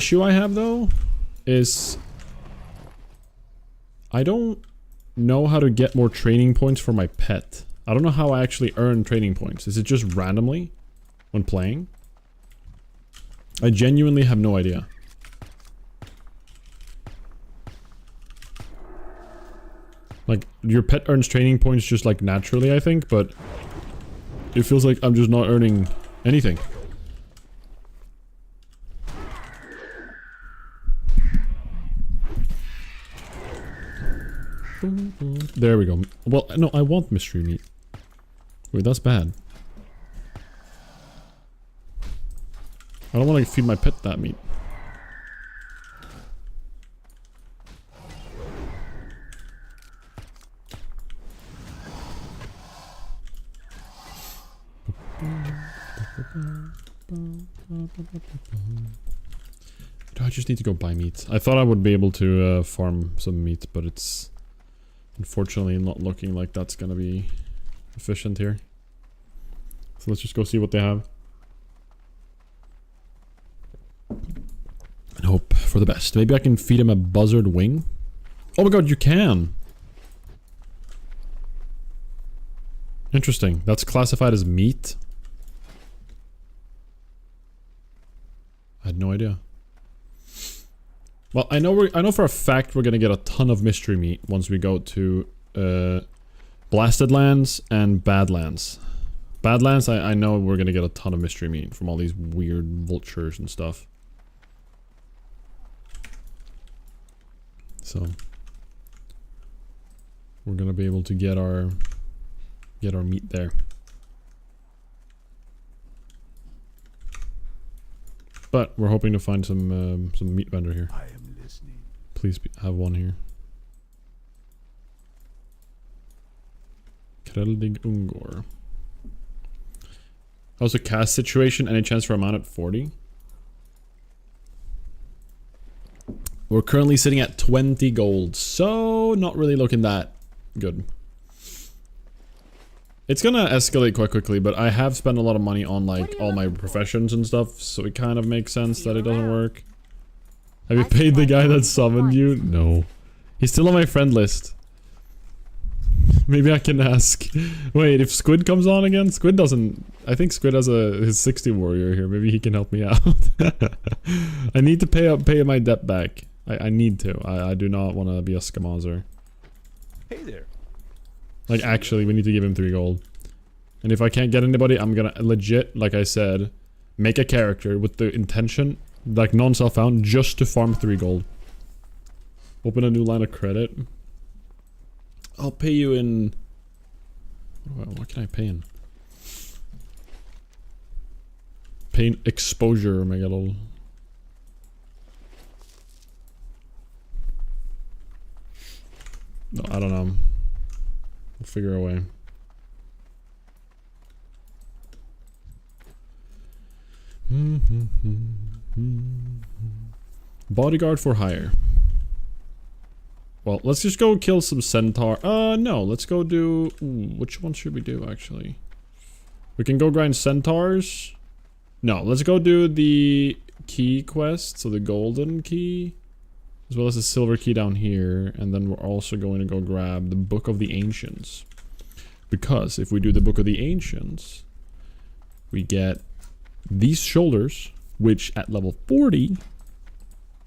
issue I have though is I don't know how to get more training points for my pet. I don't know how I actually earn training points. Is it just randomly when playing? I genuinely have no idea. Like, your pet earns training points just like naturally, I think, but it feels like I'm just not earning anything. There we go. Well, no, I want mystery meat. Wait, that's bad. I don't want to feed my pet that meat. Do I just need to go buy meat? I thought I would be able to farm some meat, but it's unfortunately not looking like that's gonna be efficient here. So let's just go see what they have. And hope for the best. Maybe I can feed him a buzzard wing? Oh my god, you can! Interesting. That's classified as meat? I had no idea. Well, I know for a fact we're gonna get a ton of mystery meat once we go to Blasted Lands and Badlands. Badlands, I know we're gonna get a ton of mystery meat from all these weird vultures and stuff. So we're gonna be able to get our meat there. But we're hoping to find some meat vendor here. I am listening. Please have one here. Kreldig Ungor. Also, cast situation. Any chance for a mount at 40? We're currently sitting at 20 gold, so not really looking that good. It's gonna escalate quite quickly, but I have spent a lot of money on like all my professions and stuff, so it kind of makes sense that it doesn't work. Have you paid the guy that summoned you? No. He's still on my friend list. Maybe I can ask. Wait, if Squid comes on again? Squid doesn't... I think Squid has his 60 warrior here. Maybe he can help me out. I need to pay my debt back. I need to. I do not want to be a scamazer. Hey there. Like, actually, we need to give him 3 gold. And if I can't get anybody, I'm gonna legit, like I said, make a character with the intention, like non-self-found, just to farm 3 gold. Open a new line of credit. I'll pay you in... What can I pay in? Pay in exposure, Megalol. No, I don't know. We'll figure a way. Bodyguard for hire. Well, let's just go kill some centaur. No, let's go do... Ooh, which one should we do, actually? We can go grind centaurs. No, let's go do the key quest, so the golden key. As well as the silver key down here. And then we're also going to go grab the Book of the Ancients. Because if we do the Book of the Ancients, we get these shoulders, which at level 40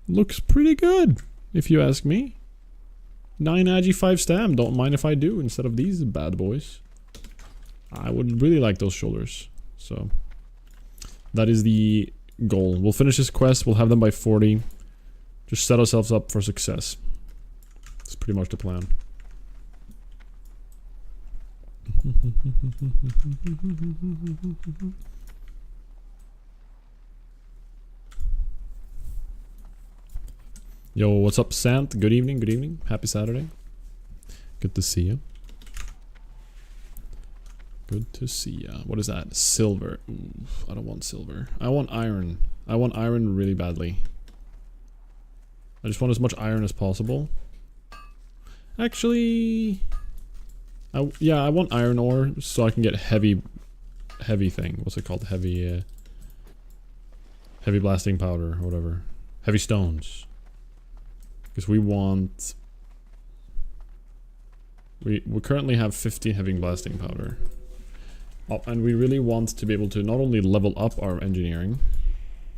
looks pretty good, if you ask me. 9 agi, 5 stam. Don't mind if I do instead of these bad boys. I would really like those shoulders. So that is the goal. We'll finish this quest. We'll have them by 40. Just set ourselves up for success. That's pretty much the plan. Yo, what's up, Sant? Good evening, good evening. Happy Saturday. Good to see you. Good to see ya. What is that? Silver. Ooh, I don't want silver. I want iron. I want iron really badly. I just want as much iron as possible. Actually... yeah, I want iron ore so I can get heavy thing. What's it called? Heavy blasting powder or whatever. Heavy stones. Because we want... We currently have 15 heavy blasting powder. Oh, and we really want to be able to not only level up our engineering,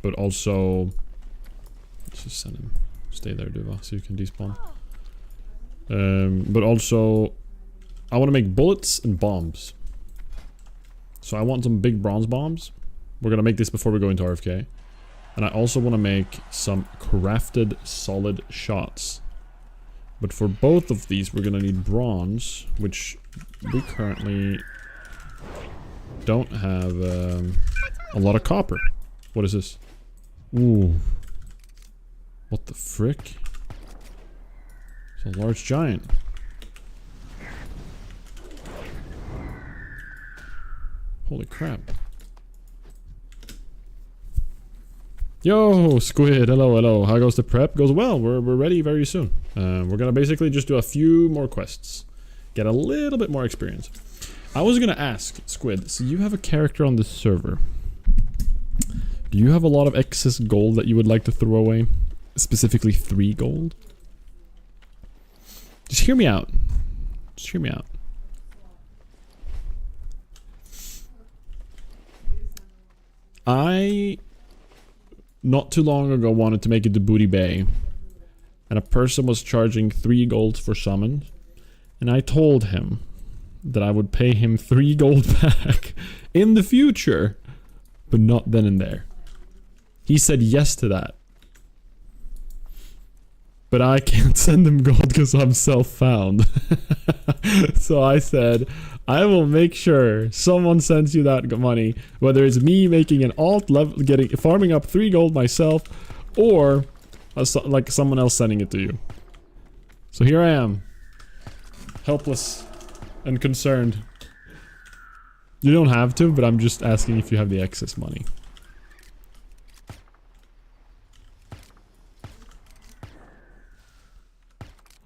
but also... Let's just send him. Stay there, Duva, so you can despawn. But also... I want to make bullets and bombs. So I want some big bronze bombs. We're gonna make this before we go into RFK. And I also want to make some crafted solid shots. But for both of these, we're gonna need bronze, which we currently don't have a lot of copper. What is this? Ooh. What the frick? It's a large giant. Holy crap. Yo, Squid, hello. How goes the prep? Goes well, we're ready very soon. We're gonna basically just do a few more quests. Get a little bit more experience. I was gonna ask, Squid, so you have a character on this server. Do you have a lot of excess gold that you would like to throw away? Specifically 3 gold? Just hear me out. Just hear me out. I... not too long ago wanted to make it to Booty Bay, and a person was charging 3 gold for summon, and I told him that I would pay him 3 gold back in the future, but not then and there. He said yes to that, but I can't send him gold because I'm self-found. So I said, I will make sure someone sends you that money, whether it's me making an alt level, farming up 3 gold myself, or like someone else sending it to you. So here I am, helpless and concerned. You don't have to, but I'm just asking if you have the excess money.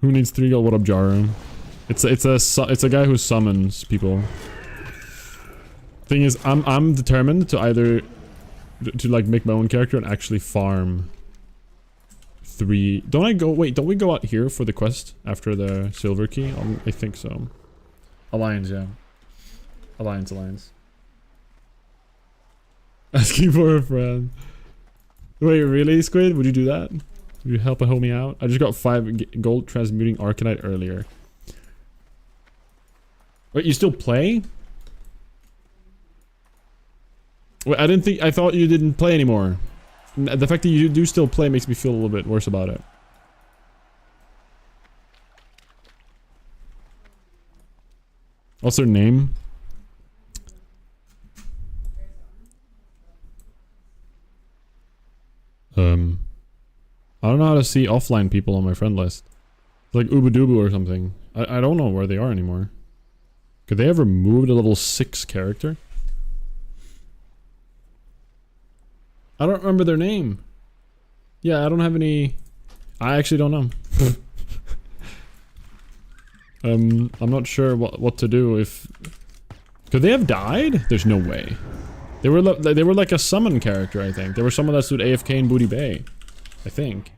Who needs 3 gold? What up, Jaru? It's a guy who summons people. Thing is, I'm determined to either to like make my own character and actually farm 3. Don't I go? Wait, don't we go out here for the quest after the silver key? I think so. Alliance, yeah. Alliance. Asking for a friend. Wait, really, Squid? Would you do that? Would you help a homie out? I just got 5 gold transmuting Arcanite earlier. Wait, you still play? Wait, I thought you didn't play anymore. The fact that you do still play makes me feel a little bit worse about it. What's their name? I don't know how to see offline people on my friend list. It's like Ubudubu or something. I don't know where they are anymore. Could they have removed a level 6 character? I don't remember their name. Yeah, I don't have any... I actually don't know. I'm not sure what to do if... Could they have died? There's no way. They were like a summon character, I think. They were someone that stood AFK in Booty Bay. I think.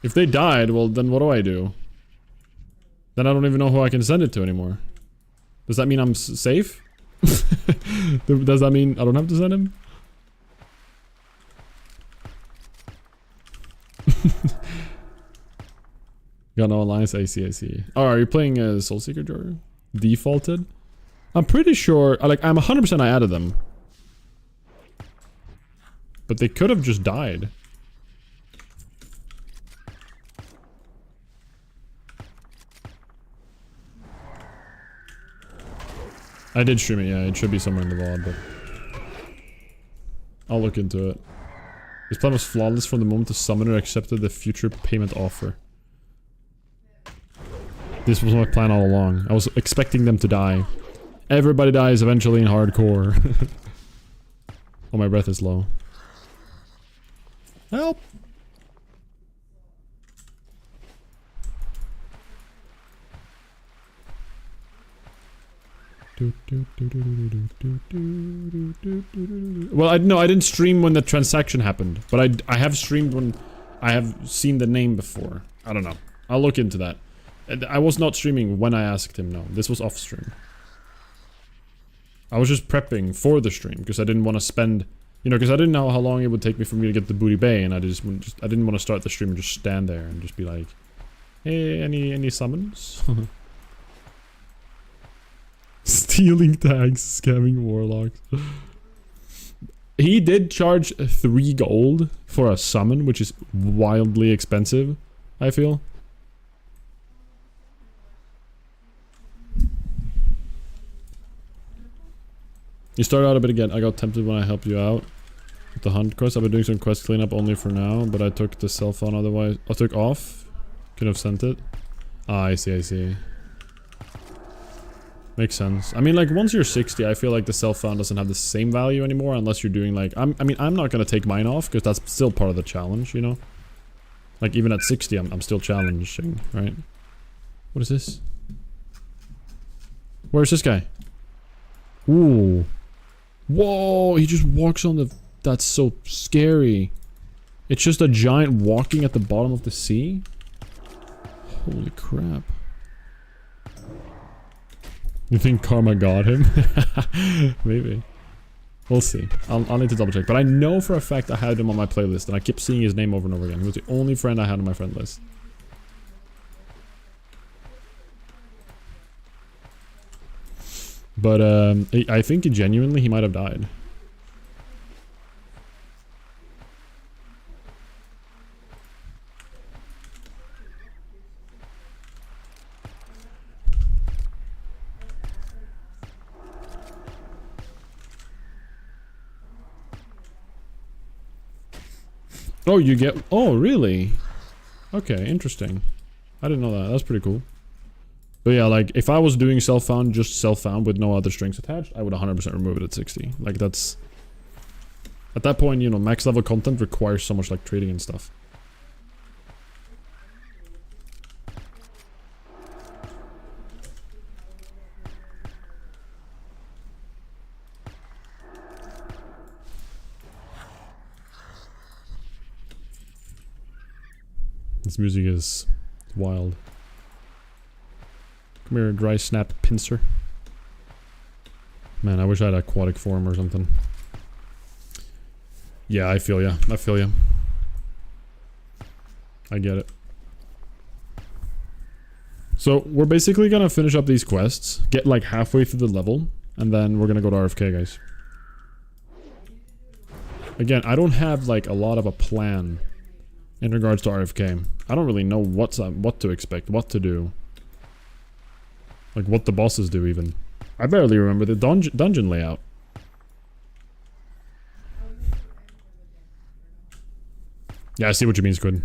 If they died, well then what do I do? Then I don't even know who I can send it to anymore. Does that mean I'm safe? Does that mean I don't have to send him? Got no alliance, I see. Oh, are you playing Soulseeker, Jordan? Defaulted? I'm pretty sure, I'm 100% I added them. But they could have just died. I did stream it, yeah, it should be somewhere in the VOD, but... I'll look into it. His plan was flawless from the moment the summoner accepted the future payment offer. This was my plan all along. I was expecting them to die. Everybody dies eventually in hardcore. Oh, my breath is low. Help! Well, I didn't stream when the transaction happened, but I have streamed when I have seen the name before. I don't know. I'll look into that. I was not streaming when I asked him, no. This was off stream. I was just prepping for the stream, because I didn't want to spend... You know, because I didn't know how long it would take me for me to get the booty bay, and I didn't want to start the stream and just stand there and just be like, hey, any summons? Stealing tags, scamming warlocks. He did charge 3 gold for a summon, which is wildly expensive, I feel. You started out a bit again. I got tempted when I helped you out with the hunt quest. I've been doing some quest cleanup only for now, but I took the cell phone otherwise. I took off. Could have sent it. Ah, I see. Makes sense. I mean, like, once you're 60, I feel like the cell phone doesn't have the same value anymore unless you're doing, like... I mean, I'm not gonna take mine off, because that's still part of the challenge, you know? Like, even at 60, I'm still challenging, right? What is this? Where's this guy? Ooh. Whoa, he just walks on the... That's so scary. It's just a giant walking at the bottom of the sea? Holy crap. You think karma got him? Maybe. We'll see. I'll need to double check. But I know for a fact I had him on my playlist, and I kept seeing his name over and over again. He was the only friend I had on my friend list. But I think genuinely he might have died. Oh, you get... Oh, really? Okay, interesting. I didn't know that. That's pretty cool. But yeah, like, if I was doing self-found, just self-found with no other strings attached, I would 100% remove it at 60. Like, that's... At that point, you know, max level content requires so much, like, trading and stuff. This music is wild. Come here, dry snap pincer. Man, I wish I had aquatic form or something. Yeah, I feel ya. I feel ya. I get it. So, we're basically gonna finish up these quests, get like halfway through the level, and then we're gonna go to RFK, guys. Again, I don't have like a lot of a plan in regards to RFK. I don't really know what to expect, what to do. Like what the bosses do even. I barely remember the dungeon layout. Yeah, I see what you mean, Squid.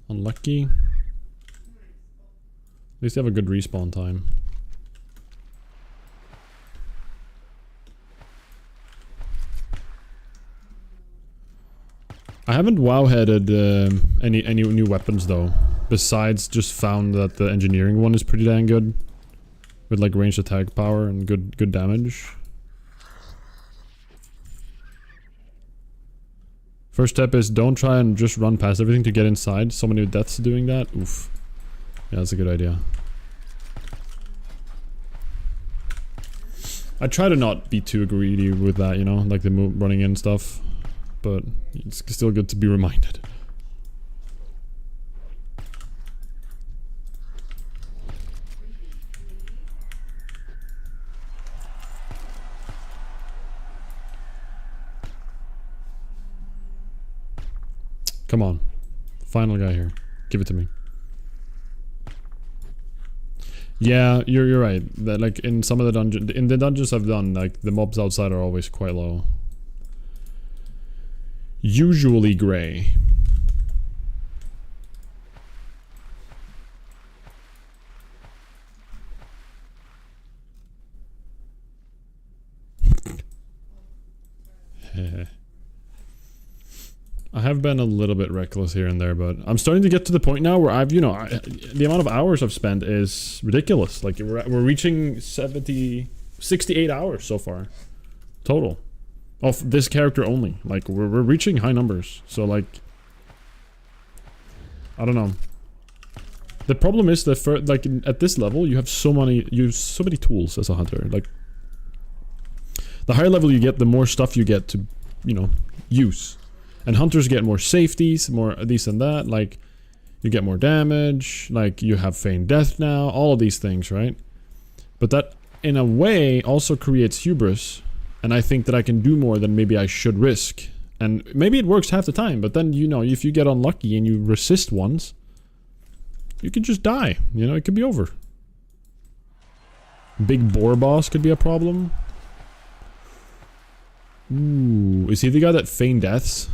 Unlucky. At least they have a good respawn time. I haven't wow-headed any new weapons though. Besides, just found that the engineering one is pretty dang good, with like ranged attack power and good damage. First step is don't try and just run past everything to get inside. So many deaths doing that. Oof. Yeah, that's a good idea. I try to not be too greedy with that, you know, like the running in stuff. But it's still good to be reminded. Come on. Final guy here. Give it to me. Yeah, you're right. That like in some of the dungeons I've done, like the mobs outside are always quite low. Usually gray. I have been a little bit reckless here and there, but I'm starting to get to the point now where I've, you know, the amount of hours I've spent is ridiculous. Like, we're reaching 68 hours so far. Total. Of this character only. Like, we're reaching high numbers. So, like, I don't know. The problem is that for, like, at this level, you have so many tools as a hunter. Like, the higher level you get, the more stuff you get to, you know, use. And hunters get more safeties, more this and that, like, you get more damage, like, you have feigned death now, all of these things, right? But that, in a way, also creates hubris, and I think that I can do more than maybe I should risk. And maybe it works half the time, but then, you know, if you get unlucky and you resist once, you could just die, you know, it could be over. Big boar boss could be a problem. Ooh, is he the guy that feigned deaths?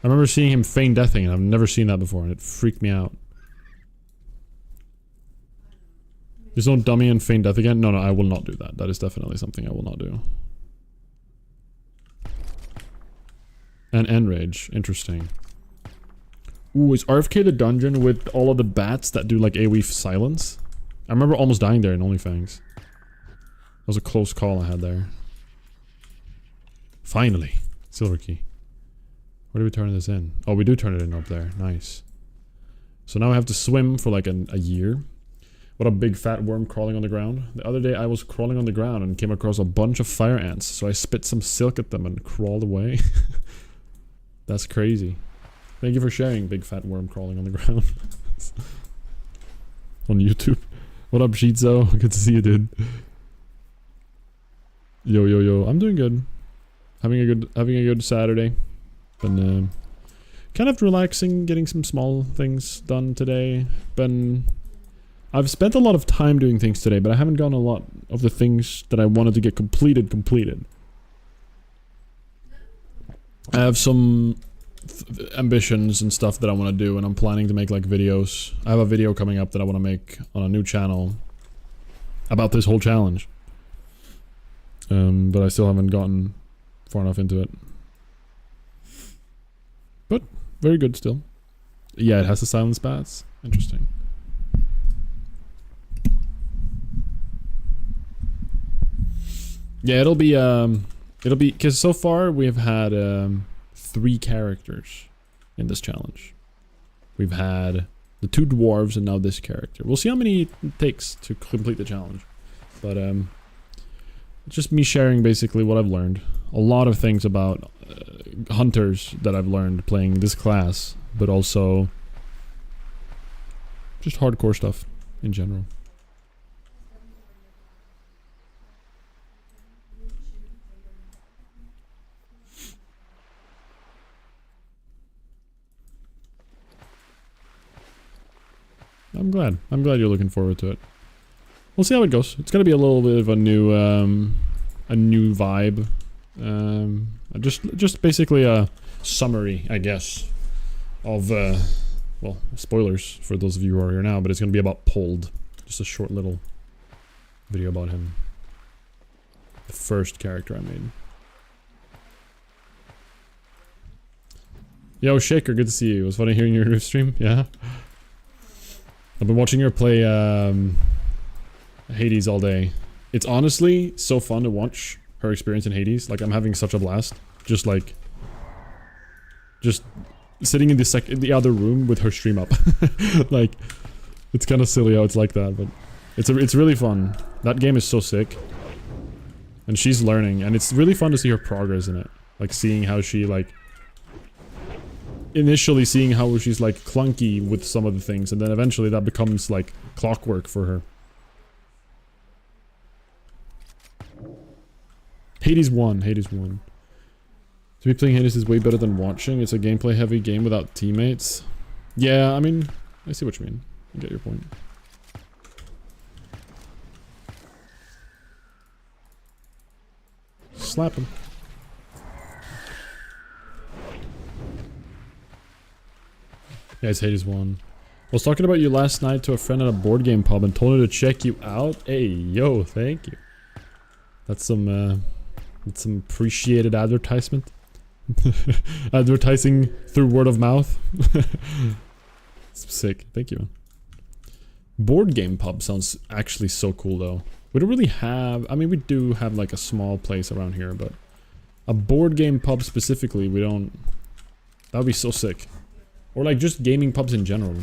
I remember seeing him feign deathing, and I've never seen that before, and it freaked me out. There's no dummy and feign death again? No, I will not do that. That is definitely something I will not do. And Enrage, interesting. Ooh, is RFK the dungeon with all of the bats that do like AoE silence? I remember almost dying there in OnlyFans. That was a close call I had there. Finally, silver key. Where do we turn this in? Oh, we do turn it in up there. Nice. So now I have to swim for like a year. What a big fat worm crawling on the ground. The other day I was crawling on the ground and came across a bunch of fire ants. So I spit some silk at them and crawled away. That's crazy. Thank you for sharing, big fat worm crawling on the ground. On YouTube. What up, Shizo? Good to see you, dude. Yo. I'm doing good. Having a good Saturday. Been kind of relaxing, getting some small things done today. I've spent a lot of time doing things today, but I haven't gotten a lot of the things that I wanted to get completed. I have some ambitions and stuff that I want to do, and I'm planning to make like videos. I have a video coming up that I want to make on a new channel about this whole challenge. But I still haven't gotten far enough into it. But very good still. Yeah, it has the silence bats. Interesting. Yeah, it'll be because so far we have had 3 characters in this challenge. We've had the 2 dwarves and now this character. We'll see how many it takes to complete the challenge. But just me sharing basically what I've learned. A lot of things about hunters that I've learned playing this class, but also just hardcore stuff in general. I'm glad you're looking forward to it. We'll see how it goes. It's gonna be a little bit of a new vibe. Just basically a summary, I guess, of well, spoilers for those of you who are here now, but it's gonna be about Pulled. Just a short little video about him. The first character I made. Yo, Shaker, good to see you. It was funny hearing your roof stream. Yeah. I've been watching her play Hades all day. It's honestly so fun to watch her experience in Hades. Like, I'm having such a blast. Just sitting in the other room with her stream up. Like, it's kind of silly how it's like that, but it's really fun. That game is so sick. And she's learning, and it's really fun to see her progress in it. Like, seeing how she, like... Initially seeing how she's, like, clunky with some of the things, and then eventually that becomes, like, clockwork for her. Hades won. To be playing Hades is way better than watching. It's a gameplay heavy game without teammates. Yeah, I mean, I see what you mean. I get your point. Slap him. Yeah, it's Hades 1. I was talking about you last night to a friend at a board game pub and told her to check you out. Hey, yo, thank you. That's some appreciated advertisement. Advertising through word of mouth. Sick. Thank you, man. Board game pub sounds actually so cool though. We don't really have, I mean we do have like a small place around here, but a board game pub specifically, we don't, that would be so sick. Or like just gaming pubs in general.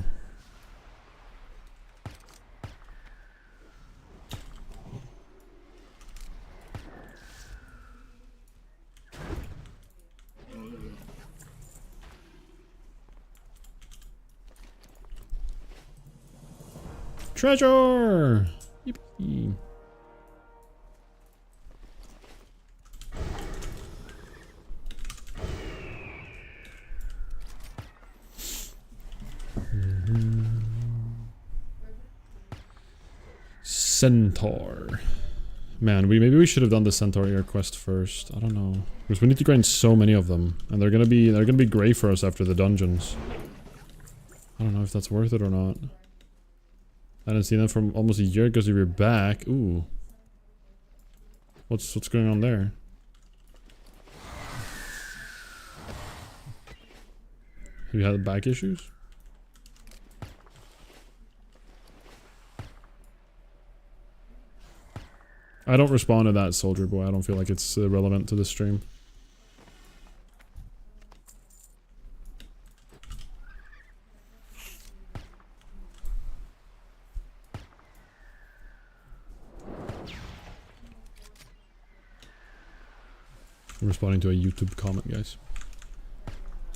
Treasure! Yippee. Centaur. Man, maybe we should have done the Centaur Air quest first. I don't know. Because we need to grind so many of them. And they're gonna be gray for us after the dungeons. I don't know if that's worth it or not. I didn't see them from almost a year because we were back. Ooh. What's going on there? Have you had back issues? I don't respond to that, Soldier Boy. I don't feel like it's relevant to the stream. I'm responding to a YouTube comment, guys.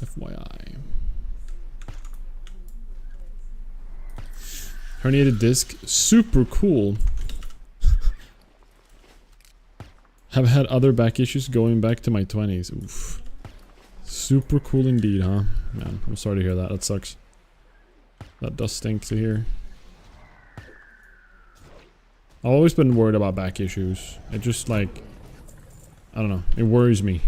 FYI. Herniated disc. Super cool. Have had other back issues going back to my 20s. Oof. Super cool indeed, huh? Man, I'm sorry to hear that. That sucks. That does stink to hear. I've always been worried about back issues. It just like... I don't know. It worries me.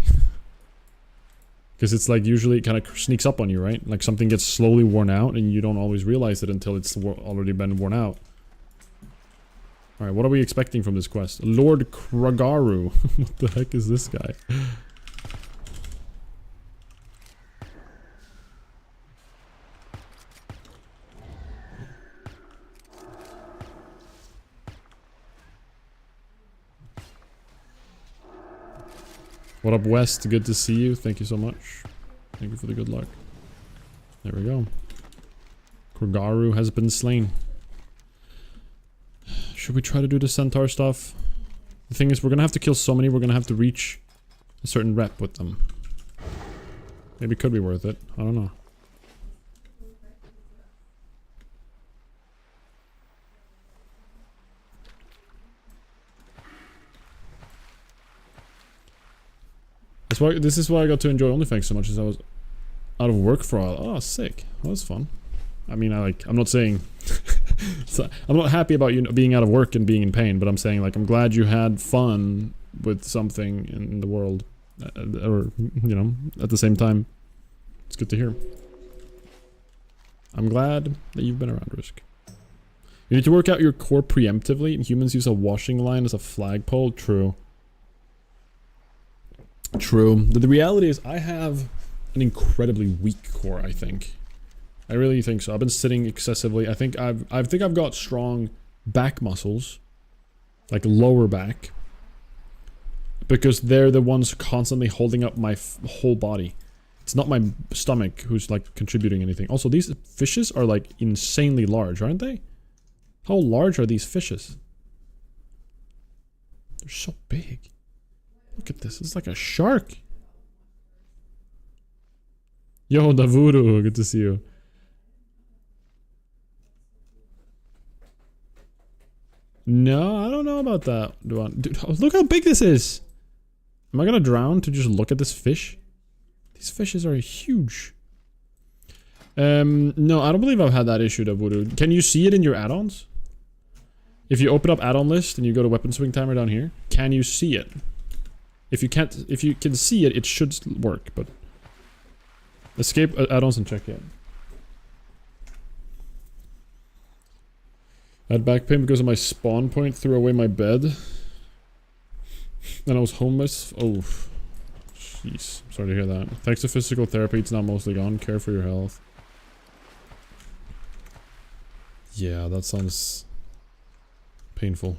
Because it's like usually it kind of sneaks up on you, right? Like something gets slowly worn out and you don't always realize it until it's already been worn out. Alright, what are we expecting from this quest? Lord Kragaru. What the heck is this guy? What up, West? Good to see you. Thank you so much. Thank you for the good luck. There we go. Kragaru has been slain. Should we try to do the Centaur stuff? The thing is, we're gonna have to kill so many, we're gonna have to reach a certain rep with them. Maybe it could be worth it. I don't know. This is why I got to enjoy OnlyFans so much, as I was out of work for a while. Oh, sick. That was fun. I mean, I'm not saying... I'm not happy about you being out of work and being in pain, but I'm saying, like, I'm glad you had fun with something in the world. Or, you know, at the same time. It's good to hear. I'm glad that you've been around, Risk. You need to work out your core preemptively. Humans use a washing line as a flagpole. True. True. The reality is I have an incredibly weak core, I think. I really think so. I've been sitting excessively. I think I've got strong back muscles. Like lower back. Because they're the ones constantly holding up my whole body. It's not my stomach who's like contributing anything. Also, these fishes are like insanely large, aren't they? How large are these fishes? They're so big. Look at this. It's like a shark. Yo, Davuru. Good to see you. No, I don't know about that. Dude, look how big this is. Am I gonna drown to just look at this fish? These fishes are huge. No, I don't believe I've had that issue, Davuru. Can you see it in your add-ons? If you open up add-on list and you go to weapon swing timer down here, can you see it? If you can't, if you can see it, it should work, but... Escape add-ons and check it. I had back pain because of my spawn point threw away my bed. And I was homeless. Oh, jeez. Sorry to hear that. Thanks to physical therapy, it's now mostly gone. Care for your health. Yeah, that sounds painful.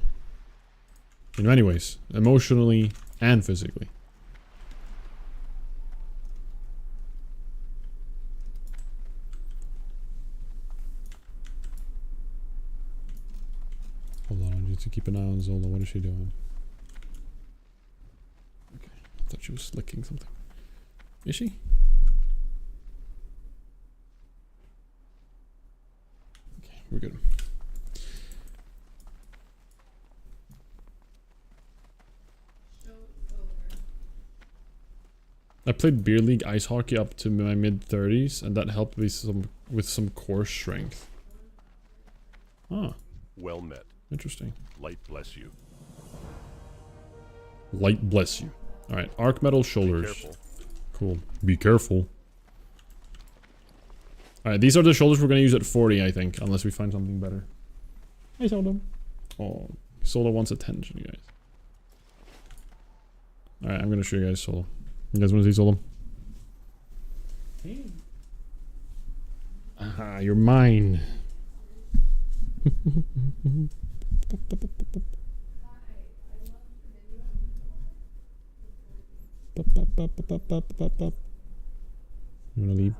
In many ways. Emotionally and physically. Hold on, I need to keep an eye on Zola. What is she doing? Okay, I thought she was licking something. Is she? Okay, we're good. I played beer league ice hockey up to my mid-30s, and that helped me with some core strength. Ah, Well met. interesting. Light bless you. Light bless you. Alright, arc metal Be shoulders. careful. Cool. Be careful. Alright, these are the shoulders we're gonna use at 40, I think, unless we find something better. Hey, Solo. Oh, Solo wants attention, you guys. Alright, I'm gonna show you guys Solo. You guys wanna see Solo? Hey. Aha, you're mine. You wanna leave?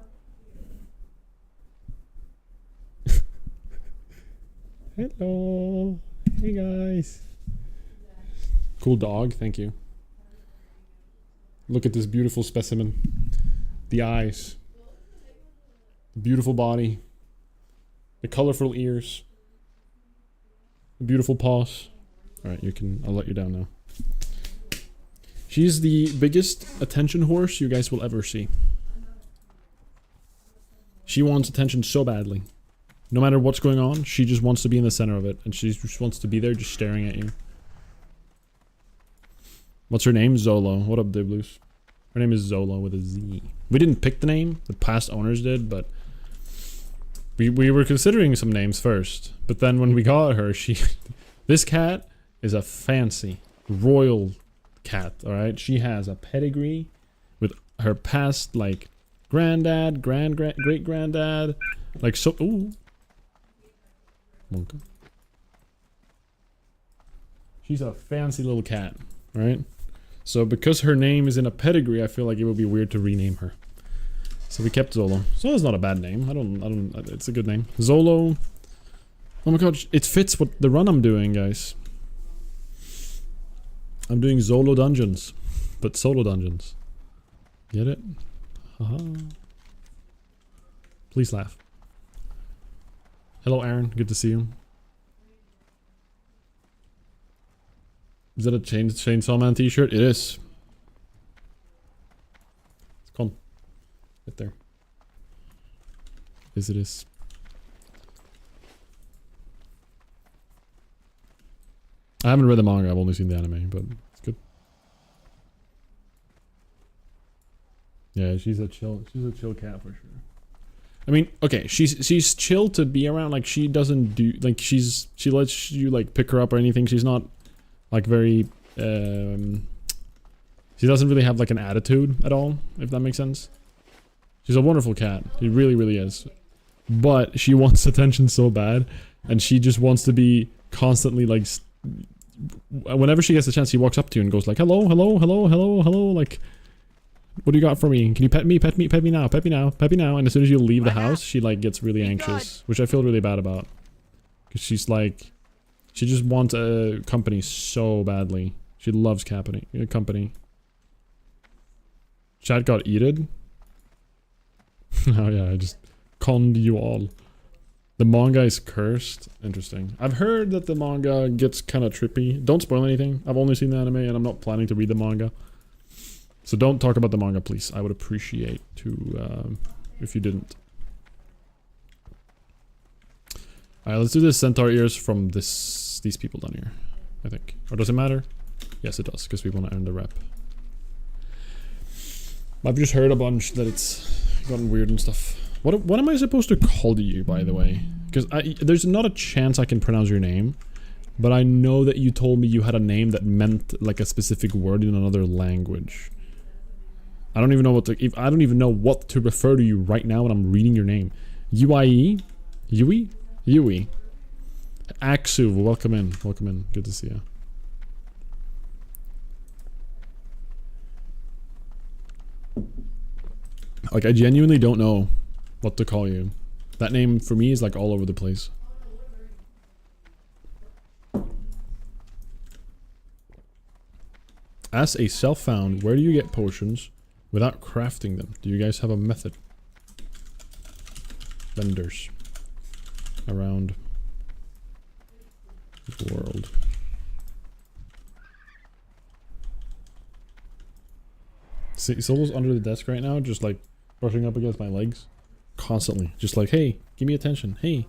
Hello. Hey guys. Cool dog, thank you. Look at this beautiful specimen. The eyes. The beautiful body. The colorful ears. The beautiful paws. Alright, I'll let you down now. She's the biggest attention horse you guys will ever see. She wants attention so badly. No matter what's going on, she just wants to be in the center of it. And she just wants to be there just staring at you. What's her name? Zolo. What up, Dibloos? Her name is Zolo with a Z. We didn't pick the name. The past owners did, but... We were considering some names first. But then when we got her, she... This cat is a fancy, royal cat, alright? She has a pedigree with her past, like, granddad, great-granddad. Like, so... Ooh. Monka. She's a fancy little cat, right? So because her name is in a pedigree, I feel like it would be weird to rename her. So we kept Zolo. Zolo's not a bad name. It's a good name. Zolo. Oh my god, it fits what the run I'm doing, guys. I'm doing Zolo dungeons, but solo dungeons. Get it? Haha. Please laugh. Hello, Aaron. Good to see you. Is that a Chainsaw Man t-shirt? It is. It's gone. Right there. Yes, it is. I haven't read the manga, I've only seen the anime, but it's good. Yeah, she's a chill cat for sure. I mean, okay, she's chill to be around, like she doesn't do, like she lets you like pick her up or anything. She's not like very, she doesn't really have like an attitude at all, if that makes sense. She's a wonderful cat. She really, really is. But she wants attention so bad, and she just wants to be constantly like, whenever she gets a chance, she walks up to you and goes like, hello, hello, hello, hello, hello, like, what do you got for me? Can you pet me? Pet me, pet me now, pet me now, pet me now. And as soon as you leave the house, she like gets really anxious, which I feel really bad about. Because she's like, she just wants a company so badly. She loves company. Chat got eated. Oh yeah, I just conned you all. The manga is cursed. Interesting. I've heard that the manga gets kind of trippy. Don't spoil anything. I've only seen the anime and I'm not planning to read the manga. So don't talk about the manga, please. I would appreciate to, if you didn't. Alright, let's do the centaur ears from these people down here, I think. Or does it matter? Yes, it does, because we want to earn the rep. I've just heard a bunch that it's gotten weird and stuff. What am I supposed to call you, by the way? Because there's not a chance I can pronounce your name. But I know that you told me you had a name that meant like a specific word in another language. I don't even know what to, I don't even know what to refer to you right now when I'm reading your name. UIE? Yui? Yui. Aksu, welcome in. Welcome in. Good to see you. Like, I genuinely don't know what to call you. That name for me is like all over the place. As a self-found, where do you get potions without crafting them? Do you guys have a method? Vendors around the world. See, Solo's under the desk right now, just like brushing up against my legs. Constantly. Just like, hey, give me attention. Hey.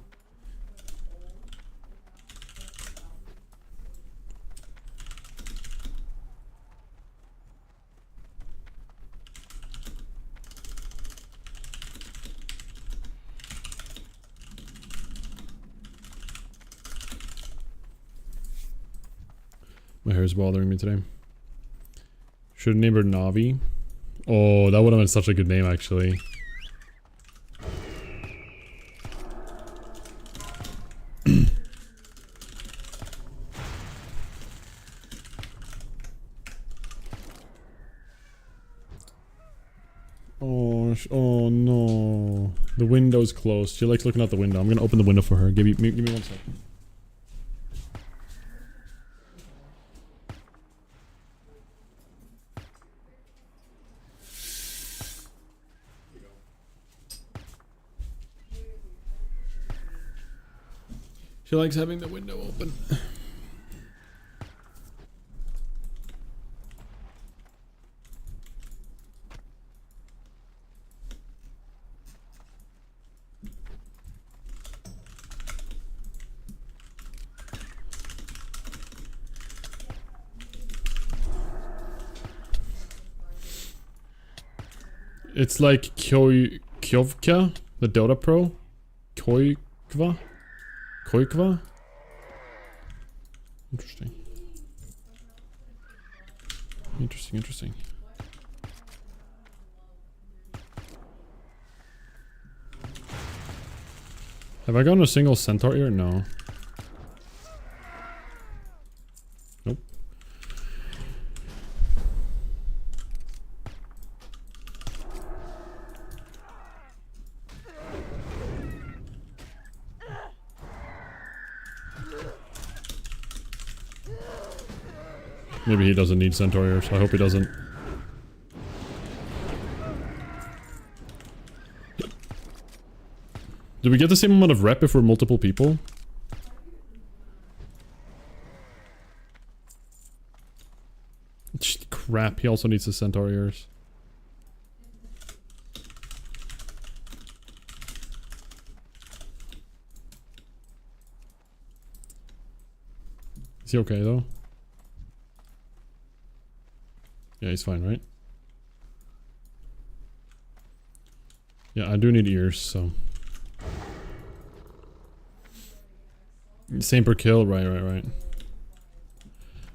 My hair is bothering me today. Should have named her Navi. Oh, that would have been such a good name, actually. Oh no. The window's closed. She likes looking out the window. I'm gonna open the window for her. Give me 1 second. She likes having the window open. It's like Kyovka, the Dota Pro. Koikva? Koikva? Interesting. Interesting. Have I gotten a single centaur ear? No. Nope. Maybe he doesn't need centaur ears. I hope he doesn't. Do we get the same amount of rep if we're multiple people? Crap, he also needs the centaur ears. Is he okay though? Yeah, he's fine, right? Yeah, I do need ears, so. Same per kill, right.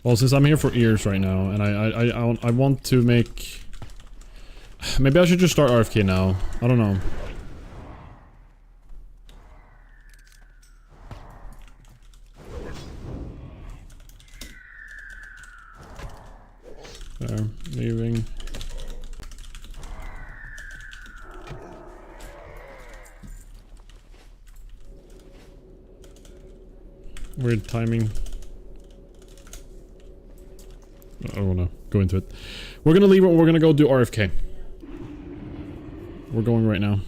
Well, since I'm here for ears right now, and I want to make... Maybe I should just start RFK now. I don't know. There, leaving. Weird timing. I don't wanna go into it. We're gonna leave it, we're gonna go do RFK. We're going right now.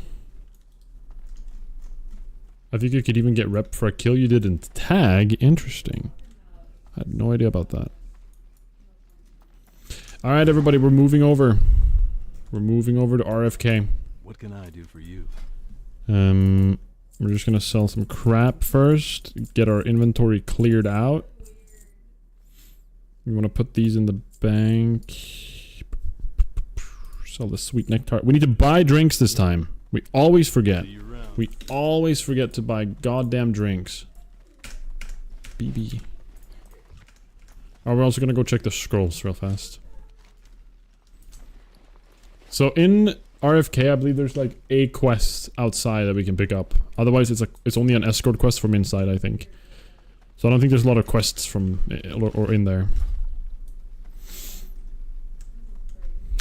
I think you could even get rep for a kill you did in tag. Interesting. I had no idea about that. Alright everybody, we're moving over. We're moving over to RFK. What can I do for you? We're just gonna sell some crap first. Get our inventory cleared out. We wanna put these in the bank. Sell the sweet nectar. We need to buy drinks this time. We always forget. We always forget to buy goddamn drinks. BB. Oh, we're also gonna go check the scrolls real fast. So in RFK, I believe there's like a quest outside that we can pick up. Otherwise, it's only an escort quest from inside, I think. So I don't think there's a lot of quests from or in there.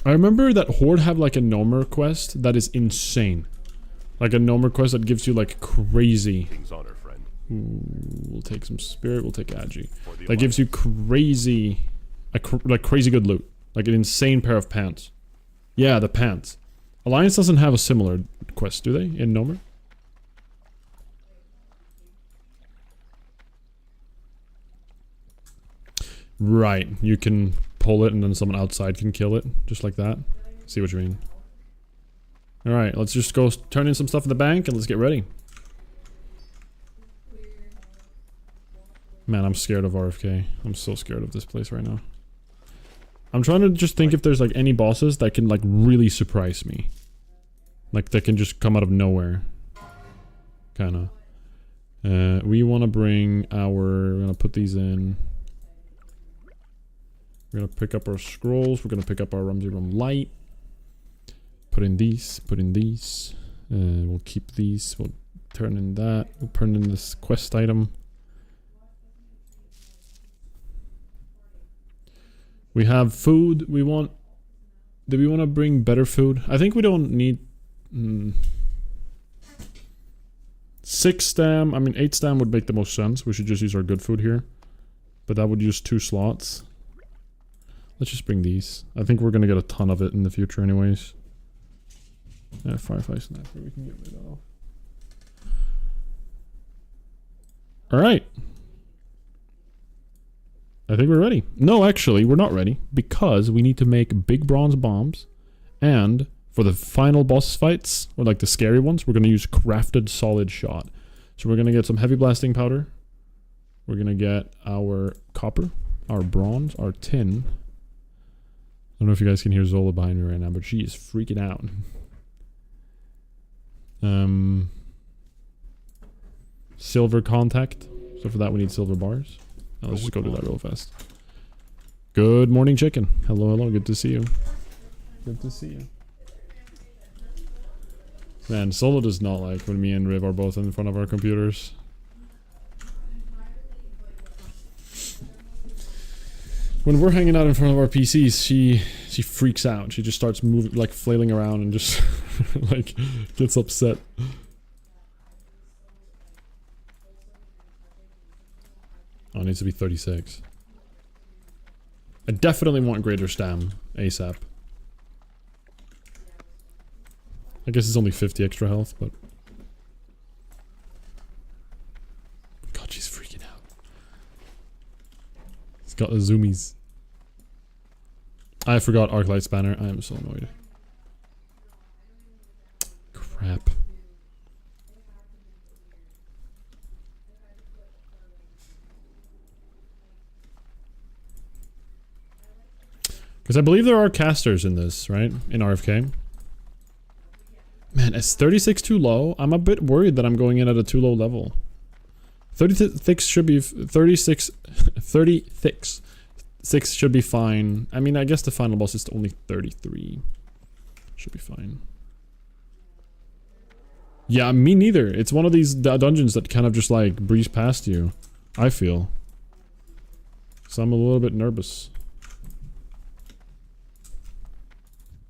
I remember that Horde have like a Nomer quest that is insane. Like a Nomer quest that gives you like crazy. King's honor, friend. Ooh, we'll take some spirit. We'll take Agi. That gives you crazy, like crazy good loot. Like an insane pair of pants. Yeah, the pants. Alliance doesn't have a similar quest, do they? In Nomer? Right, you can pull it and then someone outside can kill it. Just like that. See what you mean. Alright, let's just go turn in some stuff in the bank and let's get ready. Man, I'm scared of RFK. I'm so scared of this place right now. I'm trying to just think if there's like any bosses that can like really surprise me. Like that can just come out of nowhere. Kinda. We want to bring our... We're gonna put these in. We're gonna pick up our scrolls. We're gonna pick up our Rumsey Rum Light. Put in these. Put in these. We'll keep these. We'll turn in that. We'll turn in this quest item. We have food. We want... Do we want to bring better food? I think we don't need... 6 stam. I mean, 8 stam would make the most sense. We should just use our good food here. But that would use 2 slots. Let's just bring these. I think we're going to get a ton of it in the future anyways. Yeah, Firefly Sniper we can get rid of. Alright. I think we're ready. No, actually, we're not ready. Because we need to make big bronze bombs. And for the final boss fights, or like the scary ones, we're going to use crafted solid shot. So we're going to get some heavy blasting powder. We're going to get our copper, our bronze, our tin. I don't know if you guys can hear Zola behind me right now, but she is freaking out. Silver contact. So for that we need silver bars. Now let's just go do that real fast. Good morning, chicken. Hello, hello. Good to see you. Good to see you. Man, Solo does not like when me and Riv are both in front of our computers. When we're hanging out in front of our PCs, she freaks out. She just starts moving, like flailing around and just like gets upset. Oh, it needs to be 36. I definitely want greater stam ASAP. I guess it's only 50 extra health, but... God, she's freaking out. It's got the zoomies. I forgot Arclight Spanner. I am so annoyed. Crap. Because I believe there are casters in this, right? In RFK. Man, is 36 too low? I'm a bit worried that I'm going in at a too low level. 36 should be... 36 should be fine. I mean, I guess the final boss is only 33. Should be fine. Yeah, me neither. It's one of these dungeons that kind of just like breeze past you. I feel. So I'm a little bit nervous.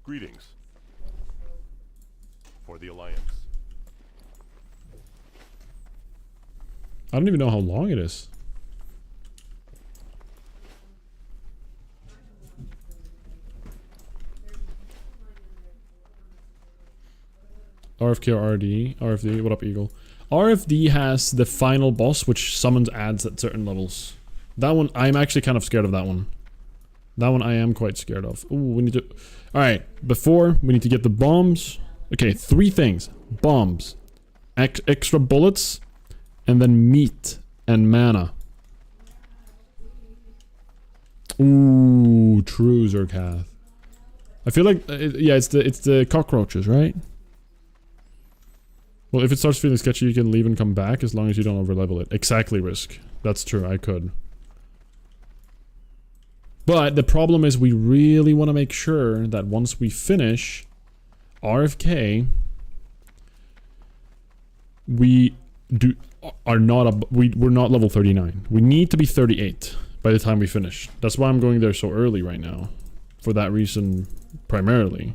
Greetings. For the Alliance. I don't even know how long it is. RFK or RD? RFD, what up, Eagle? RFD has the final boss, which summons adds at certain levels. That one, I'm actually kind of scared of that one. That one I am quite scared of. Ooh, we need to... Alright, before, we need to get the bombs. Okay, 3 things. Bombs. Extra bullets. And then meat and mana. Ooh, true, Zerkath. I feel like... yeah, it's the cockroaches, right? Well, if it starts feeling sketchy, you can leave and come back as long as you don't overlevel it. Exactly, Risk. That's true, I could. But the problem is we really want to make sure that once we finish RFK, we're not level 39. We need to be 38 by the time we finish. That's why I'm going there so early right now. For that reason, primarily.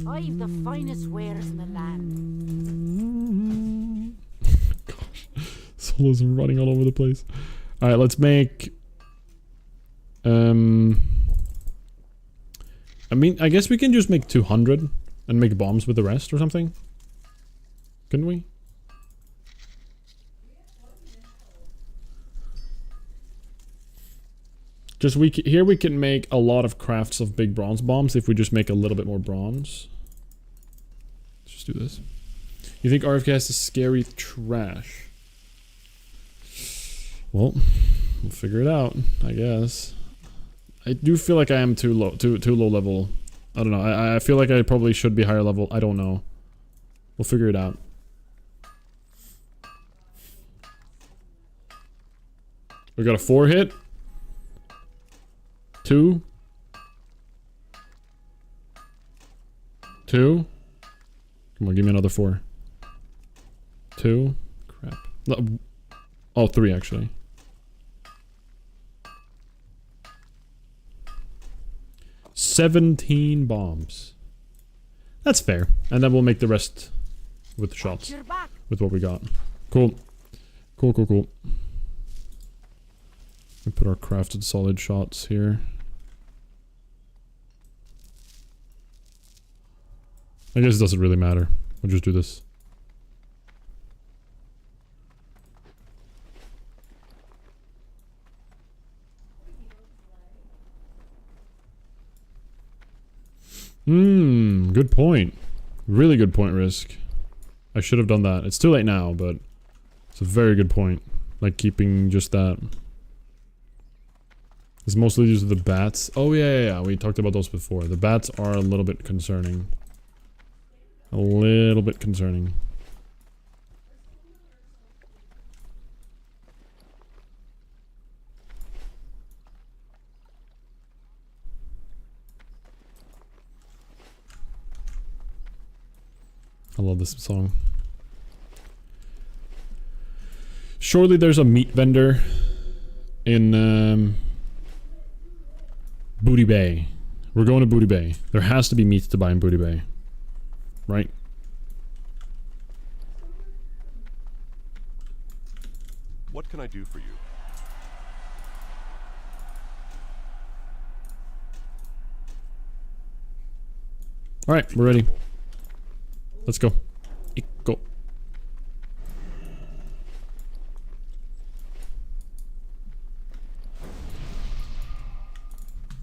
I've the finest wares in the land. Gosh, Solo's running all over the place. All right, let's make. I mean, I guess we can just make 200 and make bombs with the rest or something. Couldn't we? Just here we can make a lot of crafts of big bronze bombs if we just make a little bit more bronze. Let's just do this. You think RFK has the scary trash? Well, we'll figure it out, I guess. I do feel like I am too low level. I don't know. I feel like I probably should be higher level. I don't know. We'll figure it out. We got a 4 hit. 2. 2. Come on, give me another 4. 2. Crap. No. Oh, 3 actually. 17 bombs. That's fair. And then we'll make the rest with the shots. With what we got. Cool. Cool, cool, cool. We put our crafted solid shots here. I guess it doesn't really matter. We'll just do this. Good point. Really good point, Risk. I should have done that. It's too late now, but it's a very good point. Like keeping just that. It's mostly due to the bats. Oh yeah, we talked about those before. The bats are a little bit concerning. A little bit concerning. I love this song. Surely there's a meat vendor in Booty Bay. We're going to Booty Bay. There has to be meat to buy in Booty Bay. Right? What can I do for you? Alright, we're ready. Let's go. Go.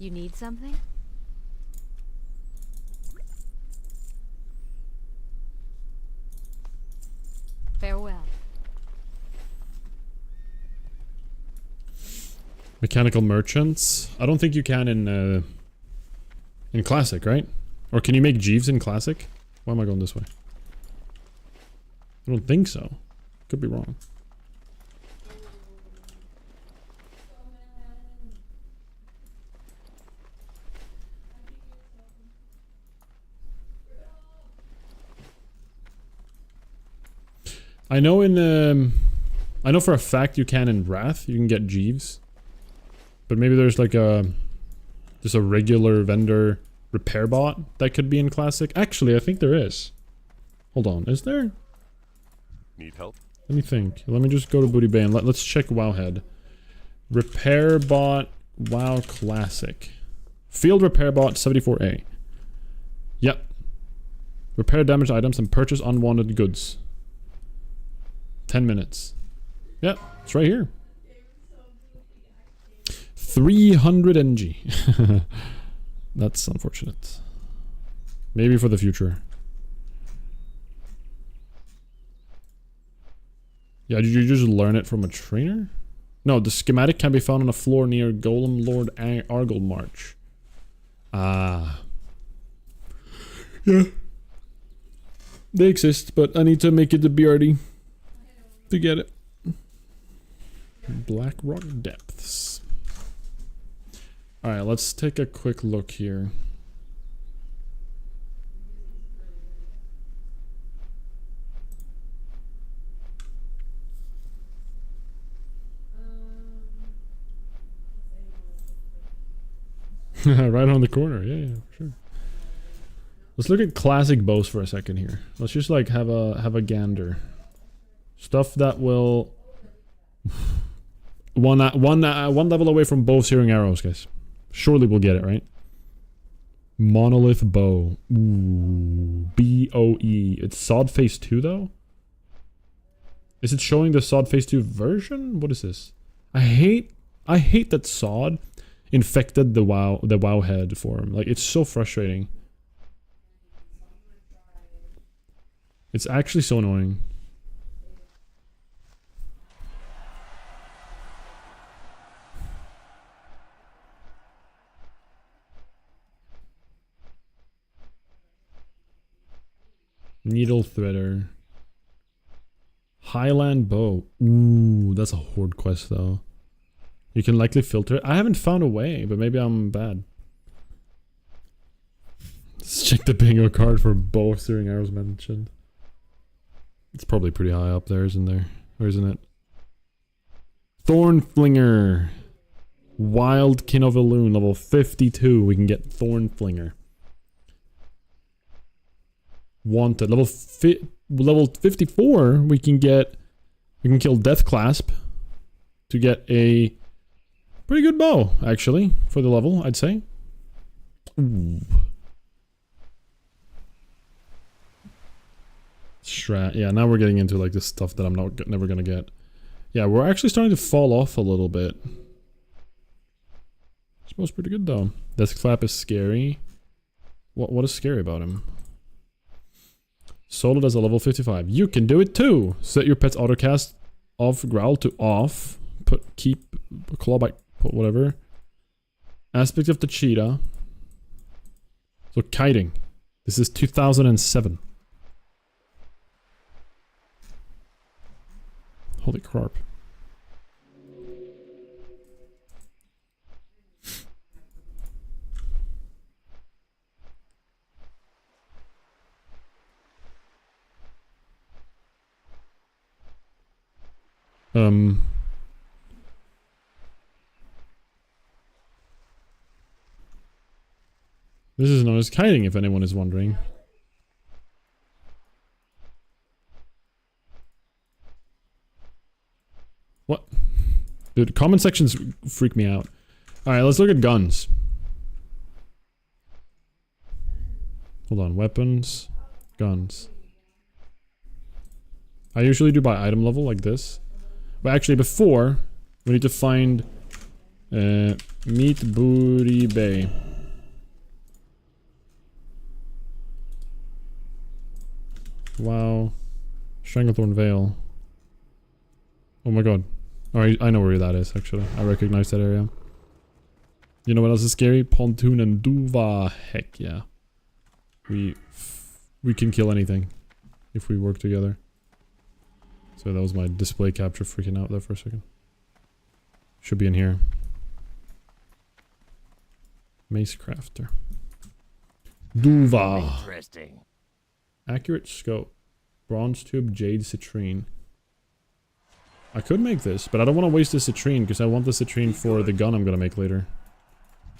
You need something? Farewell. Mechanical merchants. I don't think you can in classic, right? Or can you make Jeeves in classic? Why am I going this way? I don't think so. Could be wrong. I know in I know for a fact you can in Wrath, you can get Jeeves. But maybe there's like just a regular vendor repair bot that could be in classic. Actually, I think there is. Hold on, is there? Need help? Let me think. Let me just go to Booty Bay and let's check Wowhead. Repair bot WoW Classic. Field repair bot 74A. Yep. Repair damaged items and purchase unwanted goods. 10 minutes. Yep, it's right here. 300 NG. That's unfortunate. Maybe for the future. Yeah, did you just learn it from a trainer? No, the schematic can be found on a floor near Golem Lord Argle March. Ah. Yeah. They exist, but I need to make it the BRD to get it. Black Rock Depths. Alright, let's take a quick look here. Right on the corner, yeah, sure. Let's look at classic bows for a second here. Let's just like have a gander. Stuff that will one level away from bow searing arrows, guys. Surely we'll get it, right? Monolith bow. Ooh, BOE. It's Sod Phase 2 though? Is it showing the Sod Phase 2 version? What is this? I hate that Sod infected the WoW head for him. Like, it's so frustrating. It's actually so annoying. Needle Threader. Highland Bow. Ooh, that's a horde quest though. You can likely filter it. I haven't found a way, but maybe I'm bad. Let's check the bingo card for bow searing arrows mentioned. It's probably pretty high up there, isn't there? Or isn't it? Thornflinger. Wild Kin of Elune, level 52. We can get Thornflinger. Wanted. Level 54, we can kill Death Clasp to get a pretty good bow, actually, for the level, I'd say. Ooh. Strat. Yeah, now we're getting into like this stuff that I'm never gonna get. Yeah, we're actually starting to fall off a little bit. Smells pretty good though. Death Clap is scary. What is scary about him? Solo does a level 55. You can do it too! Set your pet's autocast off growl to off. Keep clawback, put whatever. Aspect of the cheetah. So kiting. This is 2007. Holy crap. This is known as kiting, if anyone is wondering. What? Dude, comment sections freak me out. Alright, let's look at guns. Hold on, weapons, guns. I usually do by item level, like this. But actually, before, we need to find Meat Booty Bay. Wow. Stranglethorn Vale. Oh my god. Alright, I know where that is, actually. I recognize that area. You know what else is scary? Pontoon and Duva. Heck yeah. We can kill anything if we work together. So that was my display capture freaking out there for a second. Should be in here. Mace Crafter. Duva. Interesting. Accurate scope. Bronze tube, jade citrine. I could make this, but I don't want to waste the citrine because I want the citrine for the gun I'm gonna make later.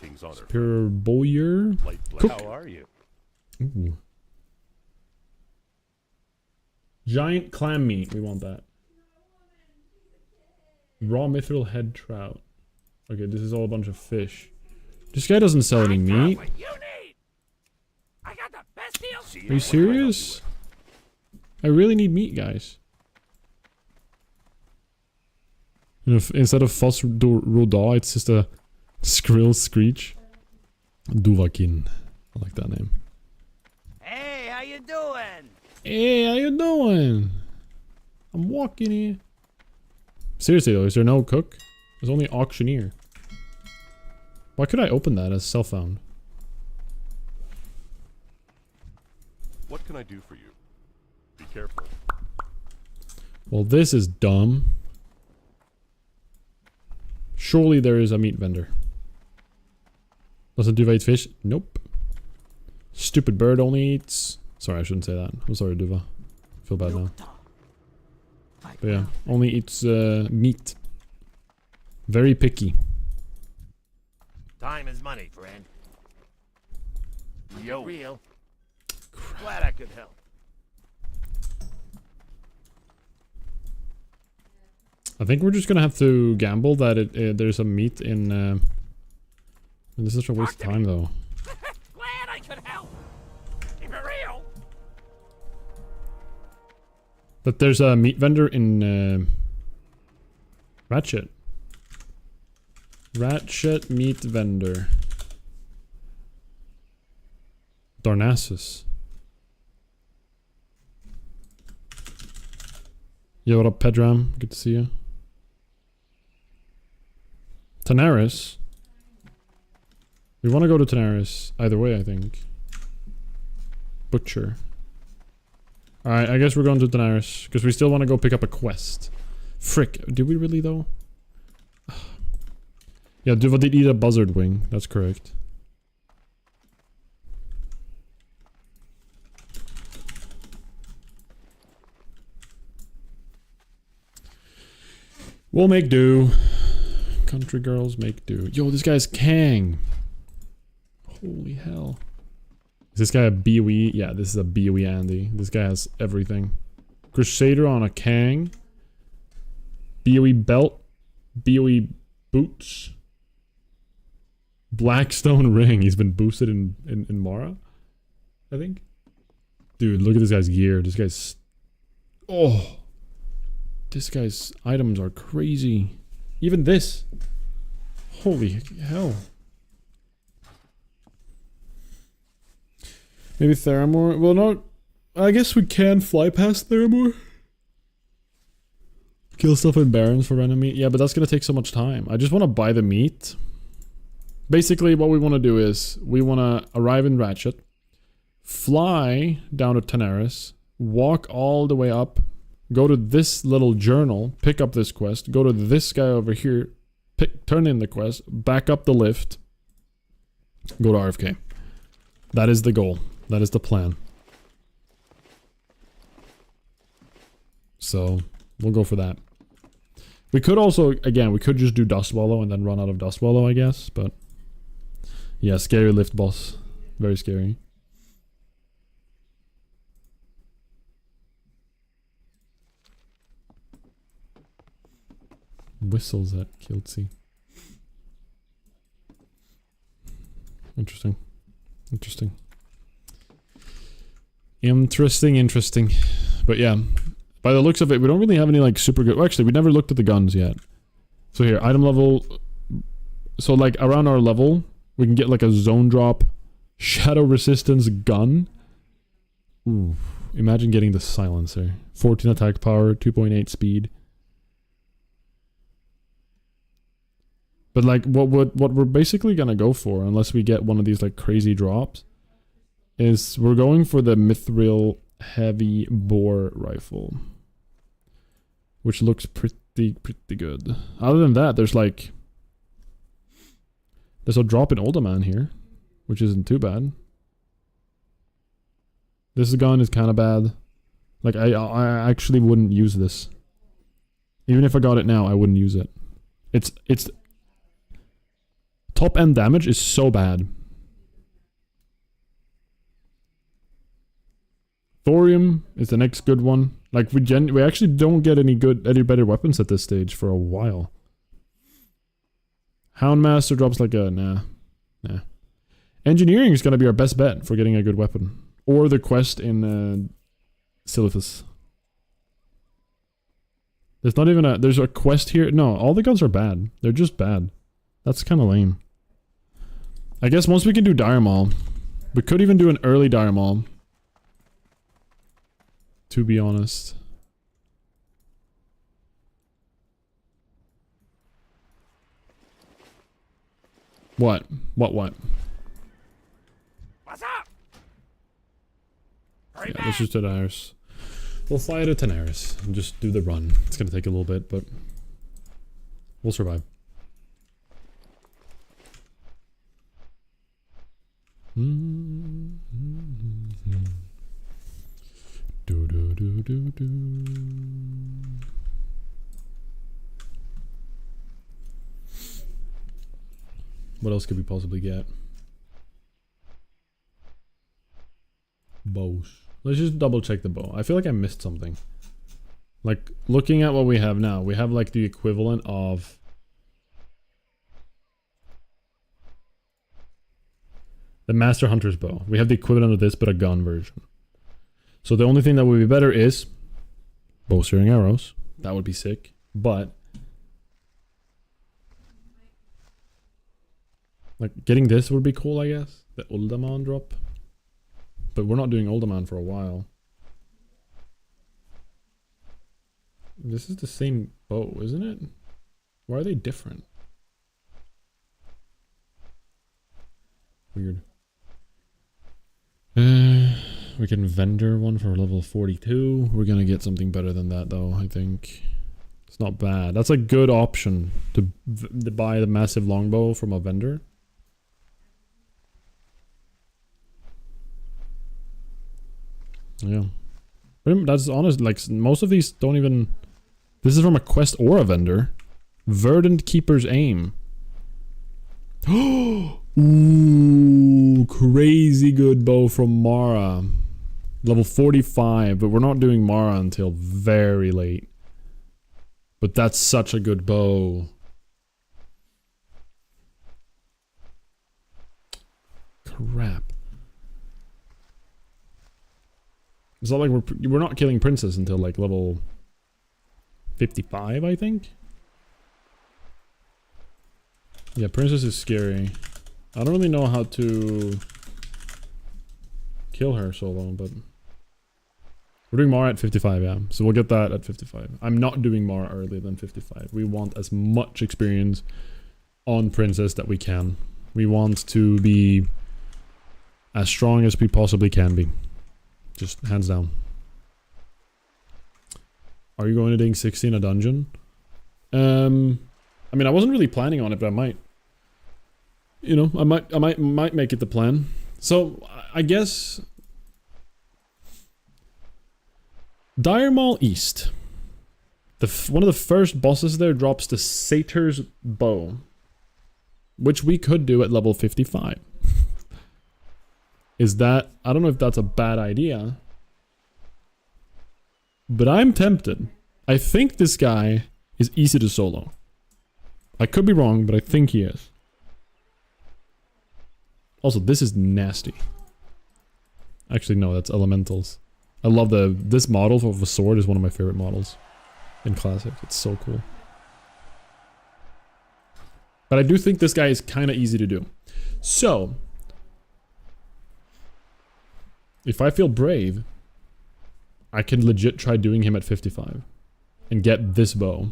King's honor. Superior Boyer. Cook. How are you? Ooh. Giant clam meat. We want that. Raw mithril head trout. Okay, this is all a bunch of fish. This guy doesn't sell any meat. What you need? I got the best deal. Are you serious? I really need meat, guys. And if, instead of Foss Roda, it's just a Skrill Screech. Duvakin. I like that name. Hey, how you doing? Hey, how you doing? I'm walking here. Seriously though, is there no cook? There's only auctioneer. Why could I open that as self-found? What can I do for you? Be careful. Well, this is dumb. Surely there is a meat vendor. Doesn't Duva eat fish? Nope. Stupid bird only eats... Sorry, I shouldn't say that. I'm sorry, Duva. I feel bad now. But yeah, only eats meat. Very picky. Time is money, friend. Yo. Real. Glad I could help. I think we're just gonna have to gamble that there's a meat in... and this is a waste of time, though. Glad I could help. Keep it real. But there's a meat vendor in... Ratchet. Ratchet meat vendor. Darnassus. Yo, what up, Pedram? Good to see you. Tanaris. We want to go to Tanaris. Either way, I think. Butcher. Alright, I guess we're going to Tanaris. Because we still want to go pick up a quest. Frick. Did we really, though? Yeah, Duva did eat a buzzard wing. That's correct. We'll make do. Country girls make do. Yo, this guy's Kang. Holy hell. Is this guy a BOE? Yeah, this is a BOE Andy. This guy has everything. Crusader on a Kang. BOE belt. BOE boots. Blackstone ring. He's been boosted in Mara, I think. Dude, look at this guy's gear. This guy's... Oh. This guy's items are crazy. Even this. Holy hell. Maybe Theramore? Well, no. I guess we can fly past Theramore. Kill stuff in Barrens for random meat. Yeah, but that's gonna take so much time. I just want to buy the meat. Basically, what we want to do is, we want to arrive in Ratchet, fly down to Tanaris, walk all the way up, go to this little journal, pick up this quest, go to this guy over here, turn in the quest, back up the lift, go to RFK. That is the goal. That is the plan. So, we'll go for that. We could also, again, we could just do Dust Wallow and then run out of Dust Wallow, I guess, but... Yeah, scary lift boss. Very scary. Whistles at Kiltsy. Interesting. Interesting. Interesting. But yeah, by the looks of it, we don't really have any like super good... Well, actually, we never looked at the guns yet. So here, item level... So like around our level, we can get like a zone drop shadow resistance gun. Ooh, imagine getting the silencer. 14 attack power, 2.8 speed. But like what we're basically gonna go for, unless we get one of these like crazy drops, is we're going for the Mithril heavy bore rifle, which looks pretty good. Other than that, there's a drop in Oldaman here, which isn't too bad. This gun is kind of bad. Like I actually wouldn't use this. Even if I got it now, I wouldn't use it. It's top end damage is so bad. Thorium is the next good one. Like we actually don't get any better weapons at this stage for a while. Houndmaster drops like a nah. Engineering is gonna be our best bet for getting a good weapon, or the quest in Silithus. There's a quest here. No, all the guns are bad. They're just bad. That's kind of lame. I guess once we can do Dire Maul, we could even do an early Dire Maul. To be honest. What? What? What's up? Hurry Yeah, back. let's just do Daenerys. We'll fly to Daenerys and just do the run. It's gonna take a little bit, but we'll survive. Do do do do do. What else could we possibly get? Bows. Let's just double check the bow. I feel like I missed something. Like, looking at what we have now, we have like the equivalent of... the Master Hunter's bow. We have the equivalent of this, but a gun version. So the only thing that would be better is... bow steering arrows. That would be sick. But... like, getting this would be cool, I guess. The Uldaman drop. But we're not doing Uldaman for a while. This is the same bow, isn't it? Why are they different? Weird. We can vendor one for level 42. We're gonna get something better than that though, I think. It's not bad. That's a good option to buy the massive longbow from a vendor. Yeah. That's honest, like, most of these don't even... This is from a quest or a vendor. Verdant Keeper's Aim. Ooh, crazy good bow from Mara. Level 45, but we're not doing Mara until very late. But that's such a good bow. Crap. It's not like we're not killing Princess until like level 55, I think. Yeah, Princess is scary. I don't really know how to kill her solo, but we're doing Mara at 55, yeah. So we'll get that at 55. I'm not doing Mara earlier than 55. We want as much experience on Princess that we can. We want to be as strong as we possibly can be. Just hands down. Are you going to Ding 60 in a dungeon? I mean, I wasn't really planning on it, but I might. You know, I might make it the plan. So, I guess... Dire Maul East. One of the first bosses there drops the Satyr's Bow. Which we could do at level 55. Is that... I don't know if that's a bad idea. But I'm tempted. I think this guy is easy to solo. I could be wrong, but I think he is. Also, this is nasty. Actually, no, that's elementals. I love this model of a sword is one of my favorite models in Classic. It's so cool. But I do think this guy is kind of easy to do. So, if I feel brave, I can legit try doing him at 55 and get this bow.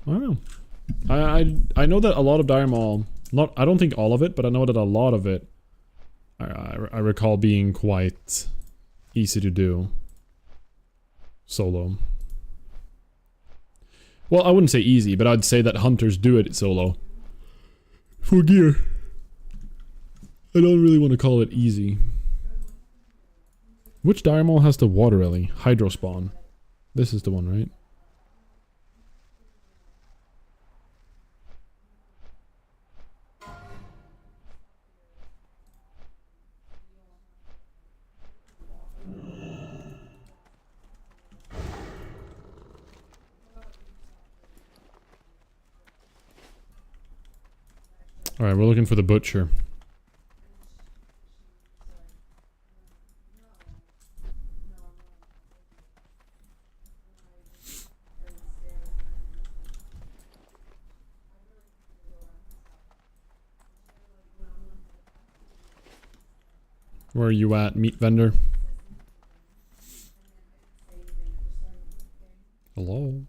I don't know. I know that a lot of Dire Maul, I don't think all of it, but I know that a lot of it I recall being quite easy to do solo. Well, I wouldn't say easy, but I'd say that hunters do it solo. For gear. I don't really want to call it easy. Which Dire Maul has the water ellie? Hydro spawn. This is the one, right? Alright, we're looking for the butcher. Where are you at, meat vendor? Hello?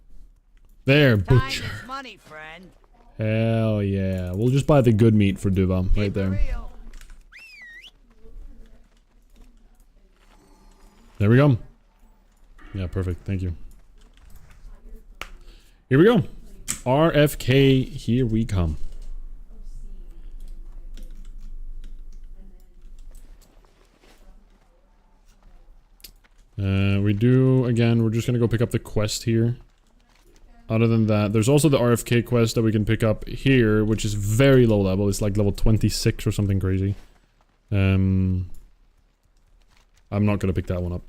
There, Time butcher. is money, friend. Hell yeah. We'll just buy the good meat for Duva, right Keep it there. real. There we go. Yeah, perfect. Thank you. Here we go. RFK, here we come. We do, again, we're just gonna go pick up the quest here. Other than that, there's also the RFK quest that we can pick up here, which is very low level. It's like level 26 or something crazy. I'm not gonna pick that one up.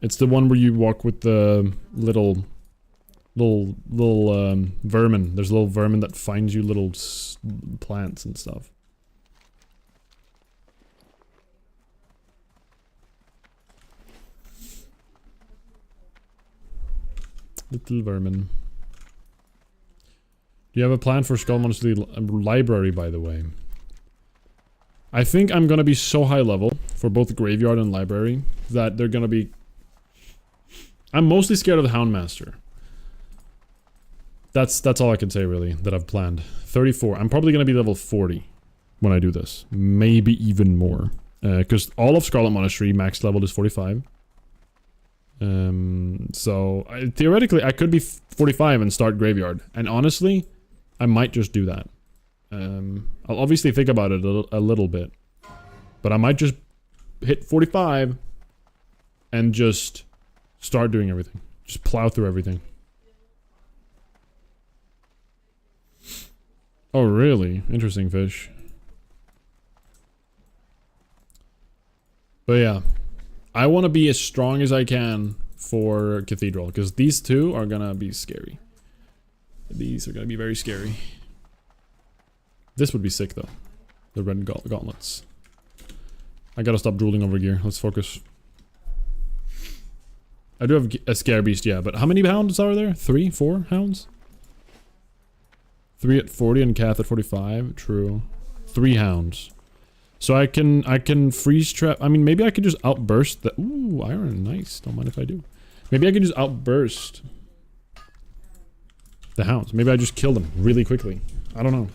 It's the one where you walk with the little vermin. There's little vermin that finds you little plants and stuff. Little vermin. Do you have a plan for Skull Monster Library, by the way? I think I'm gonna be so high level for both Graveyard and Library that they're gonna be... I'm mostly scared of the Houndmaster. That's all I can say, really, that I've planned. 34. I'm probably gonna be level 40 when I do this. Maybe even more. Because all of Scarlet Monastery max level is 45. So theoretically I could be 45 and start Graveyard, and honestly I might just do that. I'll obviously think about it a little bit, but I might just hit 45 and just start doing everything, just plow through everything. Oh really? Interesting fish. But yeah, I want to be as strong as I can for Cathedral, because these two are gonna be scary. These are gonna be very scary. This would be sick though. The red gauntlets. I gotta stop drooling over gear. Let's focus. I do have a scare beast, yeah, but how many hounds are there? 3? 4 hounds? 3 at 40 and Cath at 45. True. 3 hounds. So I can freeze trap. I mean, maybe I could just outburst the... Ooh, iron, nice. Don't mind if I do. Maybe I can just outburst the hounds. Maybe I just kill them really quickly. I don't know.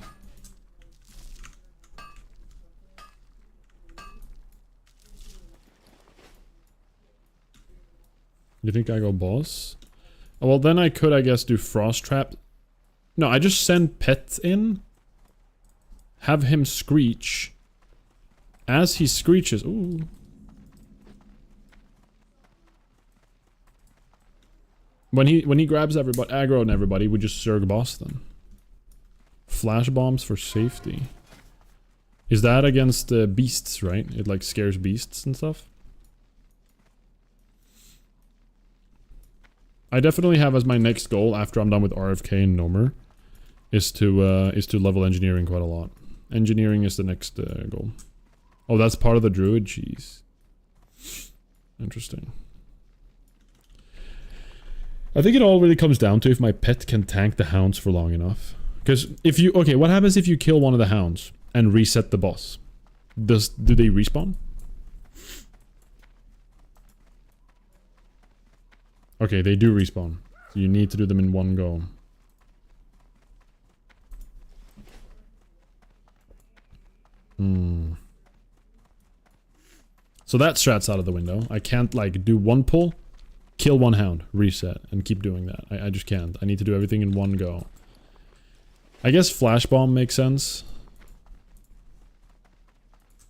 You think I go boss? Oh, well, then I could, I guess, do frost trap. No, I just send Pet in. Have him screech. As he screeches, ooh. When he grabs everybody, aggro and everybody, we just Zerg boss them. Flash bombs for safety. Is that against beasts, right? It like scares beasts and stuff. I definitely have as my next goal after I'm done with RFK and Nomer is to level engineering quite a lot. Engineering is the next goal. Oh, that's part of the druid? Jeez. Interesting. I think it all really comes down to if my pet can tank the hounds for long enough. Because if you... Okay, what happens if you kill one of the hounds and reset the boss? Do they respawn? Okay, they do respawn. So you need to do them in one go. Hmm. So that strat's out of the window. I can't, like, do one pull, kill one hound, reset, and keep doing that. I just can't. I need to do everything in one go. I guess Flash Bomb makes sense.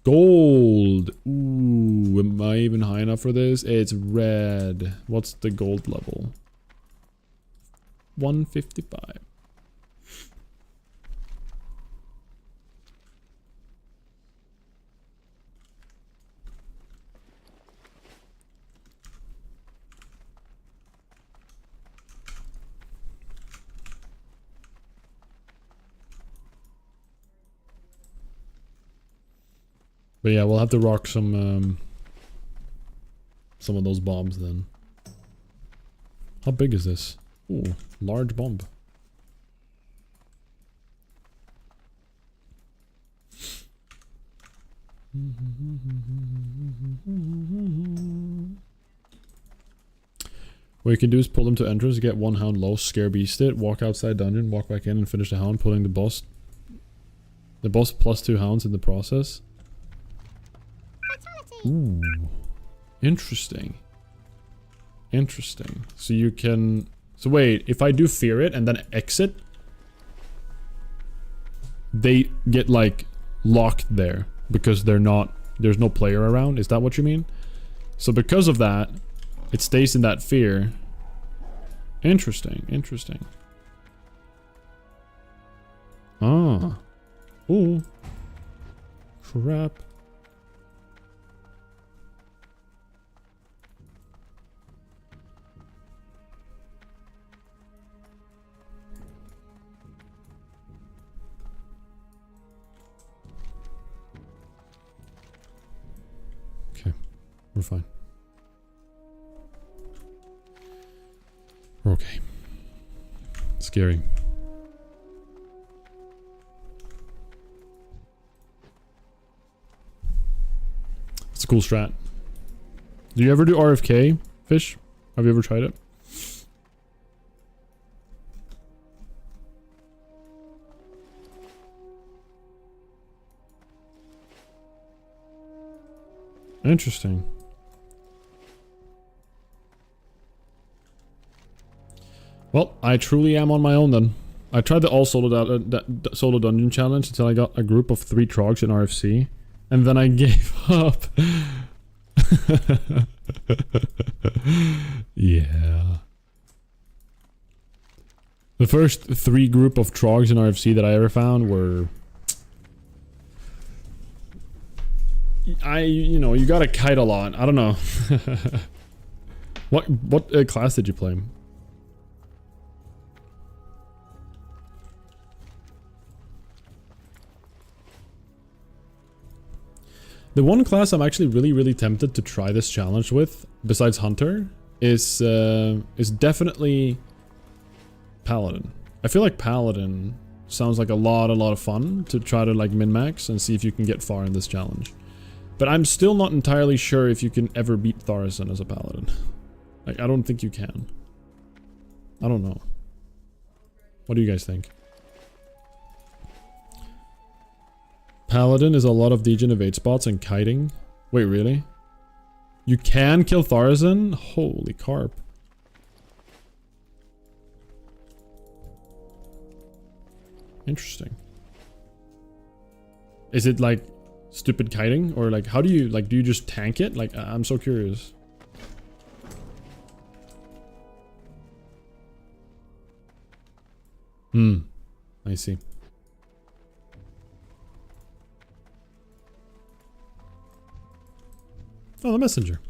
Gold! Ooh, am I even high enough for this? It's red. What's the gold level? 155. But yeah, we'll have to rock some of those bombs then. How big is this? Ooh, large bomb. What you can do is pull them to entrance, get one hound low, scare beast it, walk outside dungeon, walk back in and finish the hound, pulling the boss. The boss plus 2 hounds in the process. Ooh. Interesting. Interesting. So you can... So wait, if I do fear it and then exit, they get like locked there because they're not... There's no player around. Is that what you mean? So because of that, it stays in that fear. Interesting, interesting. Ah. Ooh. Crap. Okay. We're fine. We're okay. Scary. It's a cool strat. Do you ever do RFK, Fish? Have you ever tried it? Interesting. Well, I truly am on my own then. I tried the all solo dungeon challenge until I got a group of 3 trogs in RFC, and then I gave up. Yeah. The first 3 group of trogs in RFC that I ever found were... you know, you gotta kite a lot. I don't know. What class did you play? The one class I'm actually really tempted to try this challenge with, besides Hunter, is definitely Paladin. I feel like Paladin sounds like a lot of fun to try to like min-max and see if you can get far in this challenge. But I'm still not entirely sure if you can ever beat Thaurissan as a Paladin. Like, I don't think you can. I don't know. What do you guys think? Paladin is a lot of degen evade spots and kiting. Wait, really? You can kill Thaurissan? Holy carp. Interesting. Is it like stupid kiting? Or like, how do you, like, do you just tank it? Like, I'm so curious. I see. Oh, the messenger.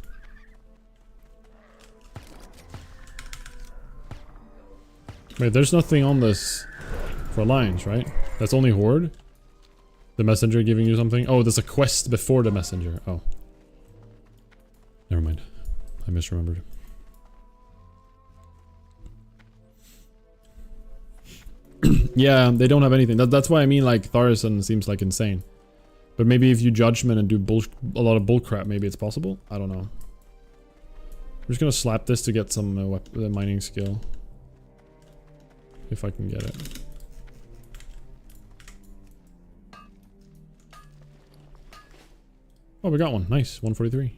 Wait, there's nothing on this for alliance, right? That's only horde? The messenger giving you something? Oh, there's a quest before the messenger. Oh. Never mind. I misremembered. Yeah, they don't have anything. That's why I mean, like, Thaurissan seems like insane. But maybe if you judgment and do a lot of bullcrap, maybe it's possible? I don't know. I'm just gonna slap this to get some mining skill. If I can get it. Oh, we got one. Nice. 143.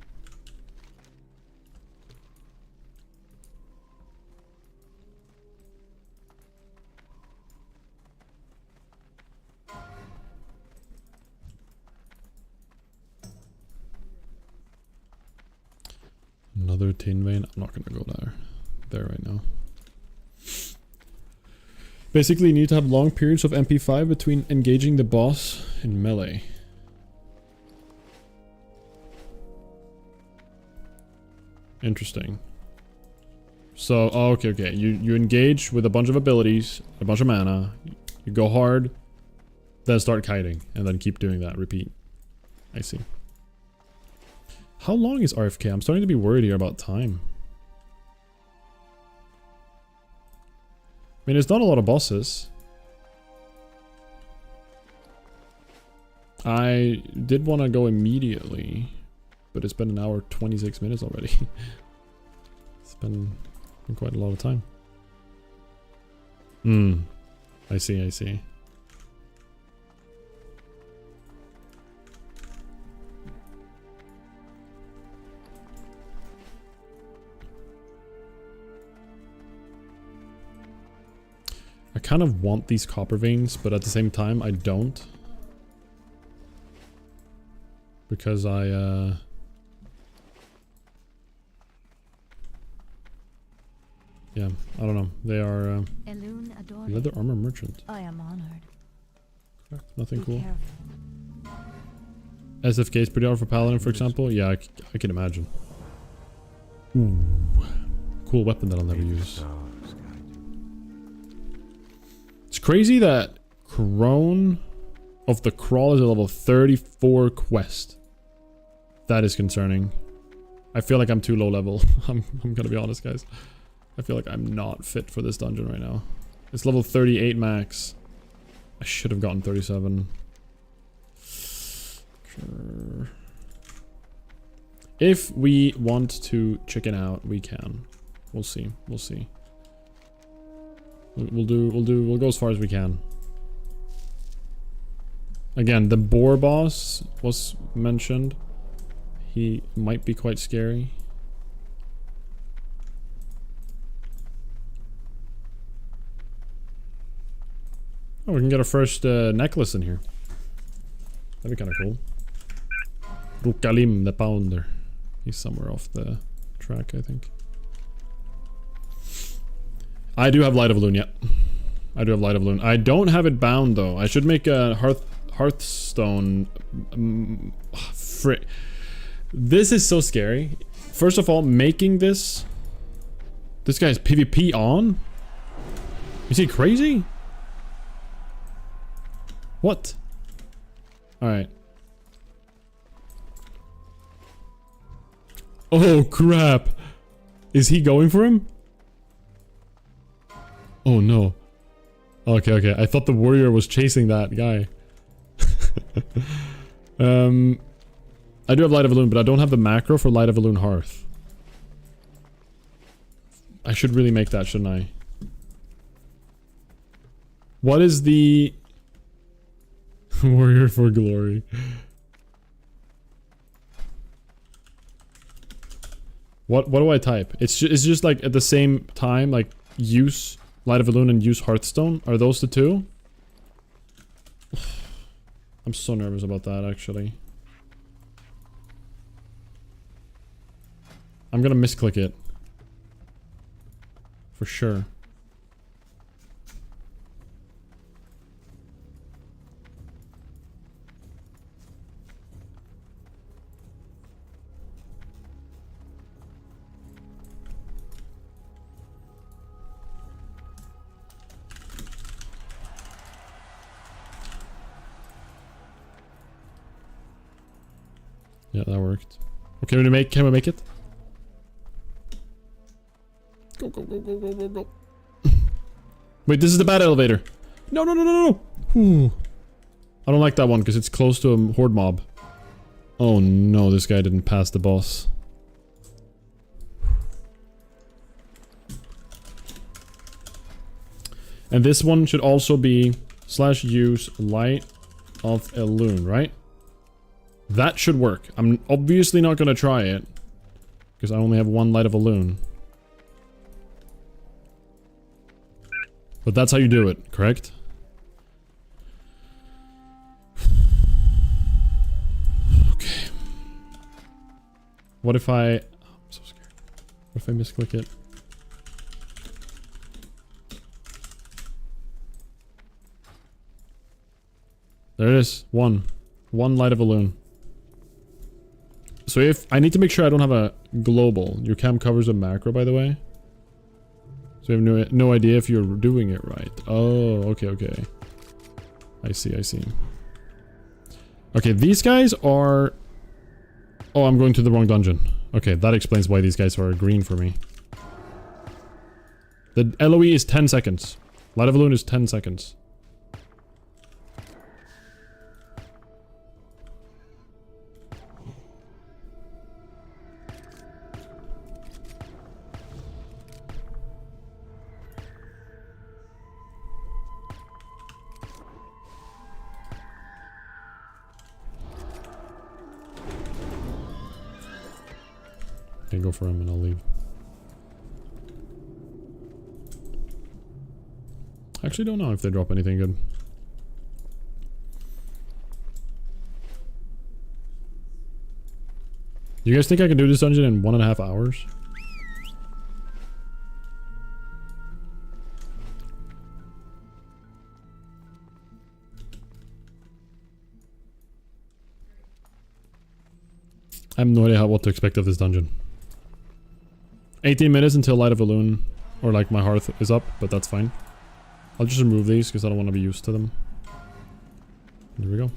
Another tin vein. I'm not gonna go there right now. Basically, you need to have long periods of MP5 between engaging the boss in melee. Interesting. So, oh, okay. You engage with a bunch of abilities, a bunch of mana. You go hard, then start kiting, and then keep doing that. Repeat. I see. How long is RFK? I'm starting to be worried here about time. I mean, there's not a lot of bosses. I did want to go immediately, but it's been an hour 26 minutes already. It's been In quite a lot of time. Hmm. I see, I see. I kind of want these copper veins, but at the same time, I don't. Because I, yeah, I don't know. They are, Elune adore leather armor merchant. I am honored. Correct. Nothing Be cool. careful. SFK is pretty hard for Paladin, for example. Yeah, I can imagine. Ooh. Cool weapon that I'll never use. It's crazy that Crone of the Crawl is a level 34 quest. That is concerning. I feel like I'm too low level. I'm gonna be honest, guys. I feel like I'm not fit for this dungeon right now. It's level 38 max. I should have gotten 37. Sure. If we want to chicken out, we can. We'll see. We'll see. We'll go as far as we can. Again, the boar boss was mentioned. He might be quite scary. Oh, we can get our first necklace in here. That'd be kind of cool. Rukalim the Pounder. He's somewhere off the track, I think. I do have Light of Loon, yep. I do have Light of Loon. I don't have it bound, though. I should make a Hearthstone... frick. This is so scary. First of all, making this... This guy's PvP on? Is he crazy? What? Alright. Oh, crap. Is he going for him? Oh, no. Okay, okay. I thought the warrior was chasing that guy. I do have Light of Loon, but I don't have the macro for Light of Loon Hearth. I should really make that, shouldn't I? What is the... Warrior for Glory? What do I type? It's just like at the same time, like use Light of Loon and use Hearthstone. Are those the two? I'm so nervous about that, actually. I'm gonna misclick it. For sure. Yeah, that worked. Okay, can we make it? Go, go, go, go, go, go, go. Wait, this is the bad elevator. No, no, no, no, no. Whew. I don't like that one because it's close to a horde mob. Oh no, this guy didn't pass the boss. And this one should also be /use Light of Loon, right? That should work. I'm obviously not gonna try it because I only have one Light of Loon. But that's how you do it, correct? Okay. What if I... I'm so scared. What if I misclick it? There it is. One Light of Loon. So if... I need to make sure I don't have a global. Your cam covers a macro, by the way. So you have no idea if you're doing it right. Oh, okay, okay. I see, I see. Okay, these guys are... Oh, I'm going to the wrong dungeon. Okay, that explains why these guys are green for me. The LOE is 10 seconds. Light of Loon is 10 seconds. Okay, go for him and I'll leave. I actually don't know if they drop anything good. You guys think I can do this dungeon in 1.5 hours? I have no idea what to expect of this dungeon. 18 minutes until Light of a Loon, or like my hearth is up, but that's fine. I'll just remove these because I don't want to be used to them. There we go.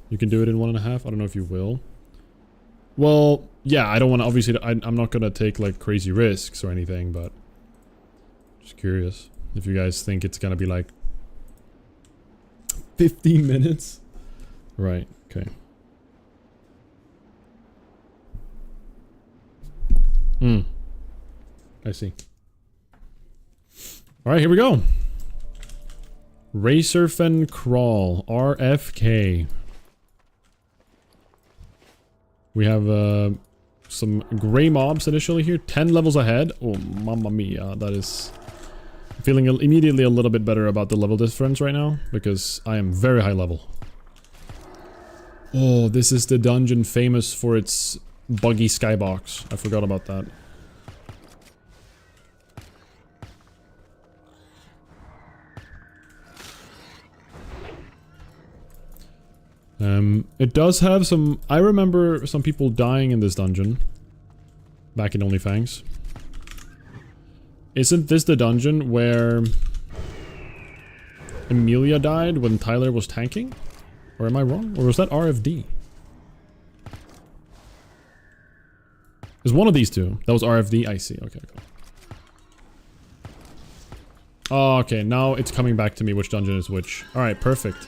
You can do it in 1.5. I don't know if you will. Well, yeah, I don't want to, obviously, I'm not going to take like crazy risks or anything, but just curious if you guys think it's going to be like 15 minutes. Right, okay. I see. Alright, here we go. Racerfen Crawl, RFK. We have some gray mobs initially here, 10 levels ahead. Oh, mamma mia, that is... I'm feeling immediately a little bit better about the level difference right now, because I am very high level. Oh, this is the dungeon famous for its buggy skybox. I forgot about that. It does have some... I remember some people dying in this dungeon. Back in OnlyFangs. Isn't this the dungeon where... Emilia died when Tyler was tanking? Or am I wrong? Or was that RFD? There's one of these two. That was RFD? I see. Okay, cool. Oh, okay. Now it's coming back to me which dungeon is which. Alright, perfect.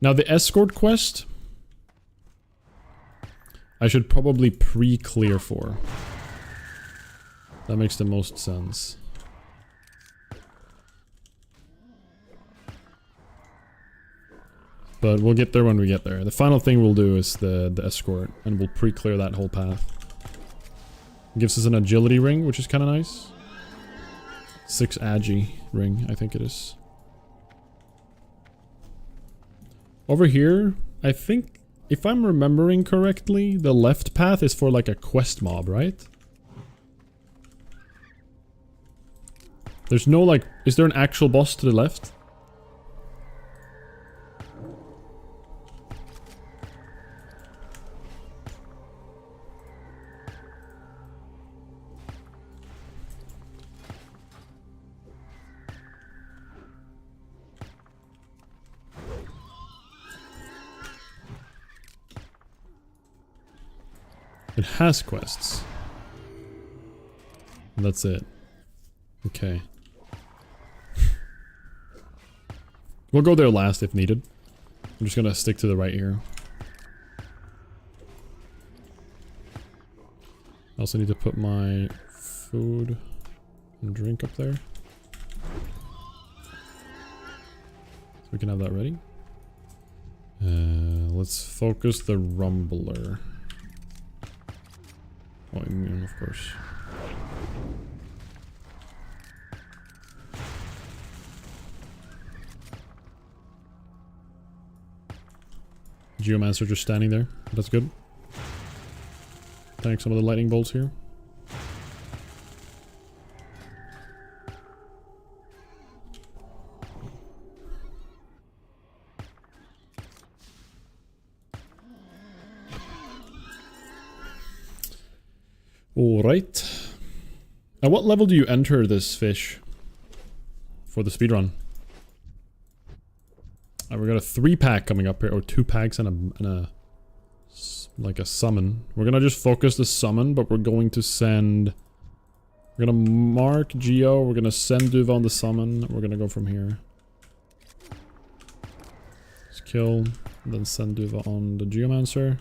Now the escort quest, I should probably pre-clear for. That makes the most sense. But we'll get there when we get there. The final thing we'll do is the escort, and we'll pre-clear that whole path. Gives us an agility ring, which is kind of nice. 6 agi ring, I think it is. Over here, I think, if I'm remembering correctly, the left path is for like a quest mob, right? There's no like, is there an actual boss to the left? It has quests. That's it. Okay. We'll go there last if needed. I'm just gonna stick to the right here. I also need to put my food and drink up there. So we can have that ready. Let's focus the rumbler. Oh, immune, of course. Geomancer just standing there. That's good. Tank some of the lightning bolts here. Alright. At what level do you enter this fish? For the speedrun? We got a 3-pack coming up here, or 2 packs and a like a summon. We're gonna just focus the summon, but we're going to send... We're gonna mark Geo, we're gonna send Duva on the summon, we're gonna go from here. Let's kill, and then send Duva on the Geomancer.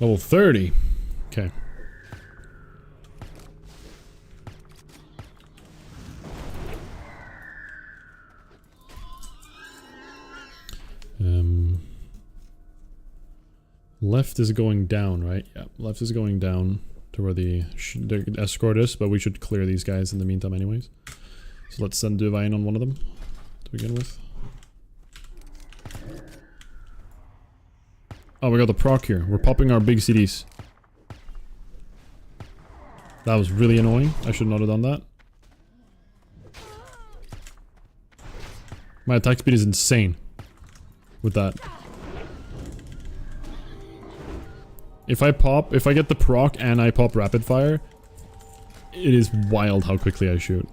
Level 30. Okay. Left is going down, right? Yeah, left is going down to where the escort is, but we should clear these guys in the meantime anyways. So let's send Divine on one of them to begin with. Oh, we got the proc here. We're popping our big CDs. That was really annoying. I should not have done that. My attack speed is insane with that. If I get the proc and I pop rapid fire, it is wild how quickly I shoot.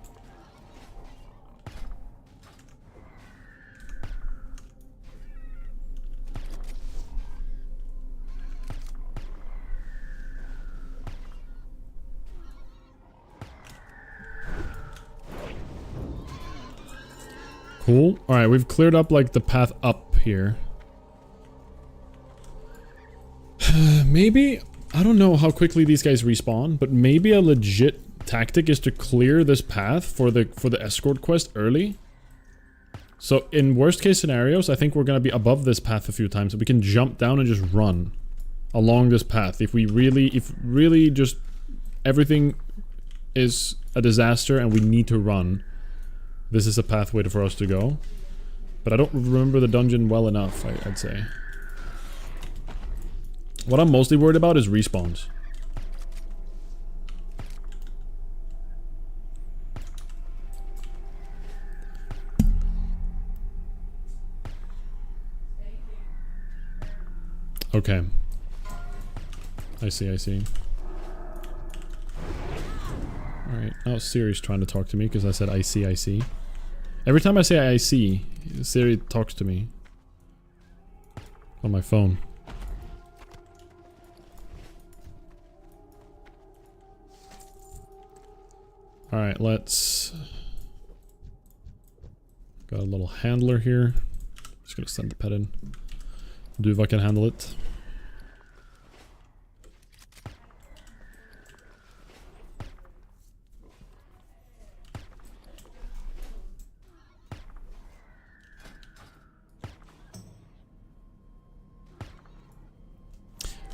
Cool. Alright, we've cleared up like the path up here. Maybe, I don't know how quickly these guys respawn, but maybe a legit tactic is to clear this path for the escort quest early. So in worst case scenarios, I think we're gonna be above this path a few times, so we can jump down and just run along this path. If really just everything is a disaster and we need to run, this is a pathway for us to go. But I don't remember the dungeon well enough, I'd say. What I'm mostly worried about is respawns. Okay. I see, I see. Alright, now Siri's trying to talk to me because I said I see, I see. Every time I say I see, Siri talks to me. On my phone. Alright, let's... Got a little handler here. Just gonna send the pet in. Do if I can handle it.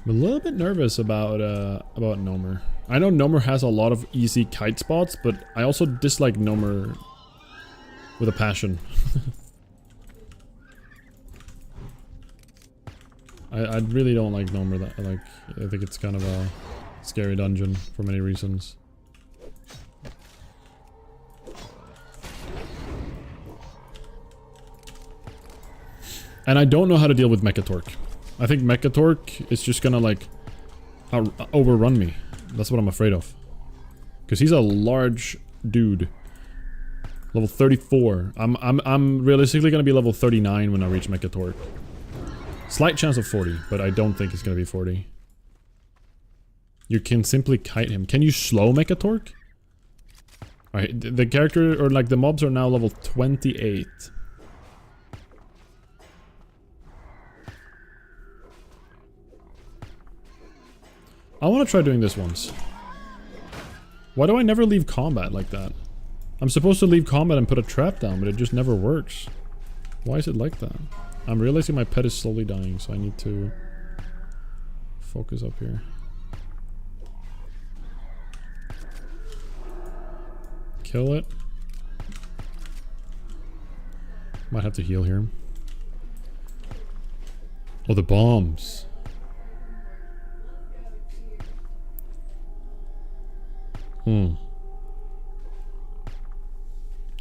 I'm a little bit nervous about Nomer. I know Nomer has a lot of easy kite spots, but I also dislike Nomer with a passion. I really don't like Nomer. I think it's kind of a scary dungeon for many reasons. And I don't know how to deal with Mechatork. I think Mechatork is just gonna like overrun me. That's what I'm afraid of. Because he's a large dude. Level 34. I'm realistically gonna be level 39 when I reach Mechatork. Slight chance of 40, but I don't think it's gonna be 40. You can simply kite him. Can you slow Mechatork? Alright, the character, or like the mobs are now level 28. I want to try doing this once. Why do I never leave combat like that? I'm supposed to leave combat and put a trap down, but it just never works. Why is it like that? I'm realizing my pet is slowly dying, so I need to focus up here. Kill it. Might have to heal here. Oh, the bombs.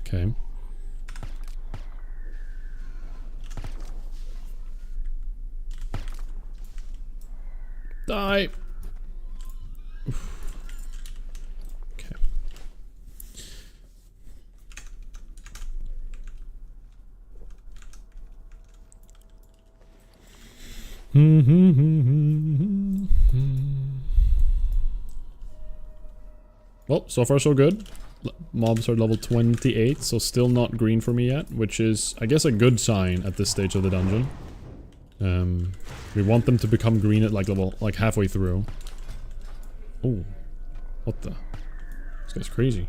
Okay. Die. Oof. Okay. Well, so far so good. Mobs are level 28, so still not green for me yet, which is, I guess, a good sign at this stage of the dungeon. We want them to become green at like level, like halfway through. Oh, what the? This guy's crazy.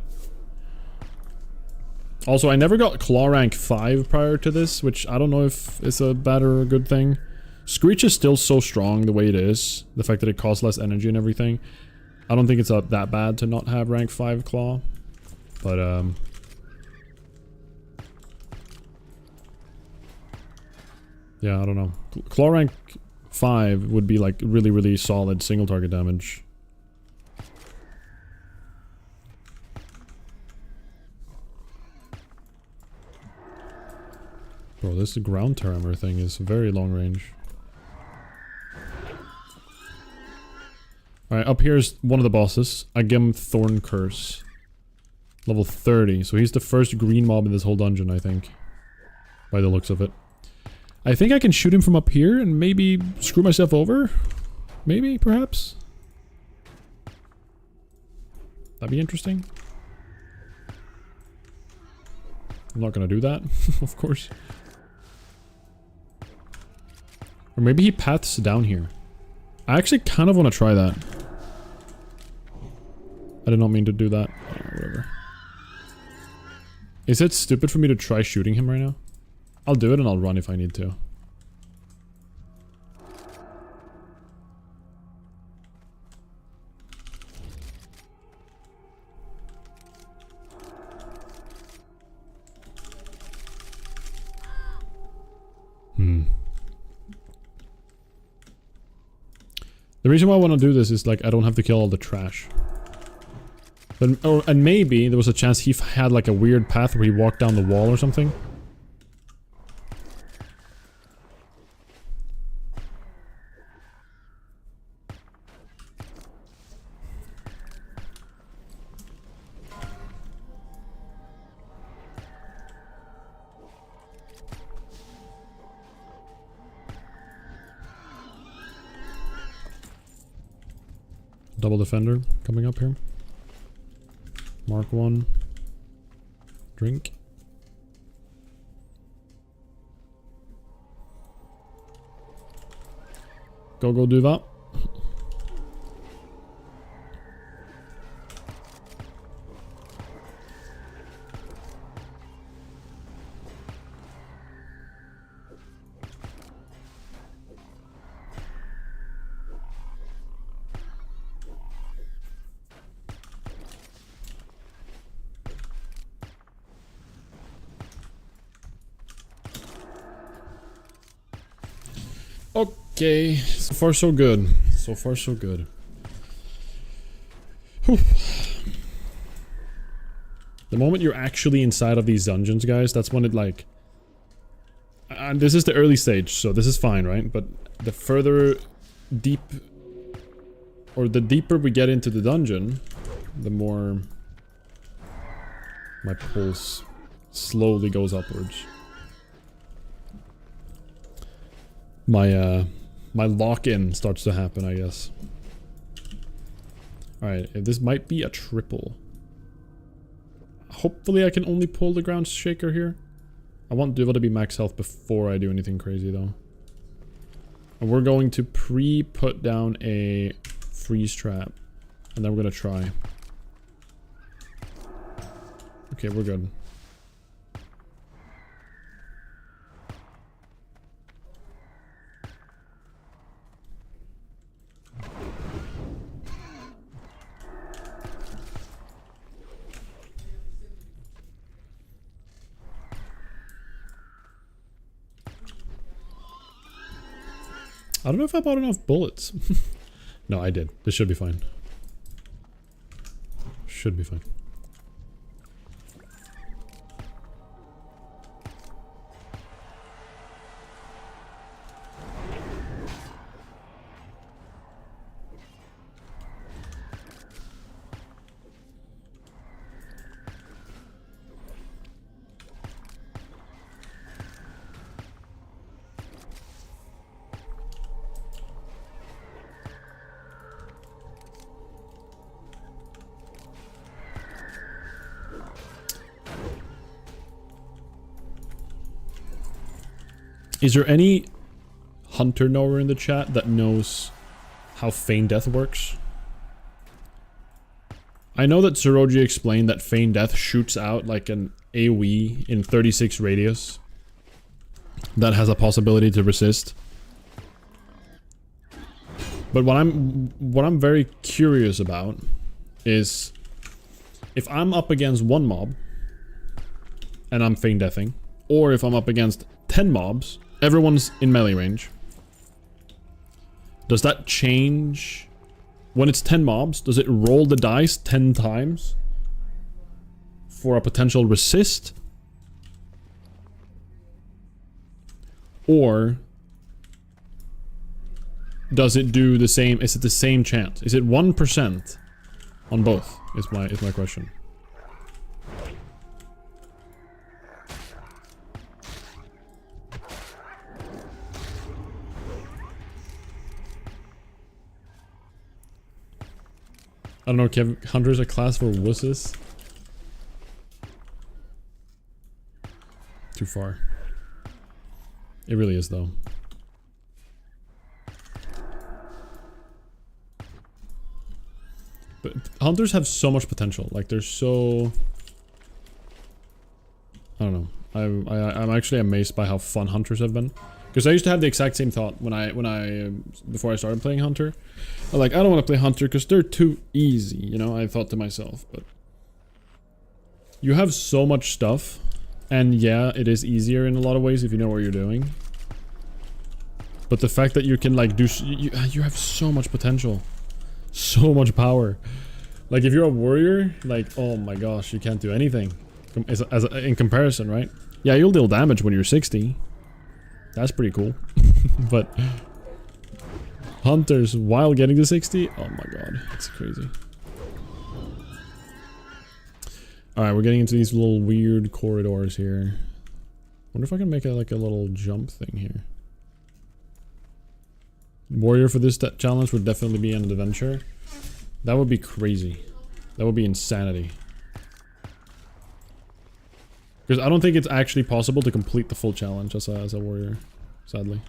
Also, I never got Claw rank 5 prior to this, which I don't know if it's a bad or a good thing. Screech is still so strong the way it is. The fact that it costs less energy and everything. I don't think it's that bad to not have rank 5 Claw. But, yeah, I don't know. Claw rank 5 would be like really, really solid single target damage. Bro, this ground terror thing is very long range. Alright, up here's one of the bosses. Agam Thorn Curse. Level 30. So he's the first green mob in this whole dungeon, I think. By the looks of it. I think I can shoot him from up here and maybe screw myself over? Maybe, perhaps? That'd be interesting. I'm not gonna do that, of course. Or maybe he paths down here. I actually kind of want to try that. I did not mean to do that. Oh, whatever. Is it stupid for me to try shooting him right now? I'll do it and I'll run if I need to. The reason why I want to do this is like I don't have to kill all the trash. But, and maybe there was a chance he had like a weird path where he walked down the wall or something. Double defender coming up here. Mark 1. Drink. Go do that. Okay, so far so good. So far so good. Whew. The moment you're actually inside of these dungeons, guys, that's when it like... And this is the early stage, so this is fine, right? But the further deep... Or the deeper we get into the dungeon, the more... my pulse slowly goes upwards. My lock-in starts to happen, I guess. Alright, this might be a triple. Hopefully I can only pull the ground shaker here. I want Duval to be max health before I do anything crazy, though. And we're going to put down a freeze trap. And then we're gonna try. Okay, we're good. I don't know if I bought enough bullets. No, I did. This should be fine. Should be fine. Is there any hunter knower in the chat that knows how feign death works? I know that Tsuroji explained that feign death shoots out like an AoE in 36 radius that has a possibility to resist. But what I'm very curious about is if I'm up against one mob and I'm feign deathing, or if I'm up against 10 mobs, everyone's in melee range. Does that change? When it's 10 mobs, does it roll the dice 10 times for a potential resist? Or does it do the same? Is it the same chance? Is it 1% on both? Is my question. I don't know, Kev. Hunter's a class for wusses. Too far. It really is, though. But hunters have so much potential. Like, they're so... I don't know. I'm actually amazed by how fun hunters have been. Because I used to have the exact same thought before I started playing hunter. I'm like, I don't want to play hunter because they're too easy, you know, I thought to myself. But you have so much stuff, and yeah, it is easier in a lot of ways if you know what you're doing. But the fact that you can like do, you have so much potential, so much power. Like if you're a warrior, like oh my gosh, you can't do anything in comparison, right? Yeah, you'll deal damage when you're 60. That's pretty cool. But hunters while getting to 60, oh my god, it's crazy. Alright, we're getting into these little weird corridors here. Wonder if I can make like a little jump thing here. Warrior for this challenge would definitely be an adventure. That would be crazy. That would be insanity. Because I don't think it's actually possible to complete the full challenge as a warrior, sadly.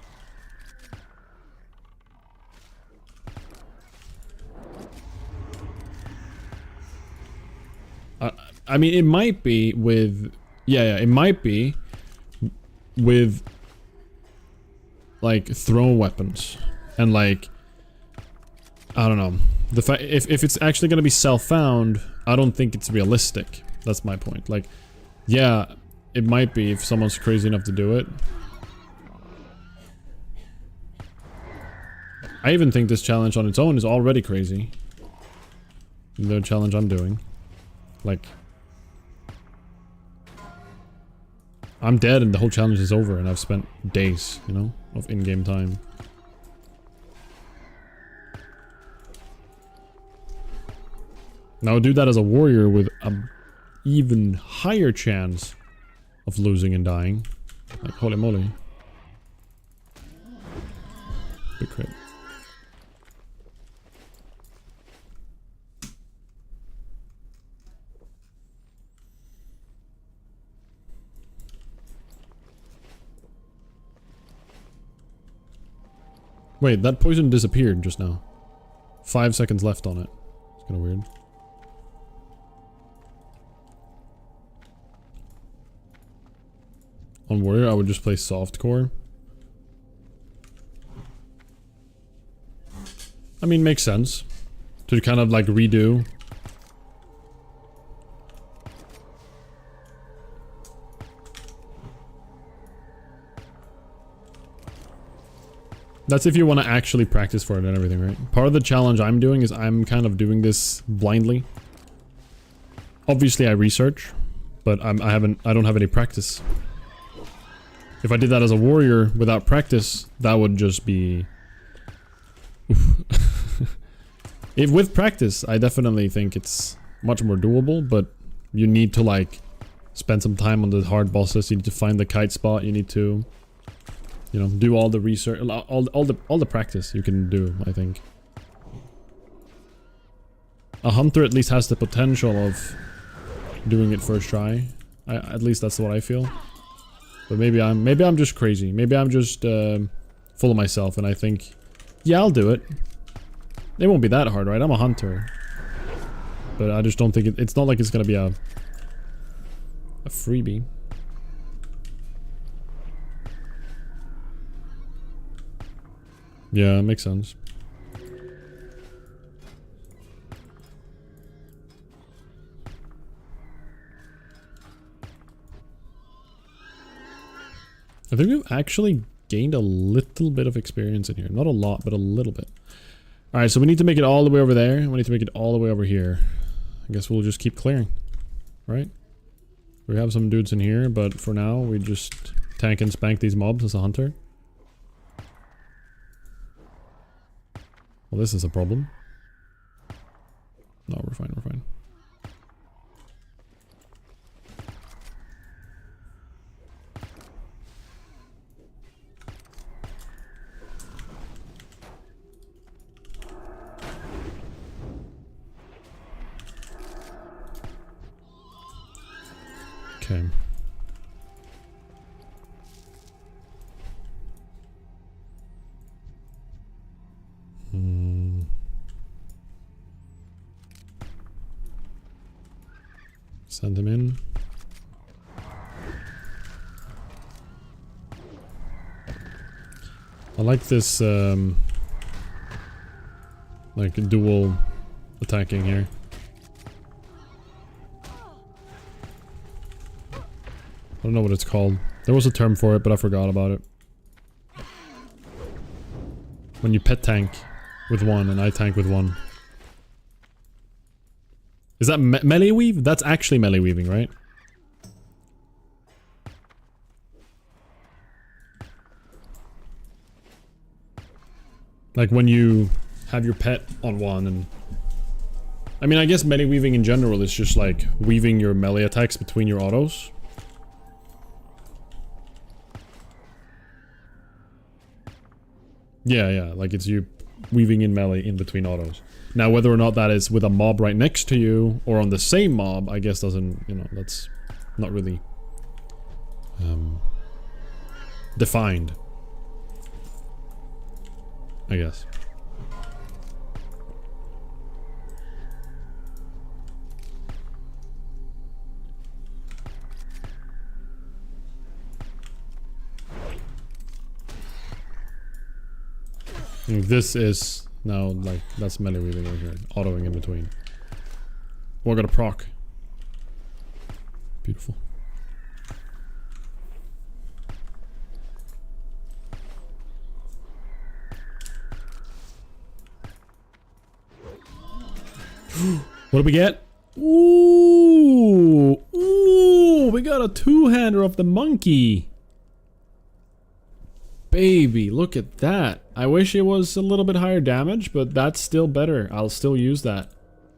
I mean, it might be with... Yeah, it might be with like thrown weapons and like I don't know. The fact if it's actually gonna be self-found, I don't think it's realistic. That's my point. Like, yeah, it might be if someone's crazy enough to do it. I even think this challenge on its own is already crazy. The challenge I'm doing. Like, I'm dead and the whole challenge is over and I've spent days, you know, of in-game time. Now do that as a warrior with an even higher chance of losing and dying. Like, holy moly. Big crit. Wait, that poison disappeared just now. 5 seconds left on it. It's kind of weird. On warrior, I would just play softcore. I mean, makes sense. To kind of like redo. That's if you want to actually practice for it and everything, right? Part of the challenge I'm doing is I'm kind of doing this blindly. Obviously I research, but I don't have any practice. If I did that as a warrior without practice, that would just be... If with practice, I definitely think it's much more doable, but you need to like spend some time on the hard bosses, you need to find the kite spot, you need to... You know, do all the research, all the practice you can do, I think. A hunter at least has the potential of doing it first try. At least that's what I feel. But maybe I'm just crazy. Maybe I'm just full of myself, and I think, yeah, I'll do it. It won't be that hard, right? I'm a hunter. But I just don't think it's not like it's gonna be a freebie. Yeah, makes sense. I think we've actually gained a little bit of experience in here. Not a lot, but a little bit. Alright, so we need to make it all the way over there. We need to make it all the way over here. I guess we'll just keep clearing. Right? We have some dudes in here, but for now, we just tank and spank these mobs as a hunter. Well, this is a problem. No, we're fine, we're fine. Okay. Send him in. I like this, like dual attacking here. I don't know what it's called. There was a term for it, but I forgot about it. When you pet tank with one and I tank with one. Is that melee weave? That's actually melee weaving, right? Like when you have your pet on one and... I mean, I guess melee weaving in general is just like weaving your melee attacks between your autos. Yeah, yeah, like it's you weaving in melee in between autos. Now, whether or not that is with a mob right next to you or on the same mob, I guess doesn't, you know, that's not really defined, I guess. This is now like that's melee weaving right here, autoing in between. Oh, I got a proc. Beautiful. What do we get? Ooh, ooh, we got a two-hander of the monkey. Baby, look at that. I wish it was a little bit higher damage, but that's still better. I'll still use that.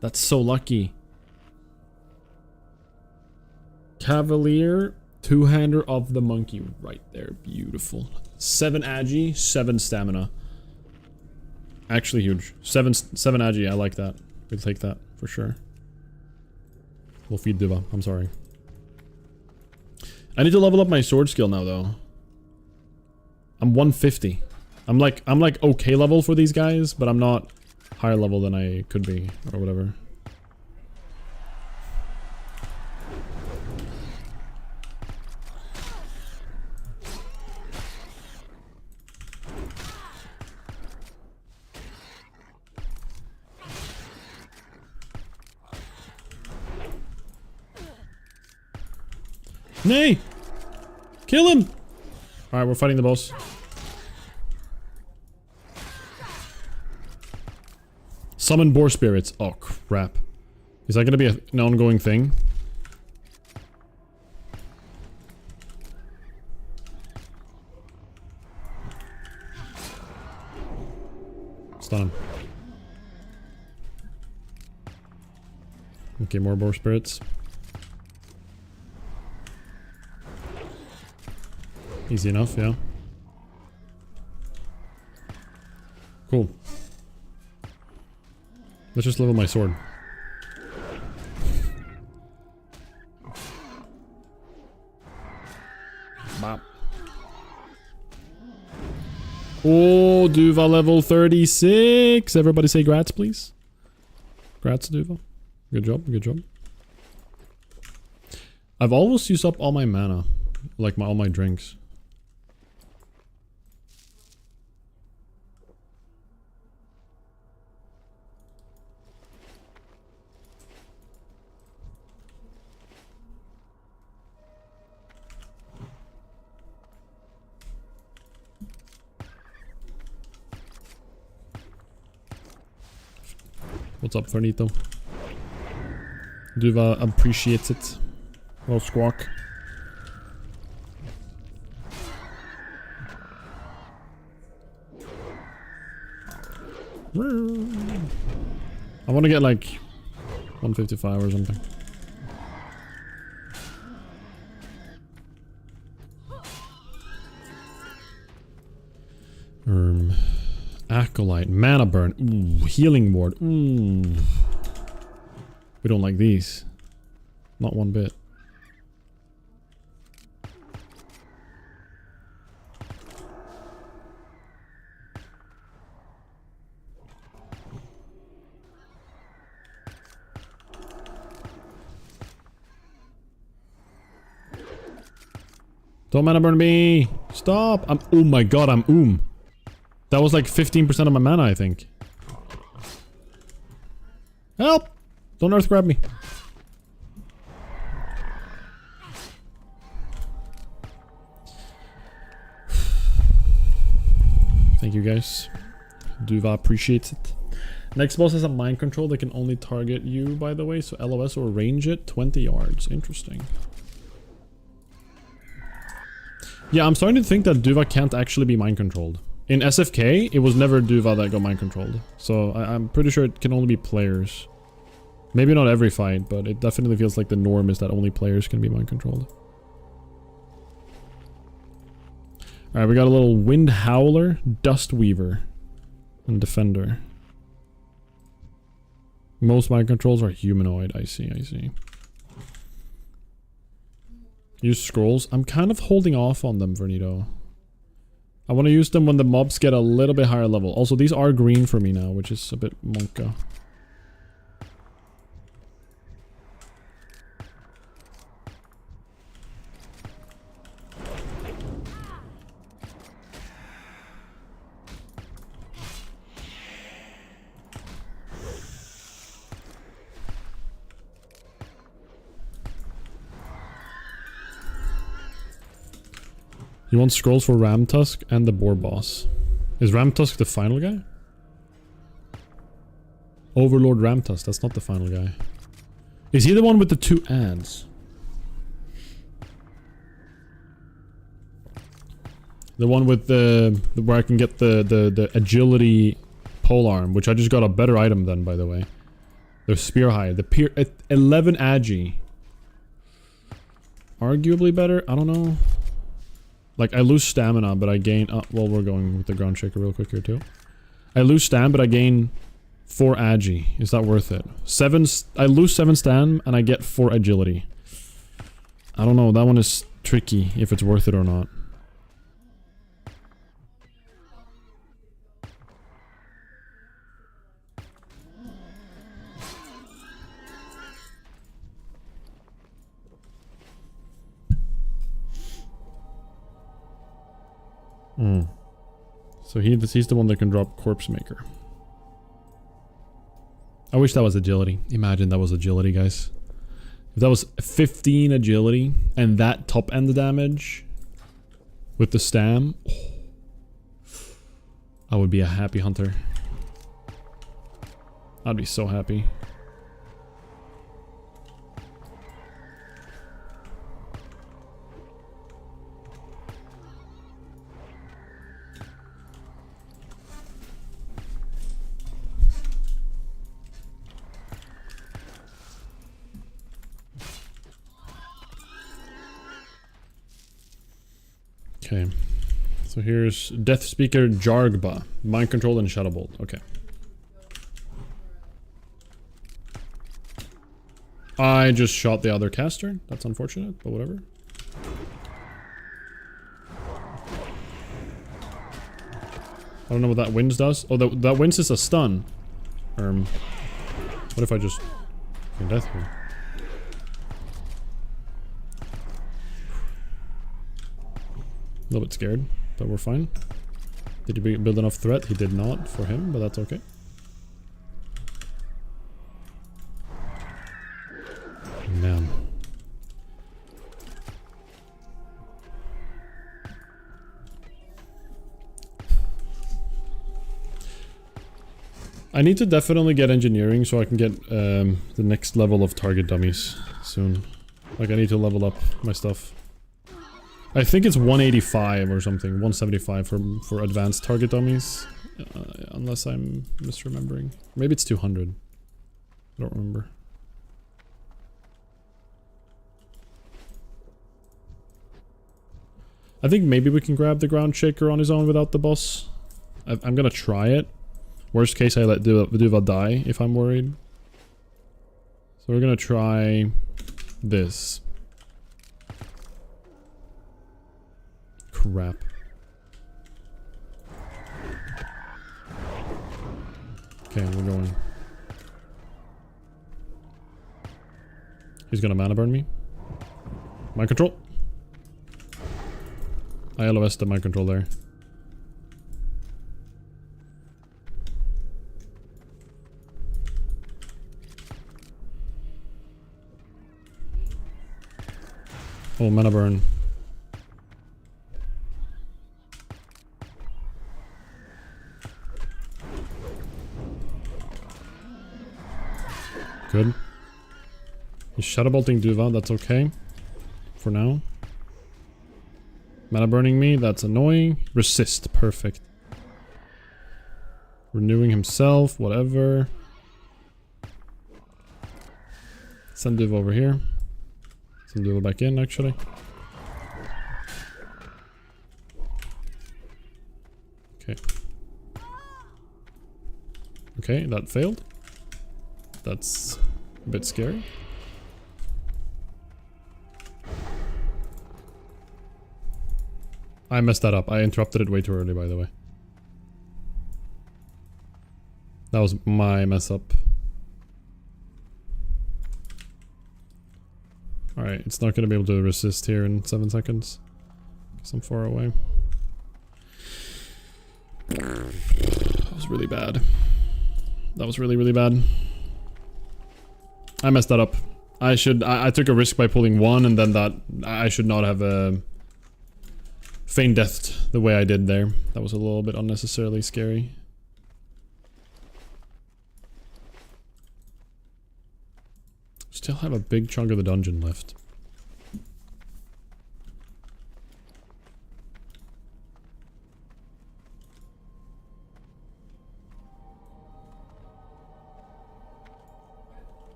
That's so lucky. Cavalier, two-hander of the monkey right there. Beautiful. 7 agi, 7 stamina. Actually huge. 7 agi, I like that. We'll take that for sure. We'll feed Diva, I'm sorry. I need to level up my sword skill now though. I'm 150. I'm like okay level for these guys, but I'm not higher level than I could be, or whatever. Nay! Kill him! Alright, we're fighting the boss. Summon boar spirits. Oh crap. Is that gonna be an ongoing thing? Stun him. Okay, more boar spirits. Easy enough, yeah. Cool. Let's just level my sword. Bop. Oh, Duva level 36. Everybody say grats, please. Grats, Duva. Good job, good job. I've almost used up all my mana. Like all my drinks. What's up, Fernito? Duva appreciates it. Well, squawk. I want to get like 155 or something. Acolyte, mana burn, ooh, healing ward, ooh. We don't like these. Not one bit. Don't mana burn me! Stop! Oh my god, I'm That was like 15% of my mana, I think. Help! Don't earth grab me. Thank you guys. Duva appreciates it. Next boss has a mind control that can only target you, by the way, so LOS or range it 20 yards. Interesting. Yeah, I'm starting to think that Duva can't actually be mind controlled. In SFK, it was never Duva that got mind controlled. So I'm pretty sure it can only be players. Maybe not every fight, but it definitely feels like the norm is that only players can be mind controlled. Alright, we got a little Wind Howler, Dust Weaver, and Defender. Most mind controls are humanoid. I see, I see. Use scrolls. I'm kind of holding off on them, Vernito. I want to use them when the mobs get a little bit higher level. Also, these are green for me now, which is a bit monka. You want scrolls for Ramtusk and the boar boss. Is Ramtusk the final guy? Overlord Ramtusk, that's not the final guy. Is he the one with the 2 ads? The one with the where I can get the agility polearm, which I just got a better item than, by the way. The spear hide, the 11 agi. Arguably better, I don't know. Like, I lose stamina, but I gain... well, we're going with the ground shaker real quick here, too. I lose stam, but I gain 4 agi. Is that worth it? I lose 7 stam, and I get 4 agility. I don't know, that one is tricky, if it's worth it or not. So he's the one that can drop Corpse Maker. I wish that was agility. Imagine that was agility, guys. If that was 15 agility and that top end damage with the stam, I would be a happy hunter. I'd be so happy. Okay, so here's Death Speaker Jargba, Mind Control and Shadow Bolt. Okay. I just shot the other caster. That's unfortunate, but whatever. I don't know what that winds does. Oh, that winds is a stun. What if I just... death here? A little bit scared, but we're fine. Did he build enough threat? He did not for him, but that's okay. Man. I need to definitely get engineering so I can get the next level of target dummies soon. Like I need to level up my stuff. I think it's 185 or something, 175 for advanced target dummies. Unless I'm misremembering. Maybe it's 200. I don't remember. I think maybe we can grab the ground shaker on his own without the boss. I'm gonna try it. Worst case, I let Duva die if I'm worried. So we're gonna try this. Crap. Okay, we're going. He's gonna mana burn me. Mind control. I LOS the mind control there. Oh, mana burn. Good. He's shadow bolting Duva, that's okay. For now. Mana burning me, that's annoying. Resist, perfect. Renewing himself, whatever. Send Duva over here. Send Duva back in, actually. Okay. Okay, that failed. That's a bit scary. I messed that up. I interrupted it way too early, by the way. That was my mess up. Alright, it's not going to be able to resist here in 7 seconds. Because I'm far away. That was really bad. That was really, really bad. I messed that up. I took a risk by pulling one, and then that... I should not have feigned death the way I did there. That was a little bit unnecessarily scary. Still have a big chunk of the dungeon left.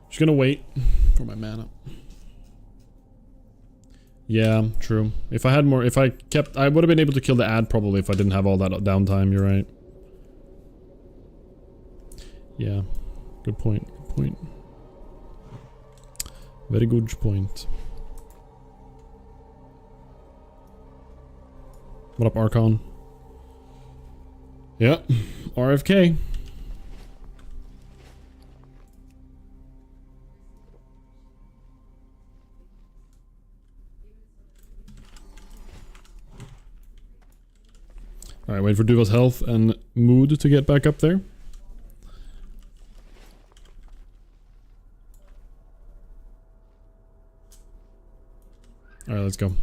Just gonna wait for my mana. Yeah, true. If I had more, if I kept, I would have been able to kill the ad probably if I didn't have all that downtime, you're right. Yeah, good point, good point. Very good point. What up, Archon? Yeah, RFK. Alright, wait for Duva's health and mood to get back up there. Alright, let's go.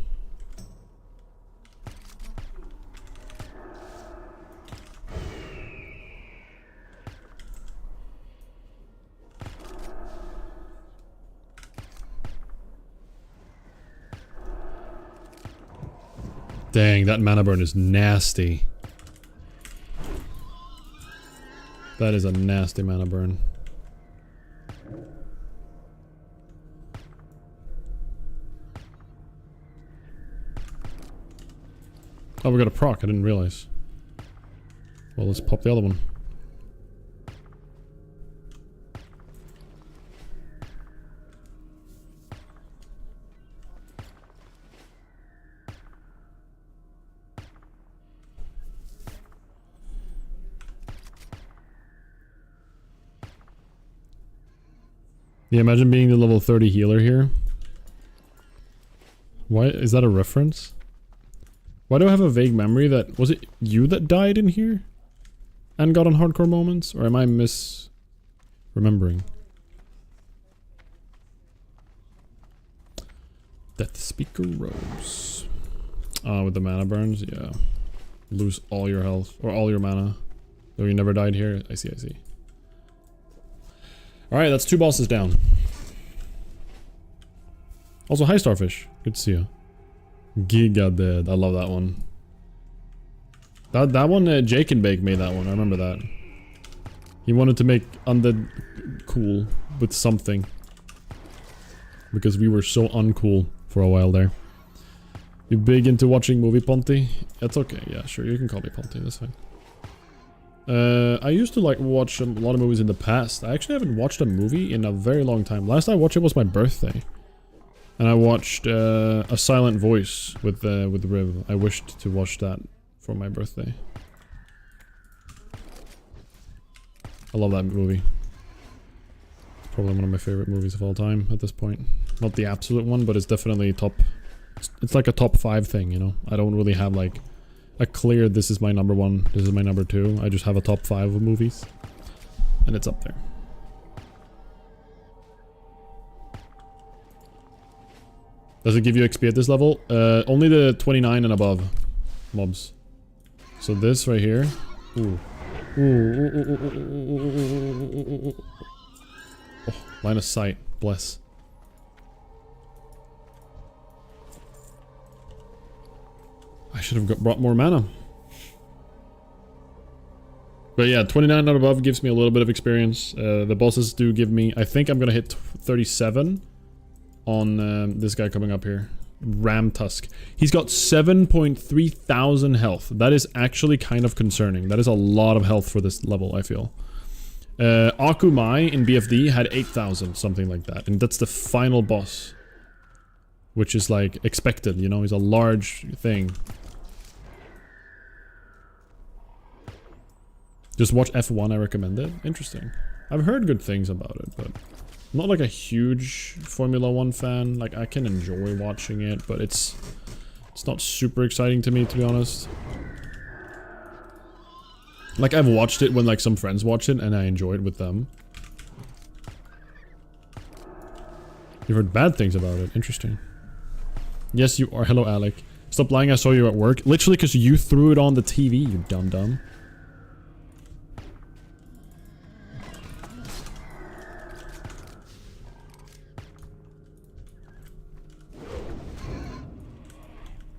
Dang, that mana burn is nasty. That is a nasty mana burn. Oh, we got a proc, I didn't realize. Well, let's pop the other one. Yeah, imagine being the level 30 healer here. Why is that a reference? Why do I have a vague memory that... Was it you that died in here? And got on hardcore moments? Or am I remembering? Death Speaker Rose. With the mana burns, yeah. Lose all your health, or all your mana. Though you never died here. I see, I see. Alright, that's 2 bosses down. Also, hi Starfish. Good to see you. Giga Dead. I love that one. That one, Jake and Bake made that one. I remember that. He wanted to make Undead cool with something. Because we were so uncool for a while there. You big into watching movie, Ponty? That's okay. Yeah, sure. You can call me Ponty. That's fine. I used to like watch a lot of movies in the past. I actually haven't watched a movie in a very long time. Last I watched it was my birthday. And I watched A Silent Voice with Riv. I wished to watch that for my birthday. I love that movie. It's probably one of my favorite movies of all time at this point. Not the absolute one, but it's definitely top... It's like a top 5 thing, you know? I don't really have like a clear this is my number 1, this is my number 2. I just have a top 5 of movies. And it's up there. Does it give you XP at this level? Only the 29 and above mobs. So this right here. Ooh. Ooh. Oh, line of sight. Bless. I should have brought more mana. But yeah, 29 and above gives me a little bit of experience. The bosses do give me... I think I'm gonna hit 37 on this guy coming up here. Ram Tusk. He's got 7.3 thousand health. That is actually kind of concerning. That is a lot of health for this level, I feel. Akumai in BFD had 8,000, something like that. And that's the final boss. Which is like expected, you know? He's a large thing. Just watch F1, I recommend it. Interesting. I've heard good things about it, but... I'm not like a huge Formula 1 fan. Like, I can enjoy watching it, but it's not super exciting to me, to be honest. Like, I've watched it when, like, some friends watch it, and I enjoy it with them. You've heard bad things about it. Interesting. Yes, you are. Hello, Alec. Stop lying, I saw you at work. Literally, because you threw it on the TV, you dum-dum.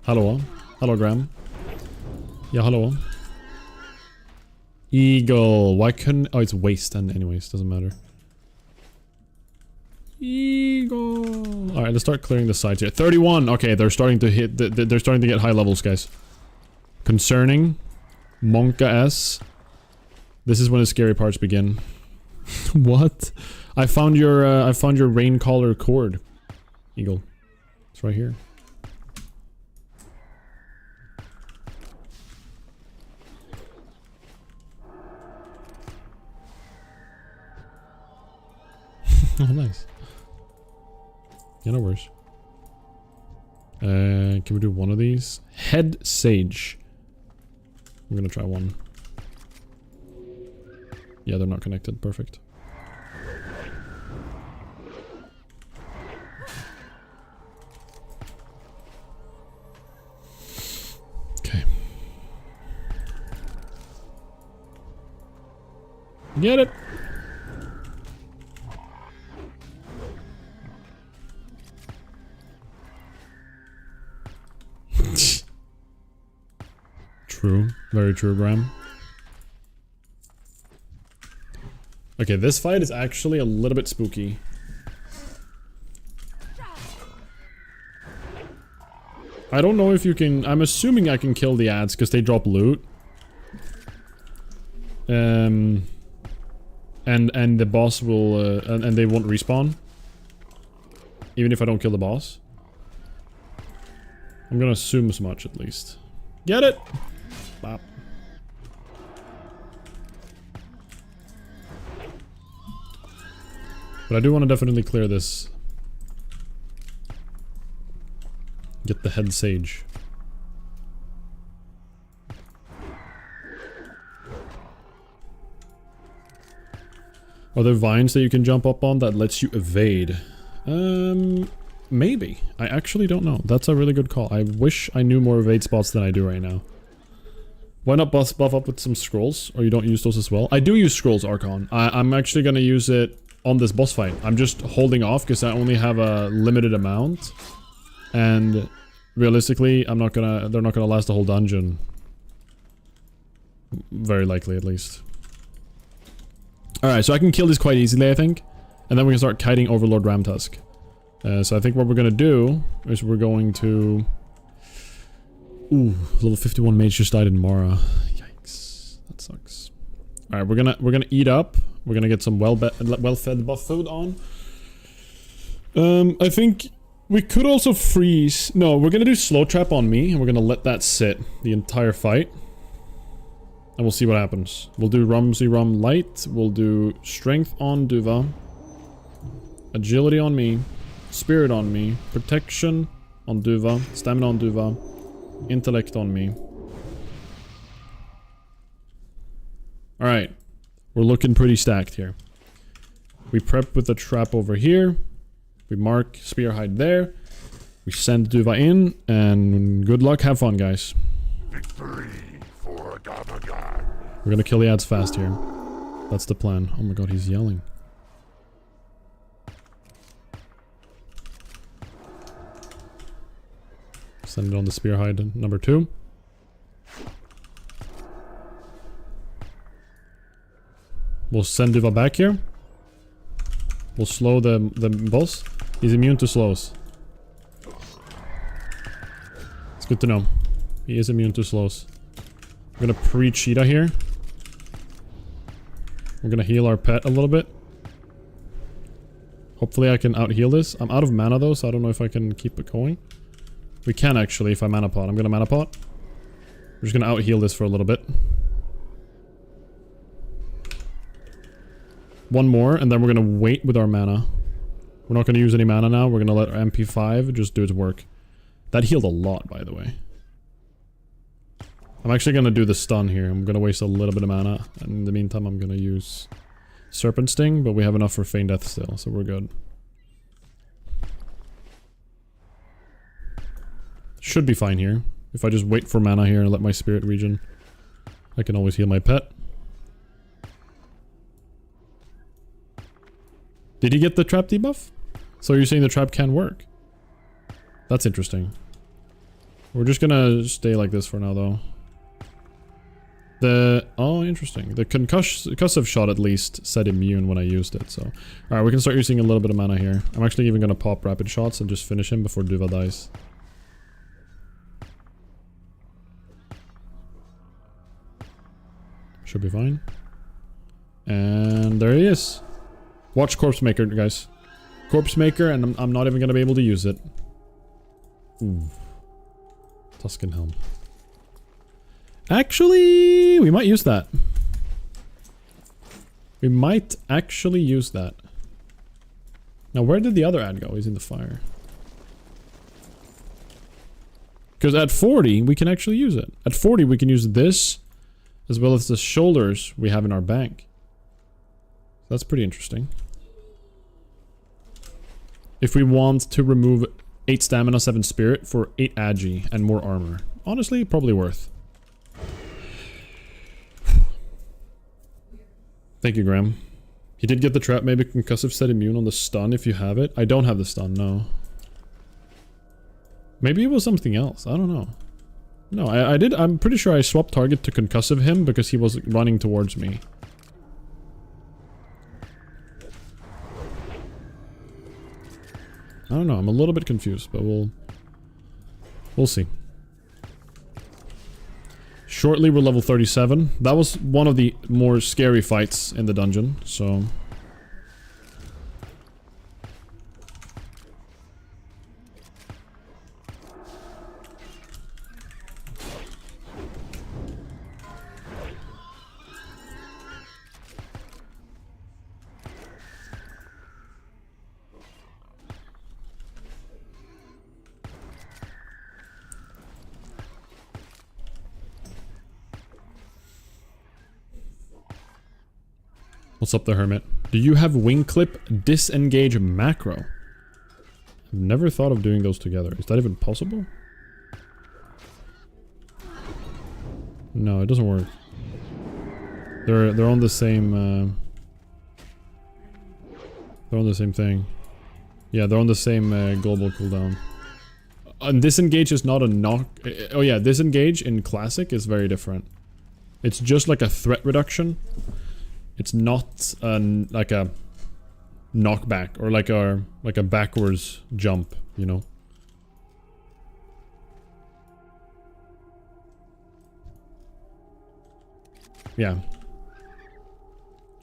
Hello. Hello, Graham. Yeah, hello. Eagle. Why couldn't... Oh, it's waste, and anyways, doesn't matter. Eagle. Alright, let's start clearing the sides here. 31! Okay, they're starting to hit... They're starting to get high levels, guys. Concerning. Monka S. This is when the scary parts begin. What? I found your Raincaller cord. Eagle. It's right here. Oh, nice. Yeah, no worries. Can we do one of these? Head Sage. I'm gonna try one. Yeah, they're not connected. Perfect. Okay. Get it! True. Very true, Graham. Okay, this fight is actually a little bit spooky. I don't know if you can... I'm assuming I can kill the ads because they drop loot. And the boss will... and they won't respawn. Even if I don't kill the boss. I'm gonna assume as much at least. Get it! Bop. But I do want to definitely clear this. Get the head sage. Are there vines that you can jump up on that lets you evade? Maybe. I actually don't know. That's a really good call. I wish I knew more evade spots than I do right now. Why not buff up with some scrolls? Or you don't use those as well? I do use scrolls, Archon. I'm actually gonna use it on this boss fight. I'm just holding off because I only have a limited amount. And realistically, they're not gonna last the whole dungeon. Very likely, at least. Alright, so I can kill this quite easily, I think. And then we can start kiting Overlord Ramtusk. So I think what we're gonna do is we're going to... Ooh, level 51 mage just died in Mara. Yikes. That sucks. Alright, we're gonna eat up. We're gonna get some well-fed buff food on. I think we could also freeze... No, we're gonna do slow trap on me, and we're gonna let that sit the entire fight. And we'll see what happens. We'll do Rumsy Rum Light. We'll do Strength on Duva. Agility on me. Spirit on me. Protection on Duva. Stamina on Duva. Intellect on me. Alright. We're looking pretty stacked here. We prep with the trap over here. We mark Spearhide there. We send Duva in. And good luck. Have fun, guys. Victory for Gamagan. We're gonna kill the ads fast here. That's the plan. Oh my god, he's yelling. Send it on the Spearhide number 2. We'll send Duva back here. We'll slow the boss. He's immune to slows. It's good to know. He is immune to slows. I'm gonna pre-cheetah here. We're gonna heal our pet a little bit. Hopefully I can out-heal this. I'm out of mana though, so I don't know if I can keep it going. We can actually if I mana pot. I'm gonna mana pot. We're just gonna out-heal this for a little bit. One more, and then we're gonna wait with our mana. We're not gonna use any mana now. We're gonna let our MP5 just do its work. That healed a lot, by the way. I'm actually gonna do the stun here. I'm gonna waste a little bit of mana. And in the meantime, I'm gonna use Serpent Sting, but we have enough for Feign Death still, so we're good. Should be fine here. If I just wait for mana here and let my spirit regen, I can always heal my pet. Did he get the trap debuff? So you're saying the trap can work? That's interesting. We're just gonna stay like this for now, though. Oh, interesting. The concussive shot at least said immune when I used it, so... Alright, we can start using a little bit of mana here. I'm actually even gonna pop rapid shots and just finish him before Duva dies. Should be fine. And there he is. Watch Corpse Maker, guys. Corpse Maker, and I'm not even gonna be able to use it. Ooh. Tusken Helm. Actually, we might use that. We might actually use that. Now, where did the other ad go? He's in the fire. Because at 40, we can actually use it. At 40, we can use this, as well as the shoulders we have in our bank. That's pretty interesting. If we want to remove 8 stamina, 7 spirit for 8 agi and more armor. Honestly, probably worth. Thank you, Graham. He did get the trap, maybe concussive set immune on the stun if you have it. I don't have the stun, no. Maybe it was something else, I don't know. No, I did, I'm pretty sure I swapped target to concussive him because he was running towards me. I don't know, I'm a little bit confused, but we'll see. Shortly, we're level 37. That was one of the more scary fights in the dungeon, so... What's up, the Hermit? Do you have wing clip disengage macro? I've never thought of doing those together. Is that even possible? No, it doesn't work. They're on the same. They're on the same thing. Yeah, they're on the same global cooldown. And disengage is not a knock. Oh yeah, disengage in classic is very different. It's just like a threat reduction. It's not like a knockback or like a backwards jump, you know. Yeah.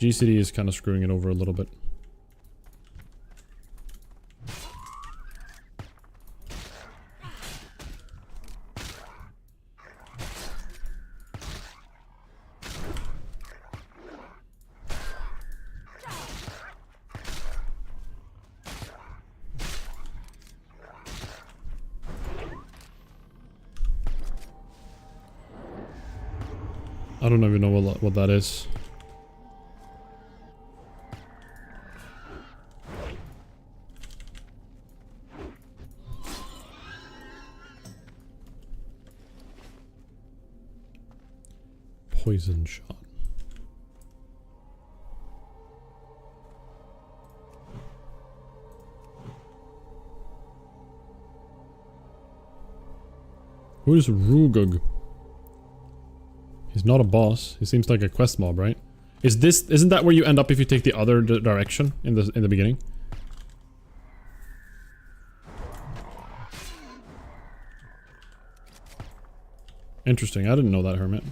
GCD is kind of screwing it over a little bit. I don't even know what that is. Poison shot. Who is Rugug? He's not a boss. He seems like a quest mob, right? Isn't that where you end up if you take the other direction in the beginning? Interesting. I didn't know that, Hermit.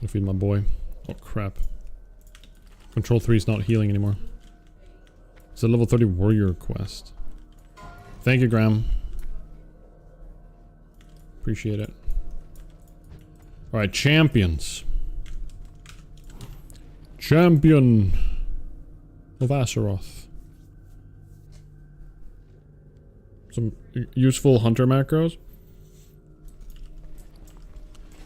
I'll feed my boy. Oh crap. Control 3 is not healing anymore. It's a level 30 warrior quest. Thank you, Graham. Appreciate it. Alright, champions. Champion of Azeroth. Some useful hunter macros.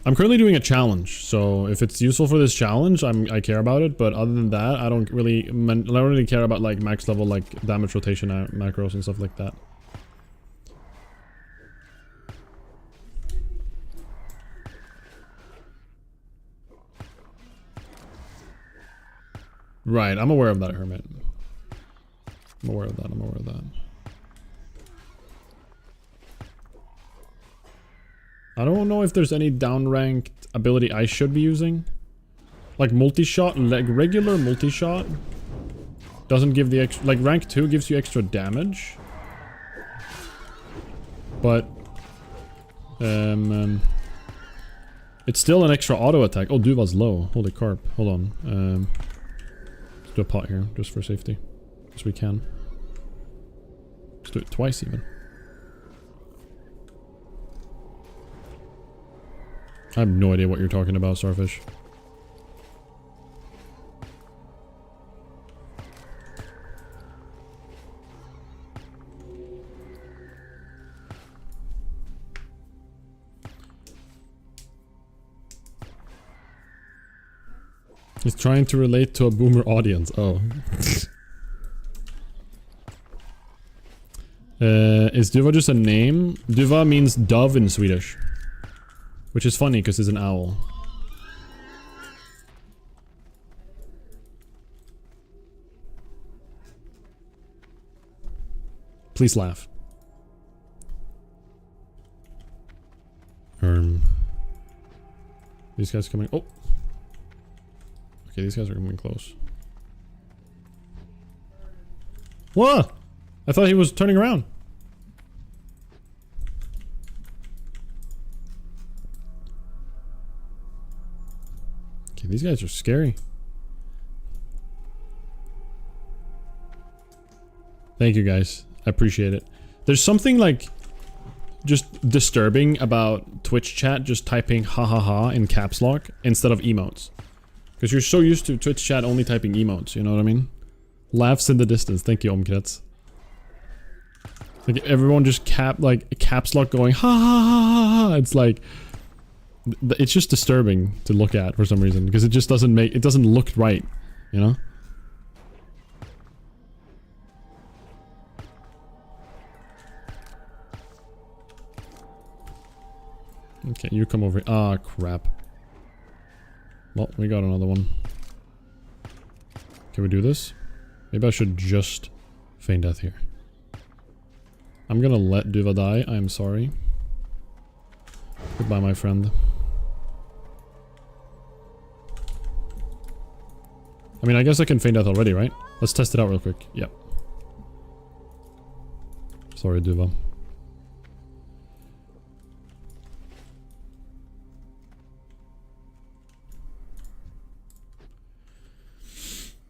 I'm currently doing a challenge, so if it's useful for this challenge, I care about it. But other than that, I don't really care about like max level like damage rotation macros and stuff like that. Right, I'm aware of that, Hermit. I'm aware of that. I'm aware of that. I don't know if there's any downranked ability I should be using. Like multi-shot, like regular multi-shot doesn't give the extra, like rank 2 gives you extra damage. But it's still an extra auto attack. Oh, Duva's low. Holy carp. Hold on. Let's do a pot here just for safety. As we can. Let's do it twice even. I have no idea what you're talking about, Starfish. He's trying to relate to a boomer audience. Oh. Is Duva just a name? Duva means dove in Swedish. Which is funny because it's an owl. Please laugh. These guys coming. Oh. Okay, these guys are coming close. What? I thought he was turning around. Okay, these guys are scary. Thank you guys. I appreciate it. There's something like just disturbing about Twitch chat just typing ha ha ha in caps lock instead of emotes. Because you're so used to Twitch chat only typing emotes, you know what I mean? Laughs in the distance. Thank you, Omkrets. Like everyone just caps lock going ha ha ha ha ha. It's like it's just disturbing to look at for some reason because it just doesn't look right, you know? Okay, you come over. Ah, crap. Well, we got another one. Can we do this? Maybe I should just feign death here. I'm gonna let Duva die. I am sorry. Goodbye, my friend. I mean, I guess I can feign death already, right? Let's test it out real quick. Yep. Sorry, Duva.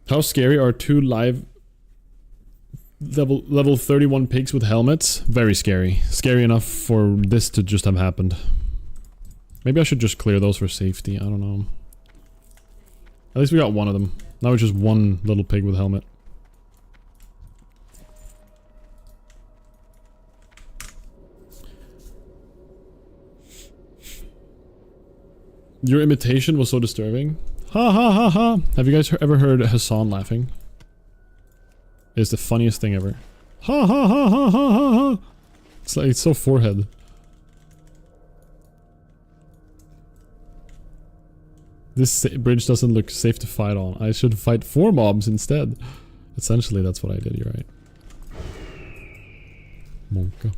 How scary are two live level 31 pigs with helmets? Very scary. Scary enough for this to just have happened. Maybe I should just clear those for safety. I don't know. At least we got one of them. Now it's just one little pig with helmet. Your imitation was so disturbing. Ha ha ha ha. Have you guys ever heard Hassan laughing? It's the funniest thing ever. Ha ha ha ha ha ha ha. It's like, it's so forehead. This bridge doesn't look safe to fight on. I should fight 4 mobs instead. Essentially, that's what I did. You're right. Monka.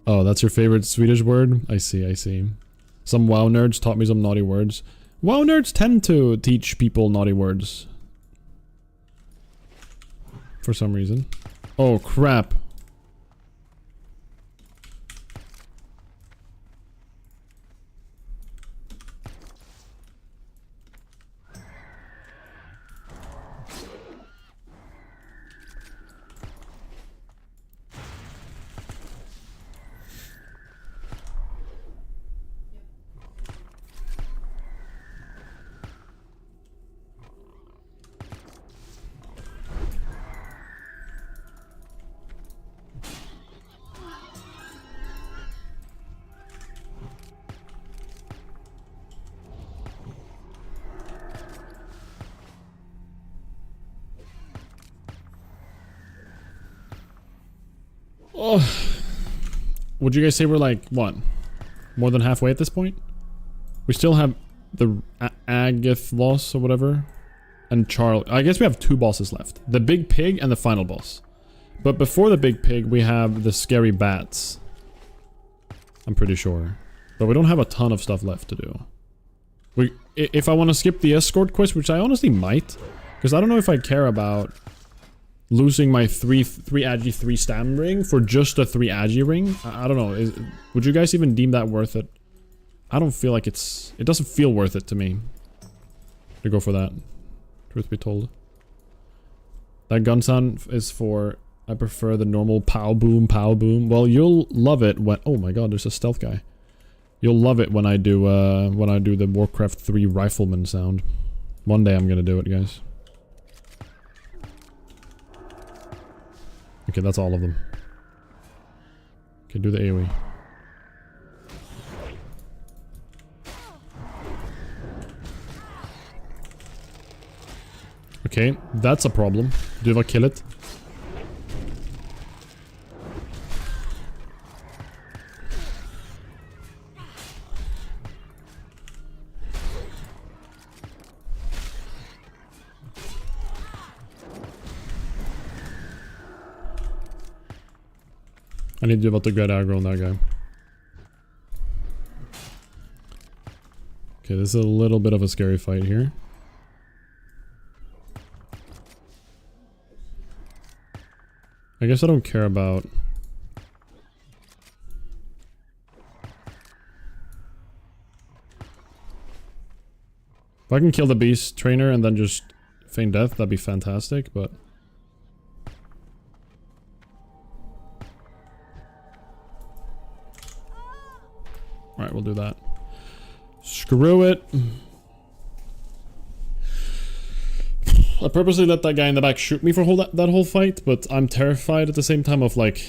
Oh, that's your favorite Swedish word? I see, I see. Some WoW nerds taught me some naughty words. WoW nerds tend to teach people naughty words. For some reason. Oh, crap. Oh, would you guys say we're like, what? More than halfway at this point? We still have the Agathlos or whatever. And Charlie. I guess we have 2 bosses left. The big pig and the final boss. But before the big pig, we have the scary bats. I'm pretty sure. But we don't have a ton of stuff left to do. If I want to skip the escort quest, which I honestly might. Because I don't know if I care about losing my 3 Agi 3 stam ring for just a 3 Agi ring. I don't know. Would you guys even deem that worth it? I don't feel like it doesn't feel worth it to me to go for that. Truth be told. That gun sound is for, I prefer the normal pow boom, pow boom. Well, you'll love it when, oh my god, there's a stealth guy. You'll love it when I do the Warcraft 3 rifleman sound. One day I'm gonna do it, guys. Okay, that's all of them. Okay, do the AoE. Okay, that's a problem. Do I kill it? I need to do about the get aggro on that guy. Okay, this is a little bit of a scary fight here. I guess I don't care about... If I can kill the beast trainer and then just feign death, that'd be fantastic, but... Alright, we'll do that. Screw it. I purposely let that guy in the back shoot me for that whole fight, but I'm terrified at the same time of, like,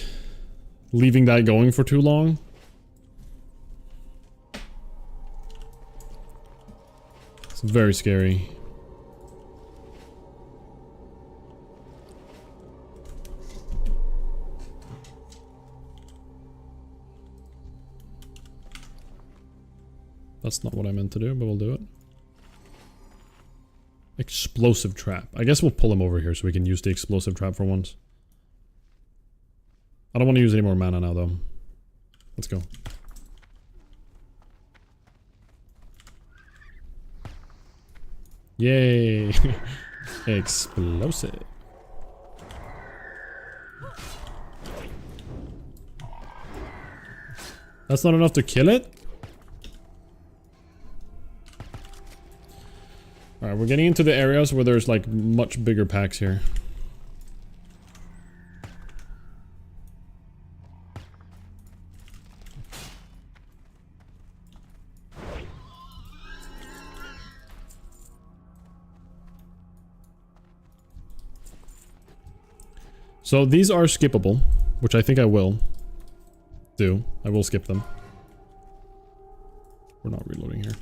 leaving that going for too long. It's very scary. That's not what I meant to do, but we'll do it. Explosive trap. I guess we'll pull him over here so we can use the explosive trap for once. I don't want to use any more mana now, though. Let's go. Yay! Explosive. That's not enough to kill it? Alright, we're getting into the areas where there's like much bigger packs here. So these are skippable, which I think I will do. I will skip them. We're not reloading here.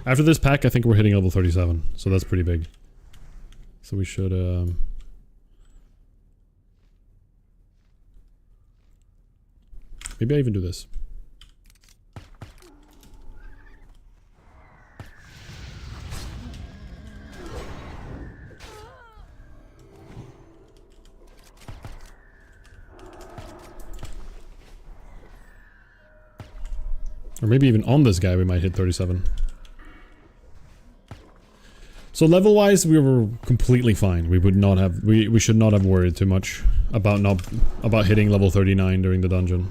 After this pack, I think we're hitting level 37, so that's pretty big. So we should, maybe I even do this. Or maybe even on this guy we might hit 37. So level-wise, we were completely fine. We would not have, we should not have worried too much about hitting level 39 during the dungeon.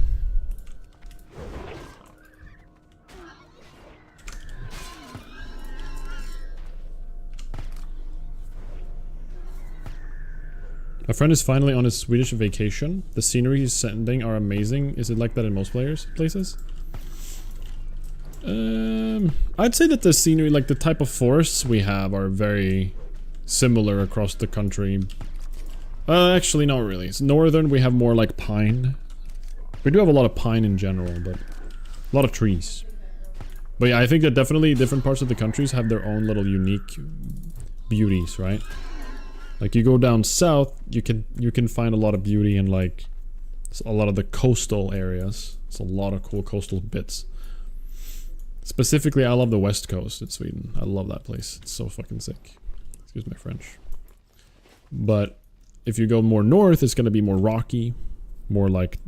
My friend is finally on his Swedish vacation. The scenery he's sending are amazing. Is it like that in most places? I'd say that the scenery, like the type of forests we have, are very similar across the country. Actually, not really. It's northern, we have more like pine. We do have a lot of pine in general, but a lot of trees. But yeah, I think that definitely different parts of the countries have their own little unique beauties, right? Like you go down south, you can find a lot of beauty in like a lot of the coastal areas. It's a lot of cool coastal bits. Specifically, I love the west coast in Sweden. I love that place. It's so fucking sick. Excuse my French. But if you go more north, it's going to be more rocky. More like,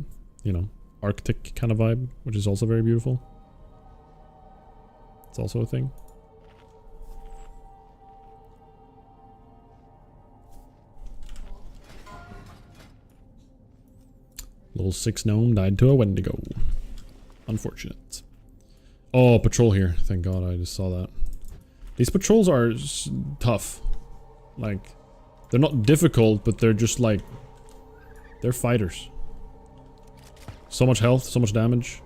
you know, Arctic kind of vibe, which is also very beautiful. It's also a thing. Little 6 gnome died to a Wendigo. Unfortunate. Oh, patrol here. Thank God I just saw that. These patrols are tough. Like, they're not difficult, but they're just like... they're fighters. So much health, so much damage.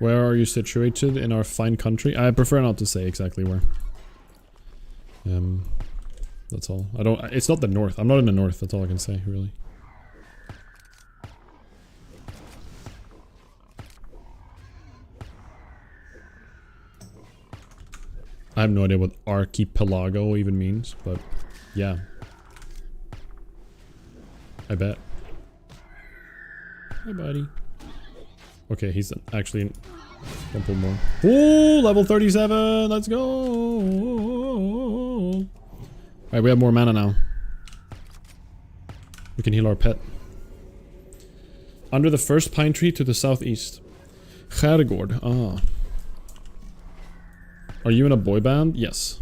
Where are you situated in our fine country? I prefer not to say exactly where. That's all. It's not the north. I'm not in the north, that's all I can say, really. I have no idea what archipelago even means, but yeah. I bet. Hi, buddy. Okay, he's actually in... one pull more. Oh, level 37! Let's go! Alright, we have more mana now. We can heal our pet. Under the first pine tree to the southeast. Skärgård. Ah. Are you in a boy band? Yes.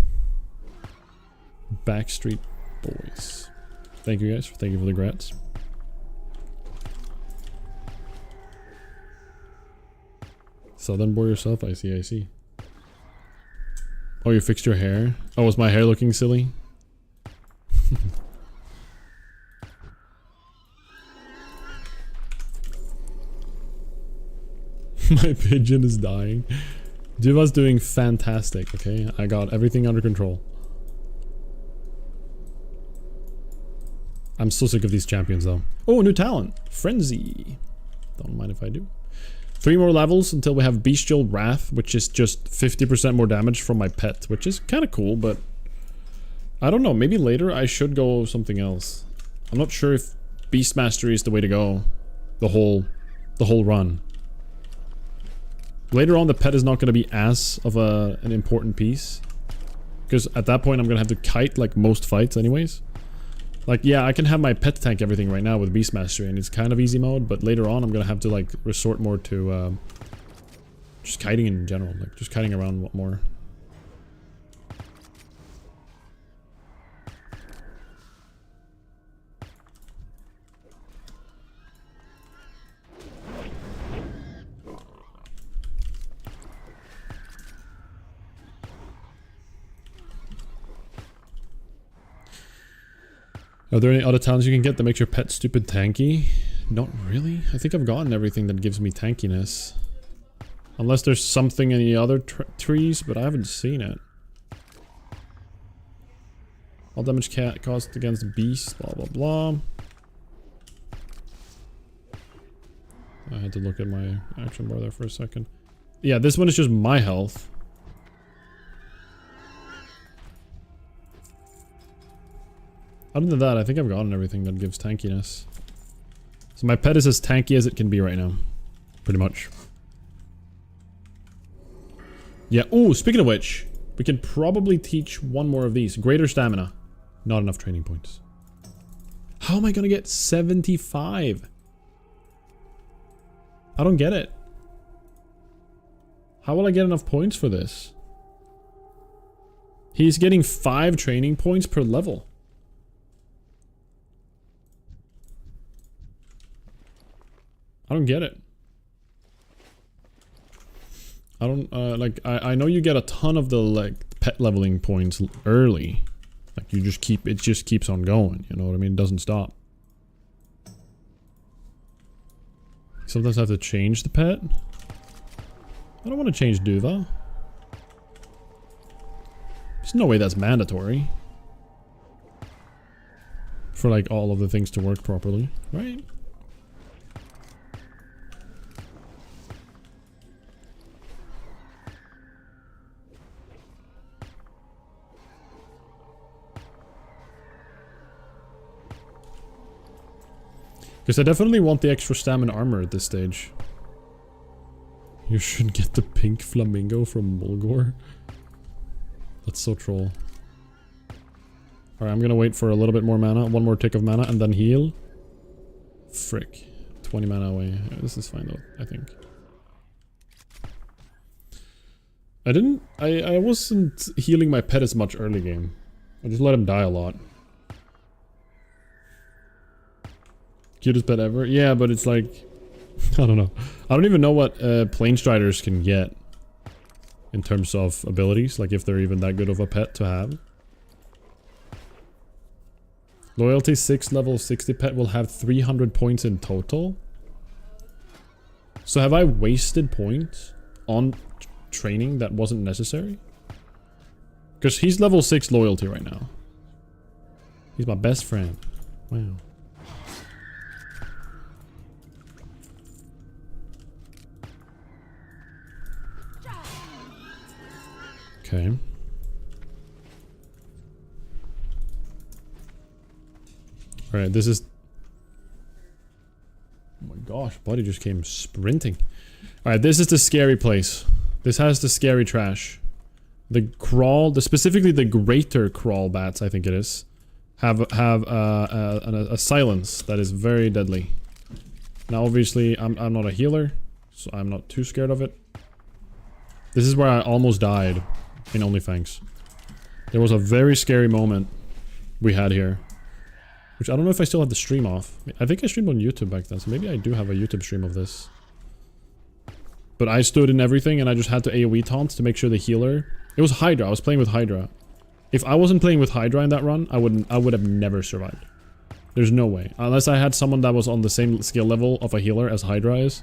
Backstreet Boys. Thank you guys. Thank you for the grats. Southern boy yourself? I see, I see. Oh, you fixed your hair? Oh, is my hair looking silly? My pigeon is dying. Duva's doing fantastic, okay? I got everything under control. I'm so sick of these champions though. Oh, new talent. Frenzy. Don't mind if I do. 3 more levels until we have Bestial Wrath, which is just 50% more damage from my pet, which is kind of cool, but I don't know. Maybe later I should go something else. I'm not sure if Beast Mastery is the way to go. The whole run. Later on, the pet is not going to be as of an important piece. Because at that point, I'm going to have to kite like most fights anyways. Like, yeah, I can have my pet tank everything right now with Beast Mastery, and it's kind of easy mode, but later on, I'm going to have to like resort more to just kiting in general. Like, just kiting around more. Are there any other talents you can get that makes your pet stupid tanky? Not really. I think I've gotten everything that gives me tankiness. Unless there's something in the other trees, but I haven't seen it. All damage cat caused against beast, blah blah blah. I had to look at my action bar there for a second. Yeah, this one is just my health. Other than that, I think I've gotten everything that gives tankiness. So my pet is as tanky as it can be right now. Pretty much. Yeah, oh, speaking of which, we can probably teach one more of these. Greater stamina. Not enough training points. How am I gonna get 75? I don't get it. How will I get enough points for this? He's getting 5 training points per level. I don't get it. I don't, like, I know you get a ton of the, like, pet leveling points early. Like, you just keep, it just keeps on going, you know what I mean? It doesn't stop. Sometimes I have to change the pet. I don't want to change Duva. There's no way that's mandatory. For, like, all of the things to work properly, right? Because I definitely want the extra stamina armor at this stage. You should get the pink flamingo from Mulgore. That's so troll. Alright, I'm gonna wait for a little bit more mana. One more tick of mana and then heal. Frick. 20 mana away. Yeah, this is fine though, I think. I wasn't healing my pet as much early game. I just let him die a lot. Cutest pet ever? Yeah, but it's like... I don't know. I don't even know what plane striders can get. In terms of abilities. Like if they're even that good of a pet to have. Loyalty 6 level 60 pet will have 300 points in total. So have I wasted points on training that wasn't necessary? Because he's level 6 loyalty right now. He's my best friend. Wow. Okay. Alright, this is... Oh my gosh, buddy just came sprinting. Alright, this is the scary place. This has the scary trash. The crawl, specifically the greater crawl bats, I think it is, have a silence that is very deadly. Now obviously, I'm not a healer, so I'm not too scared of it. This is where I almost died. In OnlyFans. There was a very scary moment we had here. Which I don't know if I still have the stream off. I think I streamed on YouTube back then, so maybe I do have a YouTube stream of this. But I stood in everything and I just had to AoE taunt to make sure the healer... It was Hydra, I was playing with Hydra. If I wasn't playing with Hydra in that run, I would have never survived. There's no way. Unless I had someone that was on the same skill level of a healer as Hydra is.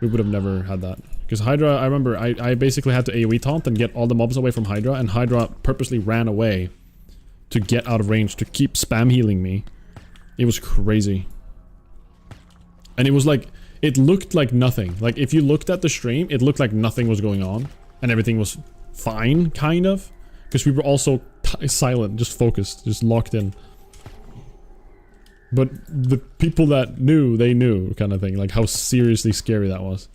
we would have never had that. Because Hydra, I remember, I basically had to AoE taunt and get all the mobs away from Hydra, and Hydra purposely ran away to get out of range, to keep spam healing me. It was crazy. And it was like, it looked like nothing. Like, if you looked at the stream, it looked like nothing was going on. And everything was fine, kind of. Because we were also silent, just focused, just locked in. But the people that knew, they knew, kind of thing. Like, how seriously scary that was.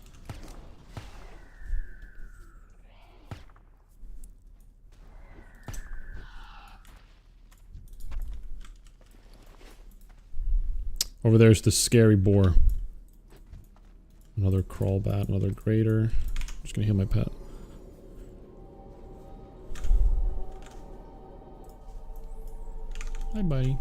Over there's the scary boar. Another crawl bat, another grater. I'm just gonna heal my pet. Hi, buddy.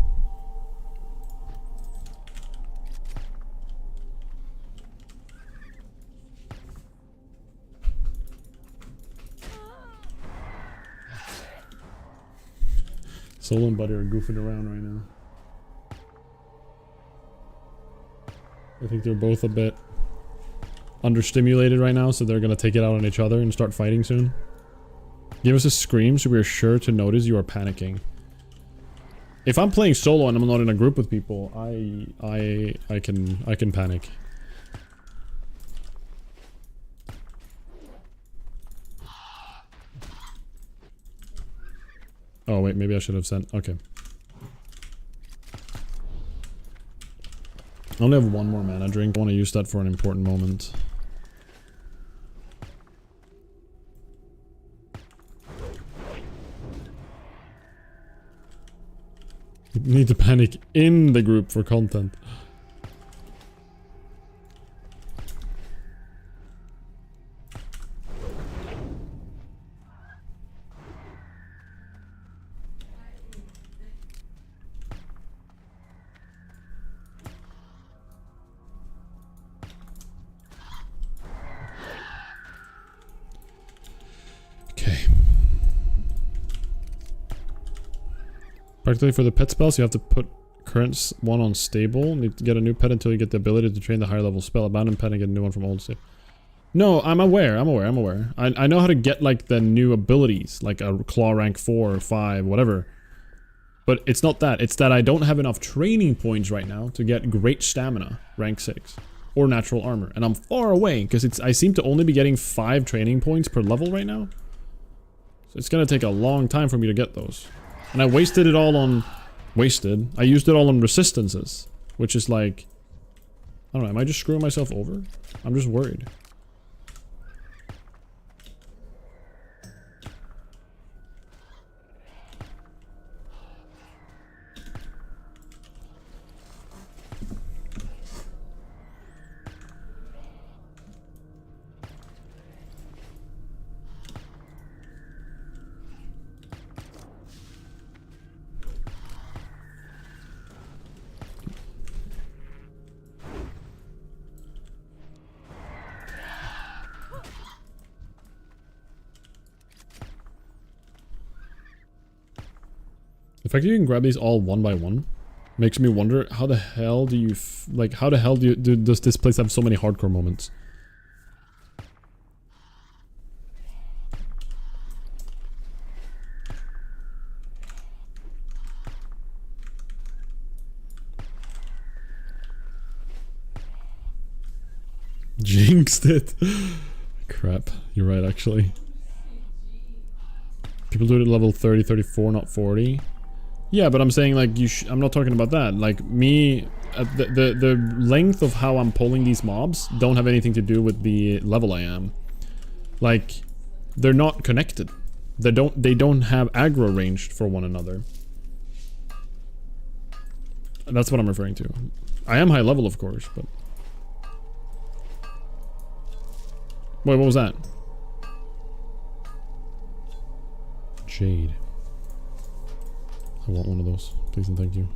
Soul and Buddy are goofing around right now. I think they're both a bit understimulated right now, so they're gonna take it out on each other and start fighting soon. Give us a scream so we are sure to notice you are panicking. If I'm playing solo and I'm not in a group with people, I can panic. Oh wait, maybe I should have sent. Okay. I only have one more mana drink. I want to use that for an important moment. You need to panic in the group for content. Practically for the pet spells, you have to put current one on stable. Need to get a new pet until you get the ability to train the higher level spell. Abandon pet and get a new one from old stable. No, I'm aware. I know how to get like the new abilities, like a claw rank 4 or 5, whatever. But it's not that. It's that I don't have enough training points right now to get great stamina, rank 6, or natural armor. And I'm far away because I seem to only be getting 5 training points per level right now. So it's gonna take a long time for me to get those. And I wasted it all on... I used it all on resistances. Which is like... I don't know, am I just screwing myself over? I'm just worried. The fact that you can grab these all one by one makes me wonder how the hell do you how the hell does this place have so many hardcore moments? Jinxed it. Crap, you're right actually. People do it at level 30, 34, not 40. Yeah, but I'm saying like I'm not talking about that. Like me, the length of how I'm pulling these mobs don't have anything to do with the level I am. Like they're not connected. They don't have aggro ranged for one another. And that's what I'm referring to. I am high level, of course, but wait, what was that? Jade. I want one of those. Please and thank you.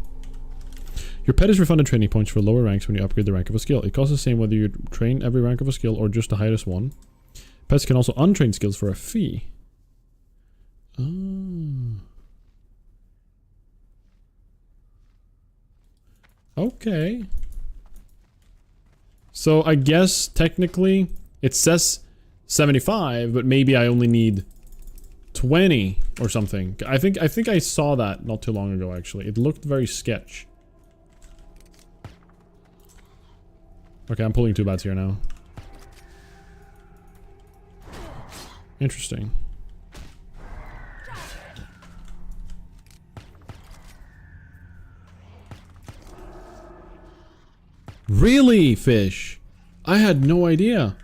Your pet is refunded training points for lower ranks when you upgrade the rank of a skill. It costs the same whether you train every rank of a skill or just the highest one. Pets can also untrain skills for a fee. Ah. Okay. So I guess technically it says 75, but maybe I only need 20 or something. I think I saw that not too long ago actually. It looked very sketch. Okay, I'm pulling 2 bats here now. Interesting. Really, fish? I had no idea.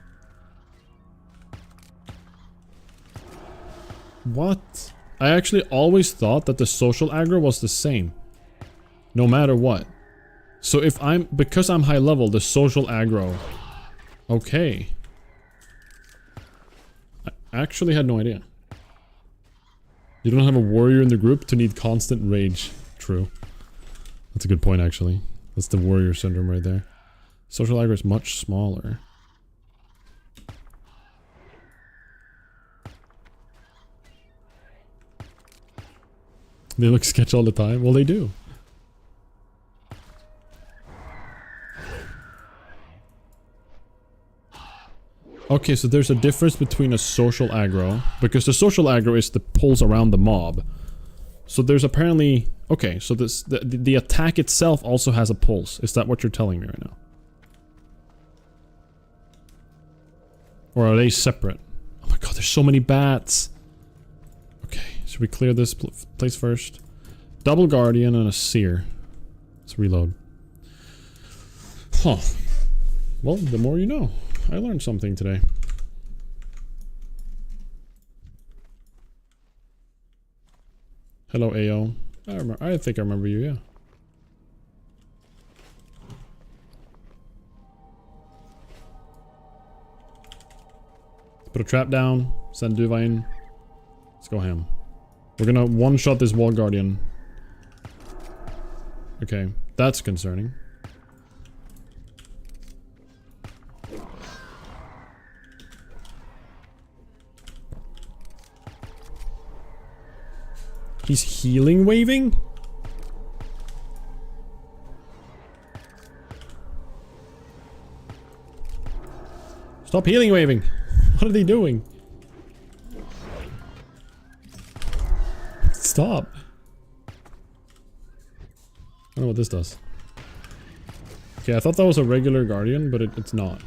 What? I actually always thought that the social aggro was the same. No matter what. So if because I'm high level, the social aggro. Okay. I actually had no idea. You don't have a warrior in the group to need constant rage. True. That's a good point actually. That's the warrior syndrome right there. Social aggro is much smaller. They look sketch all the time. Well, they do. Okay, so there's a difference between a social aggro, because the social aggro is the pulls around the mob. So there's apparently... Okay, so the attack itself also has a pulse. Is that what you're telling me right now? Or are they separate? Oh my god, there's so many bats! Okay, should we clear this place first? Double Guardian and a Seer. Let's reload. Huh. Well, the more you know. I learned something today. Hello, AO. I think I remember you, yeah. Let's put a trap down. Send Duva in. Let's go ham. We're gonna one-shot this Wall Guardian. Okay, that's concerning. He's healing waving? Stop healing waving! What are they doing? Stop! I don't know what this does. Okay, I thought that was a regular guardian, but it's not.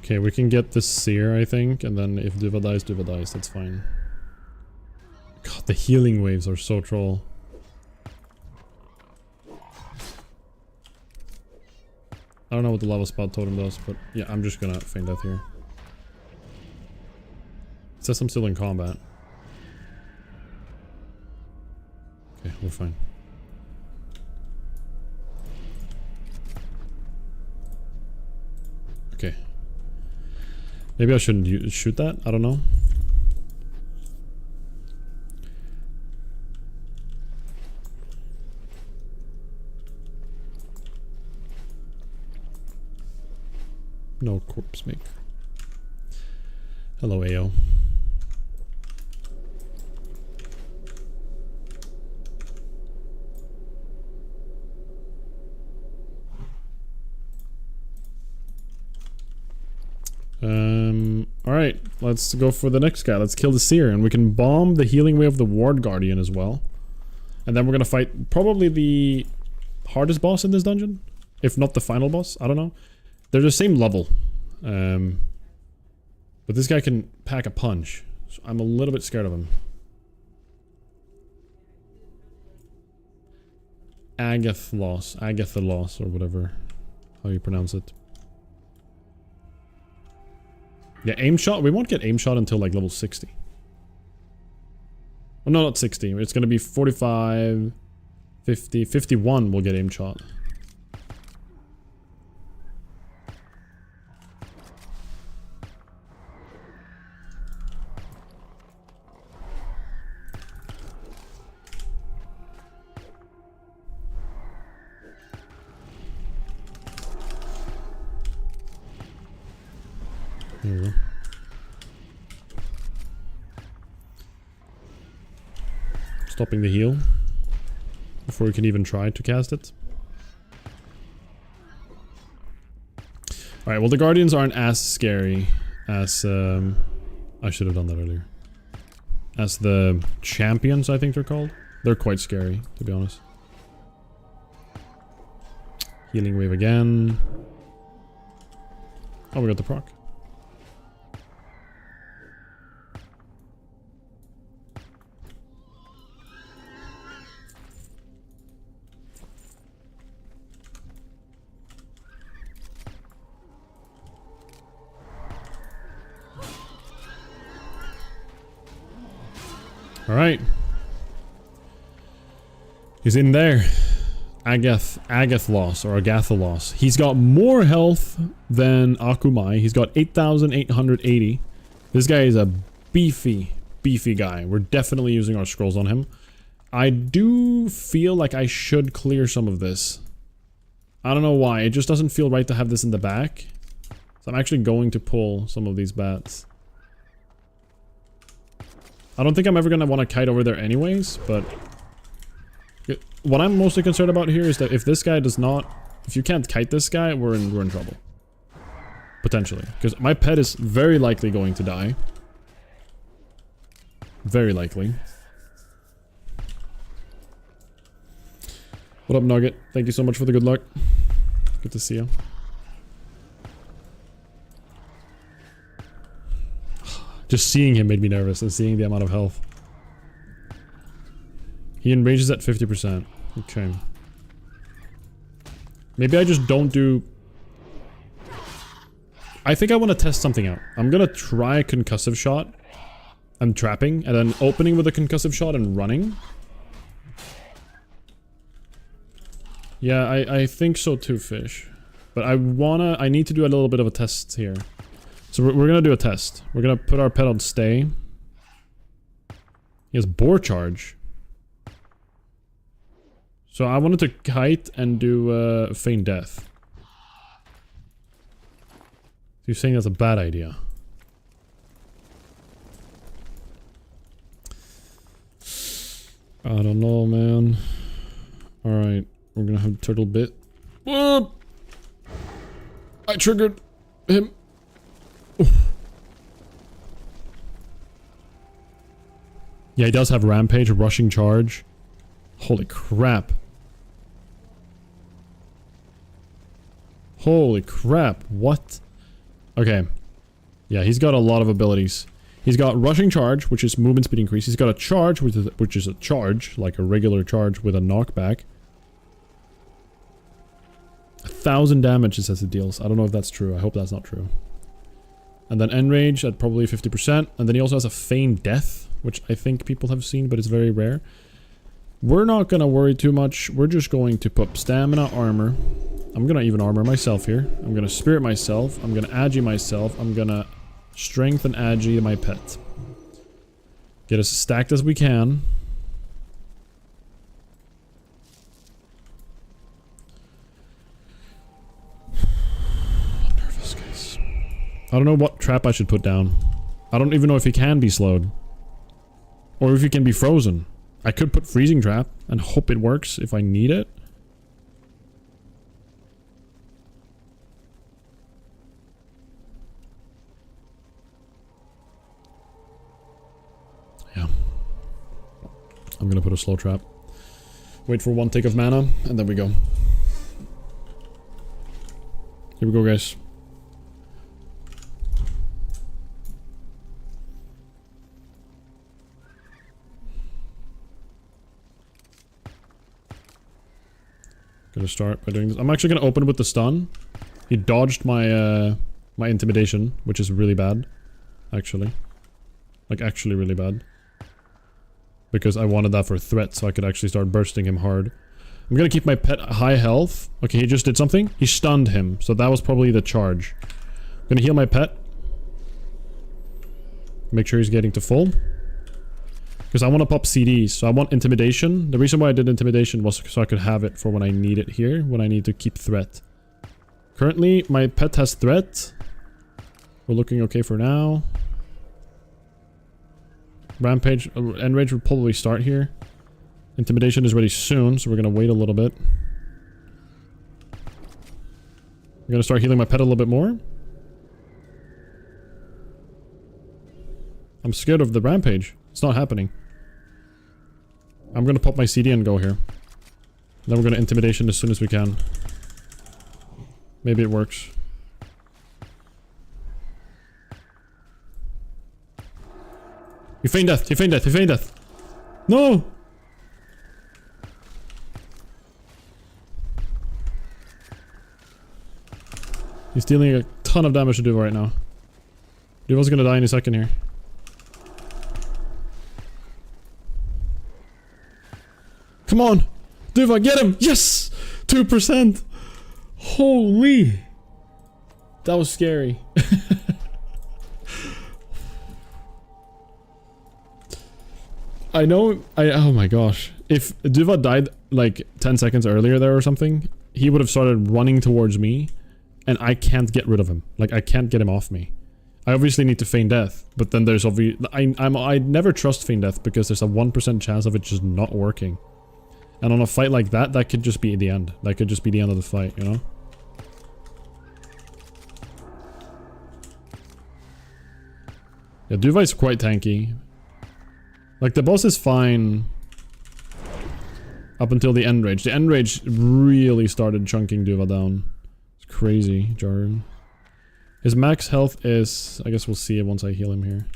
Okay, we can get this Seer, I think, and then if Duva dies, that's fine. God, the healing waves are so troll. I don't know what the lava spot totem does, but yeah, I'm just gonna feign death here. It says I'm still in combat. Okay, we're fine. Okay. Maybe I shouldn't shoot that? I don't know. No corpse make. Hello, AO. Alright, let's go for the next guy. Let's kill the Seer, and we can bomb the healing wave of the Ward Guardian as well. And then we're gonna fight probably the hardest boss in this dungeon. If not the final boss, I don't know. They're the same level. But this guy can pack a punch. So I'm a little bit scared of him. Agathalos, or whatever. How you pronounce it. Yeah, aim shot. We won't get aim shot until like level 60. Oh, no, not 60. It's gonna be 45, 50, 51 we'll get aim shot. There we go. Stopping the heal. Before we can even try to cast it. Alright, well the Guardians aren't as scary as... I should have done that earlier. As the Champions, I think they're called. They're quite scary, to be honest. Healing wave again. Oh, we got the proc. Alright. He's in there. Agathalos or Agathalos. He's got more health than Akumai. He's got 8,880. This guy is a beefy guy. We're definitely using our scrolls on him. I do feel like I should clear some of this. I don't know why. It just doesn't feel right to have this in the back. So I'm actually going to pull some of these bats. I don't think I'm ever going to want to kite over there anyways, but... What I'm mostly concerned about here is that if this guy does not... If you can't kite this guy, we're in trouble. Potentially. Because my pet is very likely going to die. Very likely. What up, Nugget? Thank you so much for the good luck. Good to see you. Just seeing him made me nervous, and seeing the amount of health. He enrages at 50%. Okay. Maybe I just don't do... I think I want to test something out. I'm gonna try a concussive shot. I'm trapping, and then opening with a concussive shot and running. Yeah, I think so too, Fish. But I need to do a little bit of a test here. So we're gonna do a test. We're gonna put our pet on stay. He has boar charge. So I wanted to kite and do feign death. You're saying that's a bad idea? I don't know, man. Alright, we're gonna have turtle bit. Whoop! I triggered him. Oof. Yeah, he does have rampage, rushing charge. Holy crap. Holy crap, what? Okay. Yeah, he's got a lot of abilities. He's got rushing charge, which is movement speed increase. He's got a charge, which is a charge, like a regular charge with a knockback. 1,000 damage it says it deals. I don't know if that's true. I hope that's not true. And then enrage at probably 50%. And then he also has a feign death, which I think people have seen, but it's very rare. We're not gonna worry too much. We're just going to put stamina, armor. I'm gonna even armor myself here. I'm gonna spirit myself. I'm gonna agi myself. I'm gonna strength and agi my pet. Get as stacked as we can. I'm nervous, guys. I don't know what trap I should put down. I don't even know if he can be slowed. Or if he can be frozen. I could put freezing trap and hope it works if I need it. Yeah. I'm gonna put a slow trap. Wait for one tick of mana, and then we go. Here we go, guys. Gonna start by doing this. I'm actually gonna open with the stun. He dodged my my intimidation, which is really bad, actually. Like actually really bad. Because I wanted that for threat, so I could actually start bursting him hard. I'm gonna keep my pet high health. Okay, he just did something. He stunned him, so that was probably the charge. I'm gonna heal my pet. Make sure he's getting to full. Because I want to pop CDs, so I want intimidation. The reason why I did intimidation was so I could have it for when I need it here, when I need to keep threat. Currently, my pet has threat. We're looking okay for now. Rampage, enrage will probably start here. Intimidation is ready soon, so we're gonna wait a little bit. I'm gonna start healing my pet a little bit more. I'm scared of the rampage. It's not happening. I'm gonna pop my CD and go here. Then we're gonna intimidation as soon as we can. Maybe it works. You feign death, you feign death, you feign death. No! He's dealing a ton of damage to Duva right now. Duva's gonna die any second here. Come on! Duva, get him! Yes! 2%! Holy! That was scary. I know, oh my gosh. If Duva died like 10 seconds earlier there or something, he would have started running towards me, and I can't get rid of him. Like, I can't get him off me. I obviously need to feign death, but then there's I never trust feign death because there's a 1% chance of it just not working. And on a fight like that, that could just be the end. That could just be the end of the fight, you know? Yeah, Duva is quite tanky. Like, the boss is fine up until the end rage. The end rage really started chunking Duva down. It's crazy, Jarun. His max health is... I guess we'll see it once I heal him here.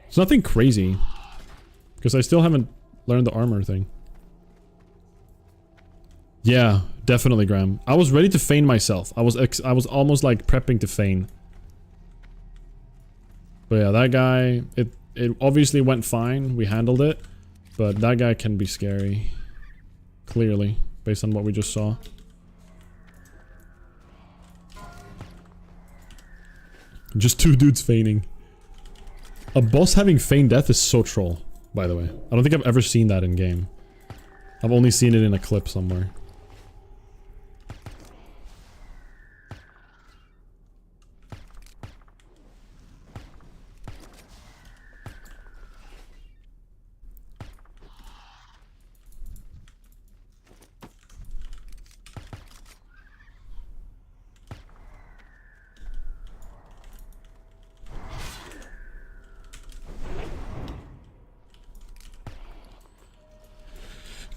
It's nothing crazy. Because I still haven't learned the armor thing. Yeah, definitely, Graham. I was ready to feign myself. I was almost like prepping to feign. But yeah, that guy, it obviously went fine. We handled it. But that guy can be scary. Clearly, based on what we just saw. Just two dudes feigning. A boss having feign death is so troll, by the way. I don't think I've ever seen that in game. I've only seen it in a clip somewhere.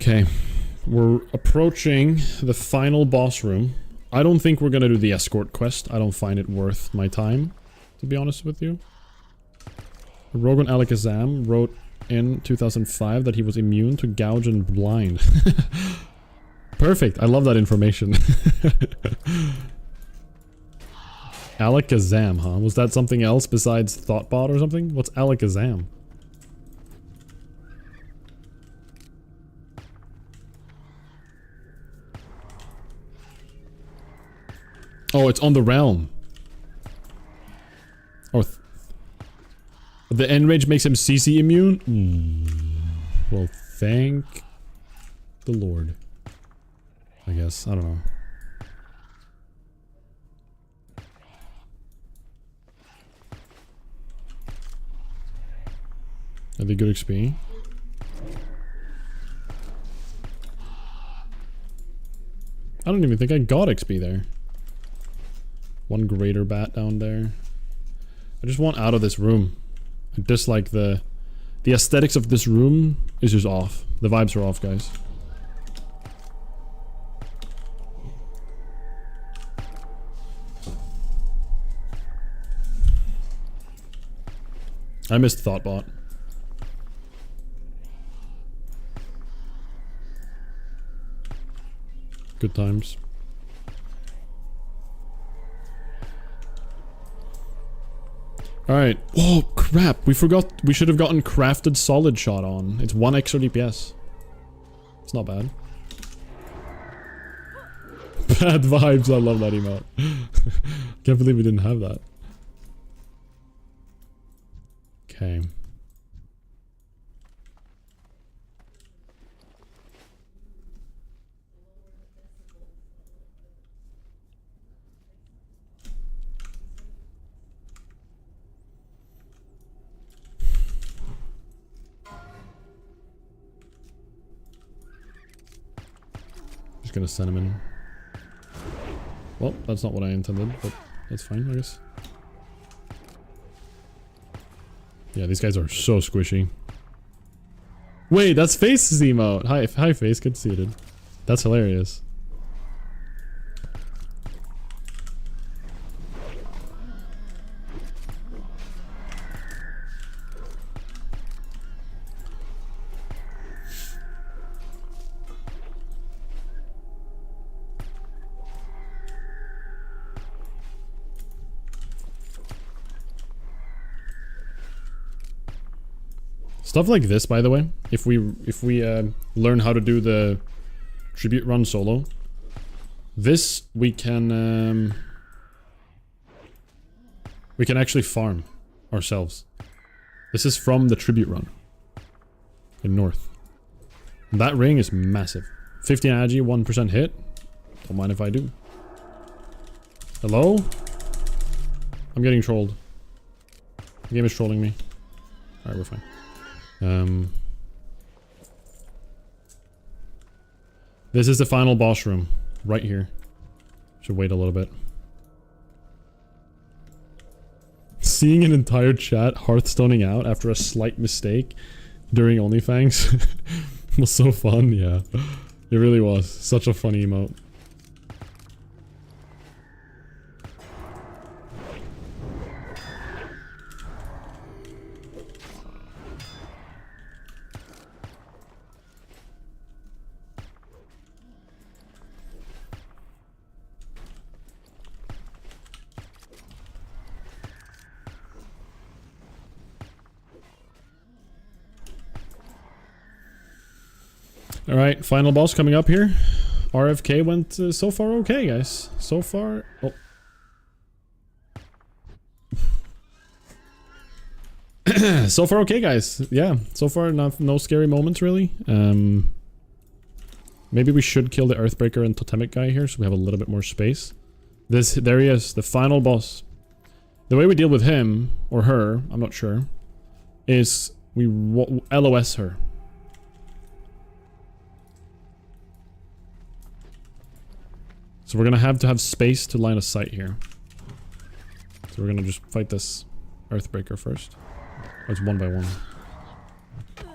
Okay, we're approaching the final boss room. I don't think we're gonna do the escort quest. I don't find it worth my time, to be honest with you. Rogan Alakazam wrote in 2005 that he was immune to gouge and blind. Perfect, I love that information. Alakazam, huh? Was that something else besides Thoughtbot or something? What's Alakazam? Oh, it's on the realm. Oh, the enrage makes him CC immune? Well, thank the Lord. I guess, I don't know. Are they good XP? I don't even think I got XP there. One greater bat down there. I just want out of this room. I dislike the aesthetics of this room is just off. The vibes are off, guys. I missed Thoughtbot. Good times. Alright. Oh, crap. We forgot. We should have gotten crafted solid shot on. It's 1 extra DPS. It's not bad. Bad vibes. I love that emote. Can't believe we didn't have that. Okay. Just gonna send him in. Well, that's not what I intended, but that's fine, I guess. Yeah, these guys are so squishy. Wait, that's Face's emote. Hi Face, good to see you, dude. That's hilarious. Stuff like this, by the way, if we learn how to do the tribute run solo, this we can actually farm ourselves. This is from the tribute run in North. And that ring is massive. 15 agi, 1% hit. Don't mind if I do. Hello? I'm getting trolled. The game is trolling me. Alright, we're fine. This is the final boss room. Right here. Should wait a little bit. Seeing an entire chat hearthstoning out after a slight mistake during OnlyFans was so fun, yeah. It really was. Such a funny emote. Alright, final boss coming up here. RFK went so far okay, guys. So far... Oh. So far okay, guys. Yeah, so far no scary moments, really. Maybe we should kill the Earthbreaker and Totemic guy here, so we have a little bit more space. There he is, the final boss. The way we deal with him, or her, I'm not sure, is we LOS her. So we're gonna have to have space to line of sight here. So we're gonna just fight this Earthbreaker first. Oh, it's 1 by 1.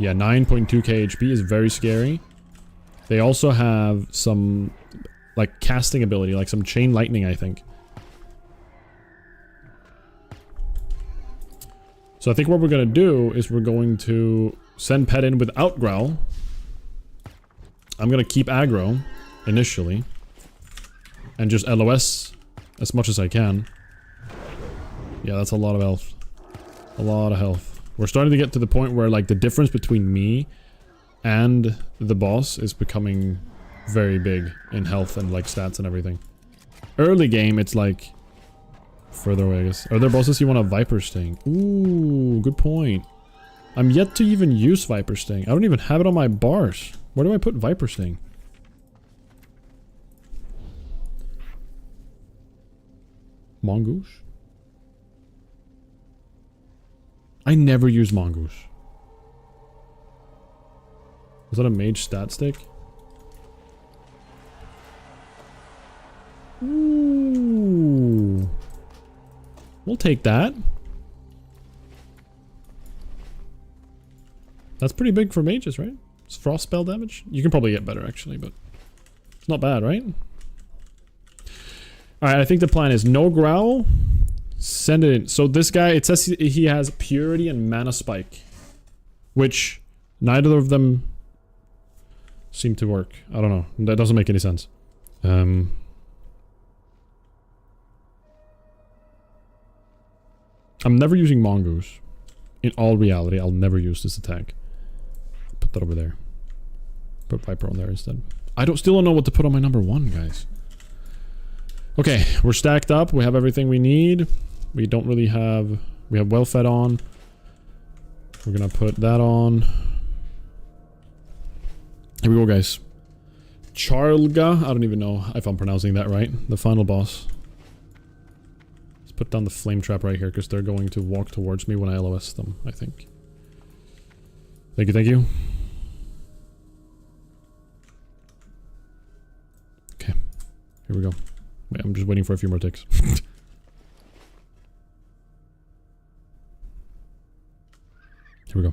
Yeah, 9.2k HP is very scary. They also have some, like, casting ability, like some chain lightning, I think. So I think what we're gonna do is we're going to send Pet in without Growl. I'm gonna keep aggro, initially. And just LOS as much as I can. Yeah, that's a lot of health. A lot of health. We're starting to get to the point where, like, the difference between me and the boss is becoming very big in health and, like, stats and everything. Early game, it's like further away, I guess. Are there bosses you want a Viper Sting? Ooh, good point. I'm yet to even use Viper Sting. I don't even have it on my bars. Where do I put Viper Sting? Mongoose? I never use Mongoose. Was that a mage stat stick? Ooh. We'll take that. That's pretty big for mages, right? It's frost spell damage. You can probably get better, actually, but it's not bad, right? Alright, I think the plan is no Growl. Send it in. So this guy, it says he has Purity and Mana Spike. Which, neither of them seem to work. I don't know. That doesn't make any sense. I'm never using Mongoose. In all reality, I'll never use this attack. Put that over there. Put Viper on there instead. Still don't know what to put on my number 1, guys. Okay, we're stacked up. We have everything we need. We don't really have... We have well fed on. We're gonna put that on. Here we go, guys. Charlga. I don't even know if I'm pronouncing that right. The final boss. Let's put down the flame trap right here because they're going to walk towards me when I LOS them, I think. Thank you, thank you. Here we go. Wait, I'm just waiting for a few more ticks. Here we go.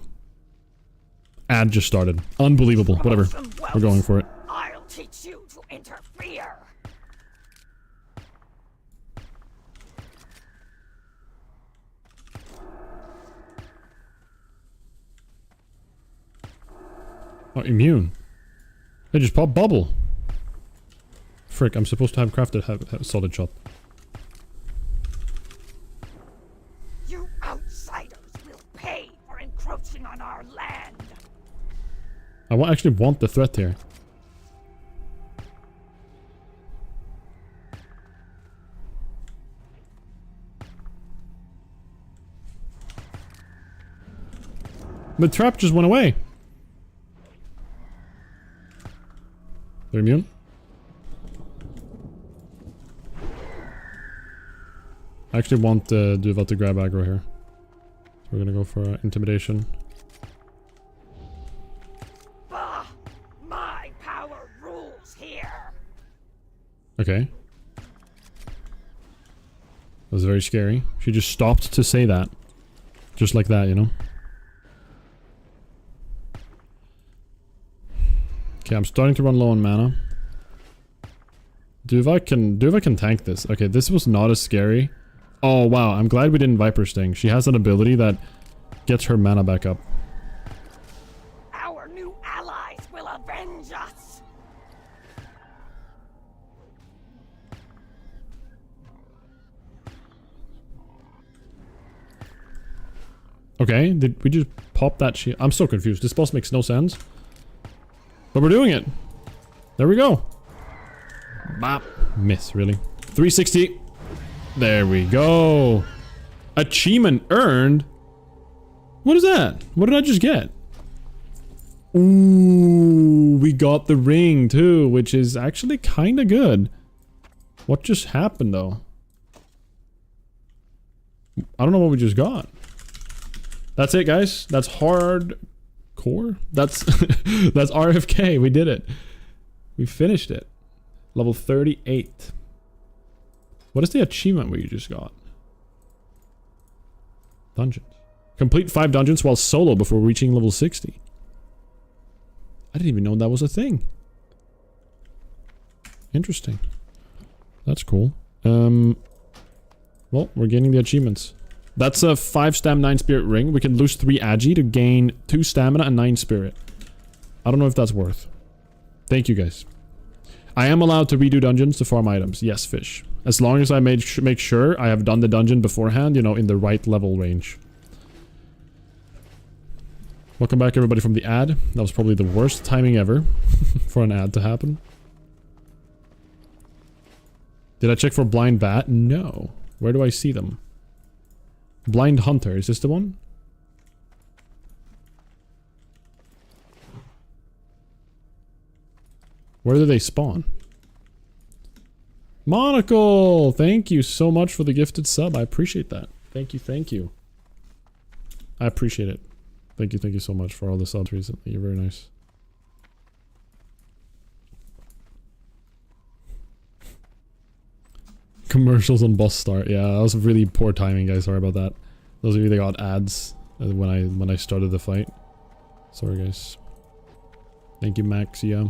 Ad just started. Unbelievable. Whatever. We're going for it. I'll teach you to interfere. Oh, immune. They just pop bubble. Frick, I'm supposed to have crafted have solid shot. You outsiders will pay for encroaching on our land. I actually want the threat here. The trap just went away. They're immune? I actually want Duval to grab aggro here. So we're gonna go for intimidation. Bah! My power rules here. Okay. That was very scary. She just stopped to say that. Just like that, you know? Okay, I'm starting to run low on mana. Duva can tank this. Okay, this was not as scary. Oh wow, I'm glad we didn't Viper Sting. She has an ability that gets her mana back up. Our new allies will avenge us. Okay, did we just pop that shield? I'm so confused. This boss makes no sense. But we're doing it. There we go. Bop. Miss, really. 360. There we go. Achievement earned? What is that? What did I just get? Ooh, we got the ring too, which is actually kind of good. What just happened though? I don't know what we just got. That's it, guys. That's hardcore. That's that's RFK. We did it. We finished it. Level 38. What is the achievement we just got? Dungeons. Complete 5 dungeons while solo before reaching level 60. I didn't even know that was a thing. Interesting. That's cool. Well, we're getting the achievements. That's a 5 stam 9 spirit ring. We can lose 3 agi to gain 2 stamina and 9 spirit. I don't know if that's worth. Thank you guys. I am allowed to redo dungeons to farm items. Yes, fish. As long as I make sure I have done the dungeon beforehand, you know, in the right level range. Welcome back everybody from the ad. That was probably the worst timing ever for an ad to happen. Did I check for blind bat? No. Where do I see them? Blind hunter. Is this the one? Where do they spawn? Monocle! Thank you so much for the gifted sub. I appreciate that. Thank you, thank you. I appreciate it. Thank you so much for all the subs recently. You're very nice. Commercials on boss start. Yeah, that was really poor timing, guys. Sorry about that. Those of you that got ads when I started the fight. Sorry, guys. Thank you, Max. Yeah.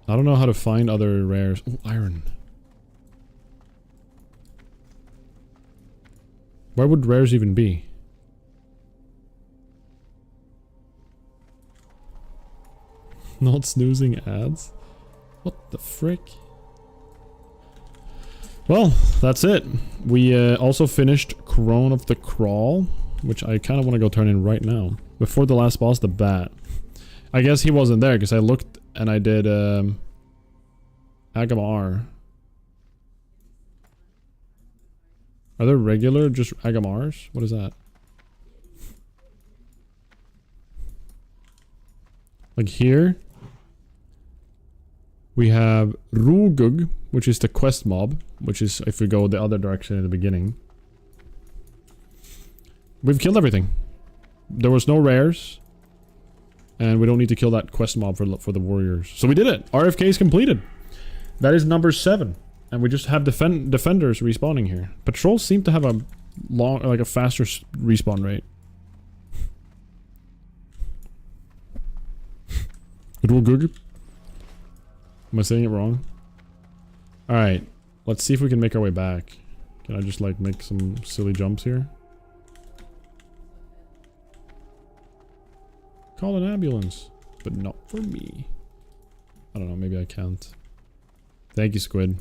I don't know how to find other rares. Oh, iron. Where would rares even be? Not snoozing ads? What the frick? Well, that's it. We also finished Crone of the Crawl, which I kind of want to go turn in right now. Before the last boss, the bat. I guess he wasn't there because I looked and I did Agamar. Are there regular just Agamars? What is that? Like here we have Rugug, which is the quest mob, which is if we go the other direction in the beginning. We've killed everything. There was no rares. And we don't need to kill that quest mob for the warriors. So we did it! RFK is completed! That is number 7. And we just have defenders respawning here. Patrols seem to have a a faster respawn rate. Am I saying it wrong? Alright. Let's see if we can make our way back. Can I just like make some silly jumps here? Call an ambulance. But not for me. I don't know, maybe I can't. Thank you, Squid.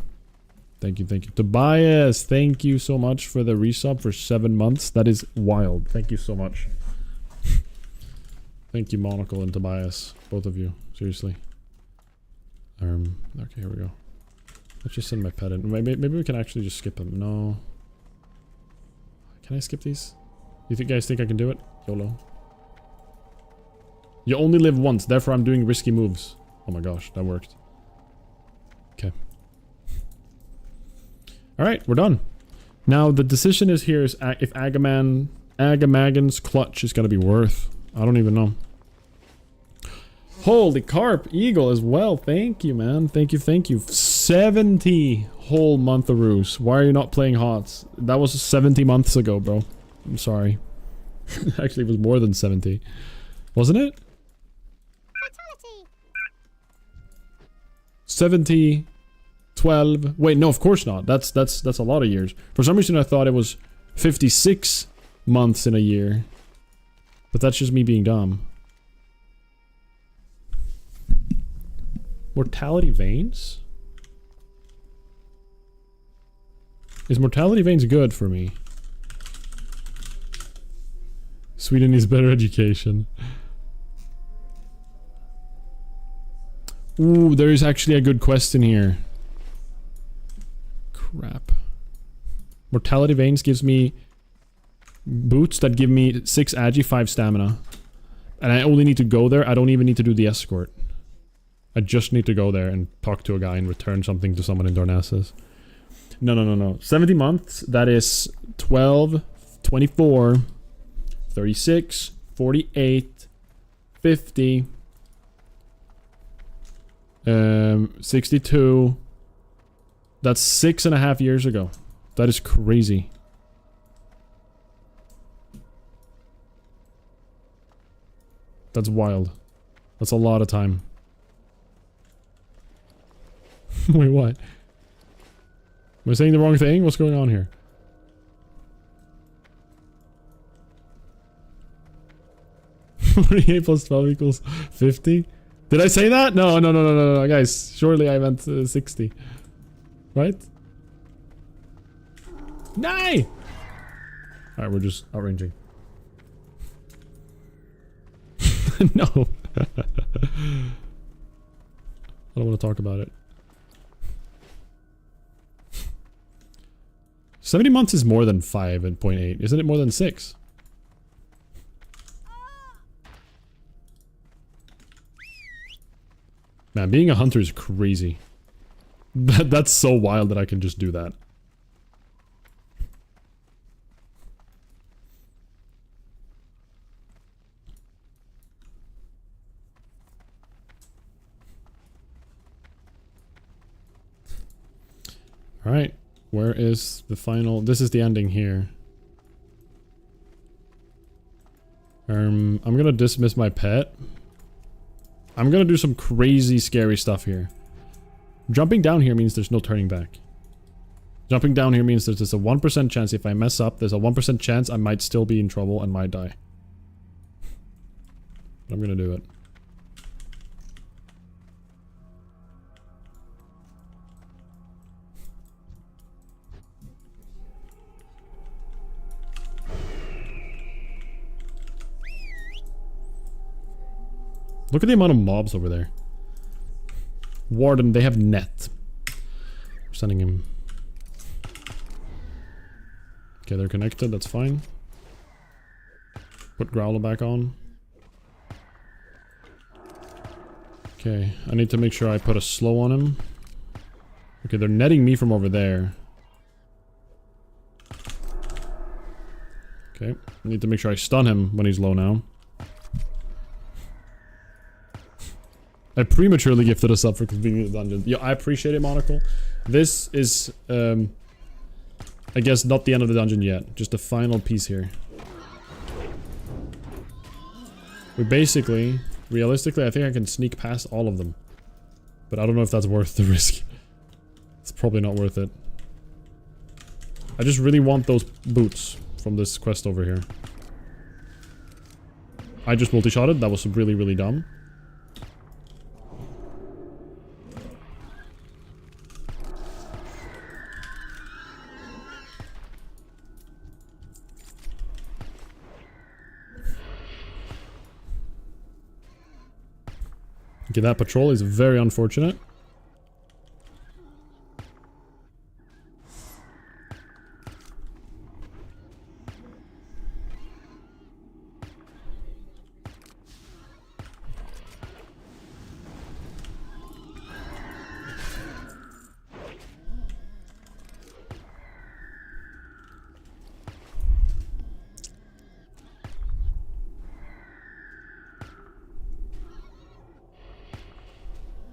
Thank you, thank you. Tobias, thank you so much for the resub for 7 months. That is wild. Thank you so much. Thank you, Monocle and Tobias. Both of you. Seriously. Okay, here we go. Let's just send my pet in. Maybe we can actually just skip him. No. Can I skip these? You guys think I can do it? YOLO. You only live once, therefore I'm doing risky moves. Oh my gosh, that worked. Okay. Alright, we're done. Now, the decision is here is if Agamagon's clutch is gonna be worth. I don't even know. Holy carp, eagle as well. Thank you, man. Thank you, thank you. 70 whole month-aroos. Why are you not playing HOTS? That was 70 months ago, bro. I'm sorry. Actually, it was more than 70. Wasn't it? 70, 12. Wait, no, of course not. That's a lot of years. For some reason, I thought it was 56 months in a year. But that's just me being dumb. Mortality veins? Is mortality veins good for me? Sweden needs better education. Ooh, there is actually a good question here. Crap. Mortality veins gives me boots that give me 6 agi, 5 stamina. And I only need to go there. I don't even need to do the escort. I just need to go there and talk to a guy and return something to someone in Darnassus. No. 70 months, that is 12, 24, 36, 48, 50, 62. That's 6.5 years ago. That is crazy. That's wild. That's a lot of time. Wait, what? Am I saying the wrong thing? What's going on here? $48 plus 12 equals 50? Did I say that? No, guys. Surely I meant 60. Right? Nay! Alright, we're just outranging. No. I don't want to talk about it. 70 months is more than 5.8. Isn't it more than 6? Man, being a hunter is crazy. That's so wild that I can just do that. Alright, where is the final... This is the ending here. I'm gonna dismiss my pet. I'm gonna do some crazy scary stuff here. Jumping down here means there's no turning back. Jumping down here means there's a 1% chance if I mess up, there's a 1% chance I might still be in trouble and might die. But I'm gonna do it. Look at the amount of mobs over there. Warden, they have net. We're sending him. Okay, they're connected, that's fine. Put Growler back on. Okay, I need to make sure I put a slow on him. Okay, they're netting me from over there. Okay, I need to make sure I stun him when he's low now. I prematurely gifted us up for completing the dungeon. Yeah, I appreciate it, Monocle. This is, I guess not the end of the dungeon yet. Just the final piece here. We basically, realistically, I think I can sneak past all of them. But I don't know if that's worth the risk. It's probably not worth it. I just really want those boots from this quest over here. I just multi-shotted. That was really, really dumb. Okay, that patrol is very unfortunate.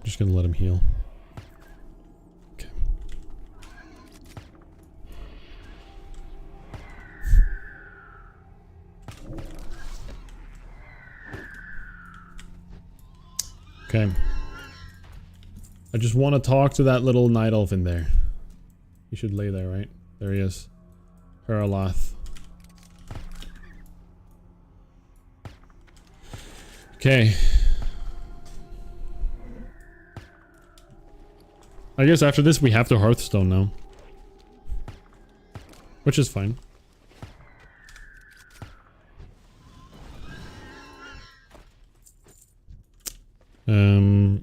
Just gonna let him heal. Okay. Okay. I just want to talk to that little night elf in there. He should lay there, right? There he is. Haralath. Okay. I guess after this we have to Hearthstone now. Which is fine.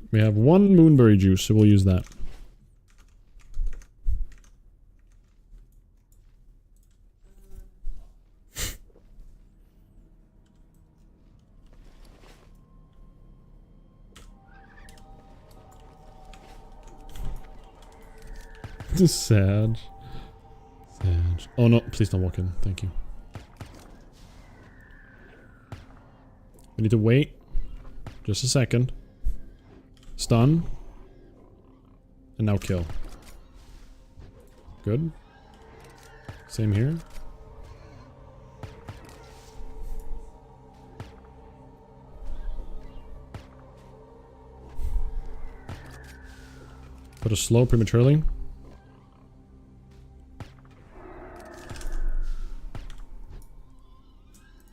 We have one moonberry juice, so we'll use that. Sad. Sad. Oh no, please don't walk in. Thank you. We need to wait. Just a second. Stun. And now kill. Good. Same here. Put a slow prematurely.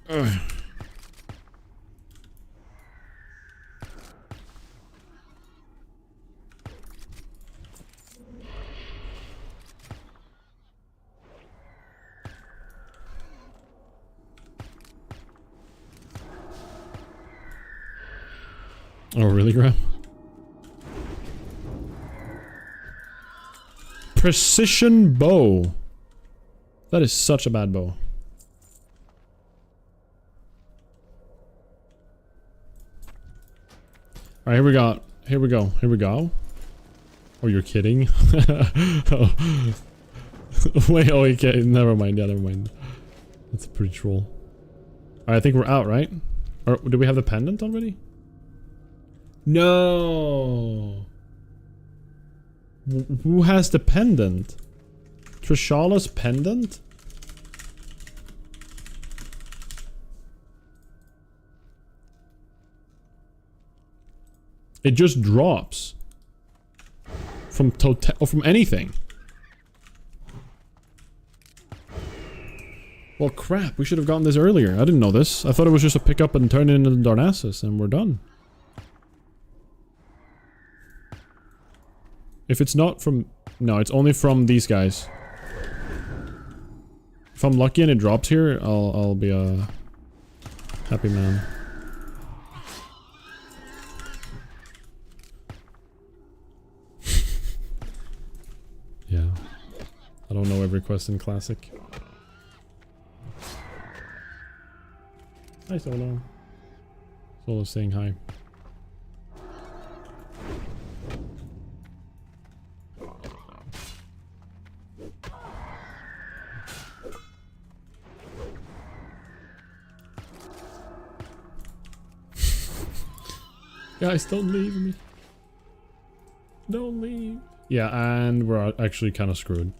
Ugh. Oh, really, Graham? Precision bow. That is such a bad bow. Alright, here we go. Here we go. Here we go. Oh, you're kidding? Oh. Wait, oh, okay. Never mind. Yeah, never mind. That's a pretty troll. Alright, I think we're out, right? Or do we have the pendant already? No. Who has the pendant? Trishala's pendant? It just drops from or from anything. Well, crap. We should have gotten this earlier. I didn't know this. I thought it was just a pick up and turn it into the Darnassus and we're done. If it's not from... No, it's only from these guys. If I'm lucky and it drops here, I'll be a happy man. Yeah. I don't know every quest in Classic. Hi, Solo. Solo's saying hi. Guys, don't leave me. Don't leave. Yeah, and we're actually kind of screwed.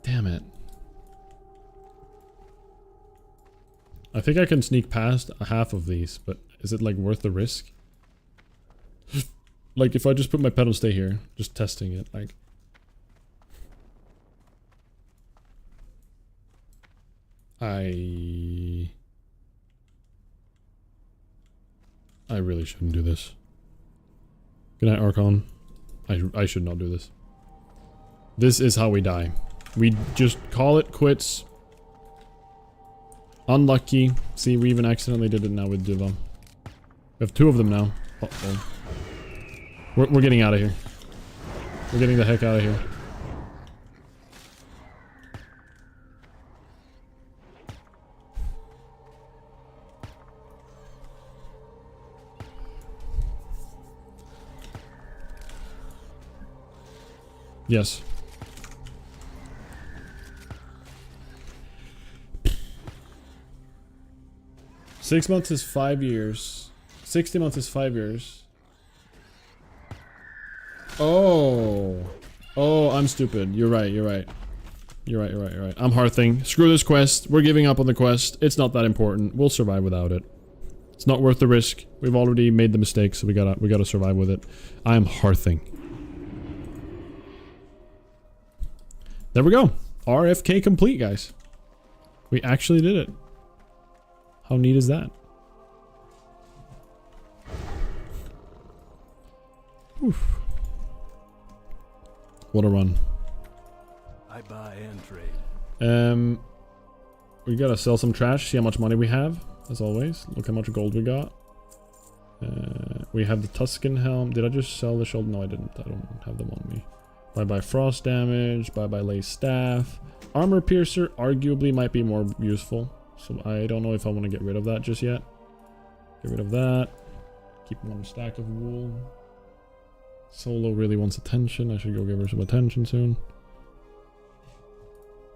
Damn it. I think I can sneak past half of these, but is it like worth the risk? Like if I just put my pedal stay here, just testing it, like. I really shouldn't do this. Good night, Archon. I should not do this. This is how we die. We just call it quits. Unlucky. See, we even accidentally did it now with Diva. We have 2 of them now. Uh-oh. We're getting out of here. We're getting the heck out of here. Yes. Six months is 5 years. 60 months is 5 years. Oh. Oh, I'm stupid. You're right, you're right. You're right, you're right, you're right. I'm hearthing. Screw this quest. We're giving up on the quest. It's not that important. We'll survive without it. It's not worth the risk. We've already made the mistake, so we gotta survive with it. I am hearthing. There we go. RFK complete, guys. We actually did it. How neat is that? Oof. What a run. I buy and trade. We gotta sell some trash, see how much money we have, as always. Look how much gold we got. We have the Tuscan helm. Did I just sell the shoulder? No, I didn't. I don't have them on me. Bye-bye frost damage, bye-bye lace staff. Armor piercer arguably might be more useful. So I don't know if I want to get rid of that just yet. Get rid of that. Keep 1 stack of wool. Solo really wants attention. I should go give her some attention soon.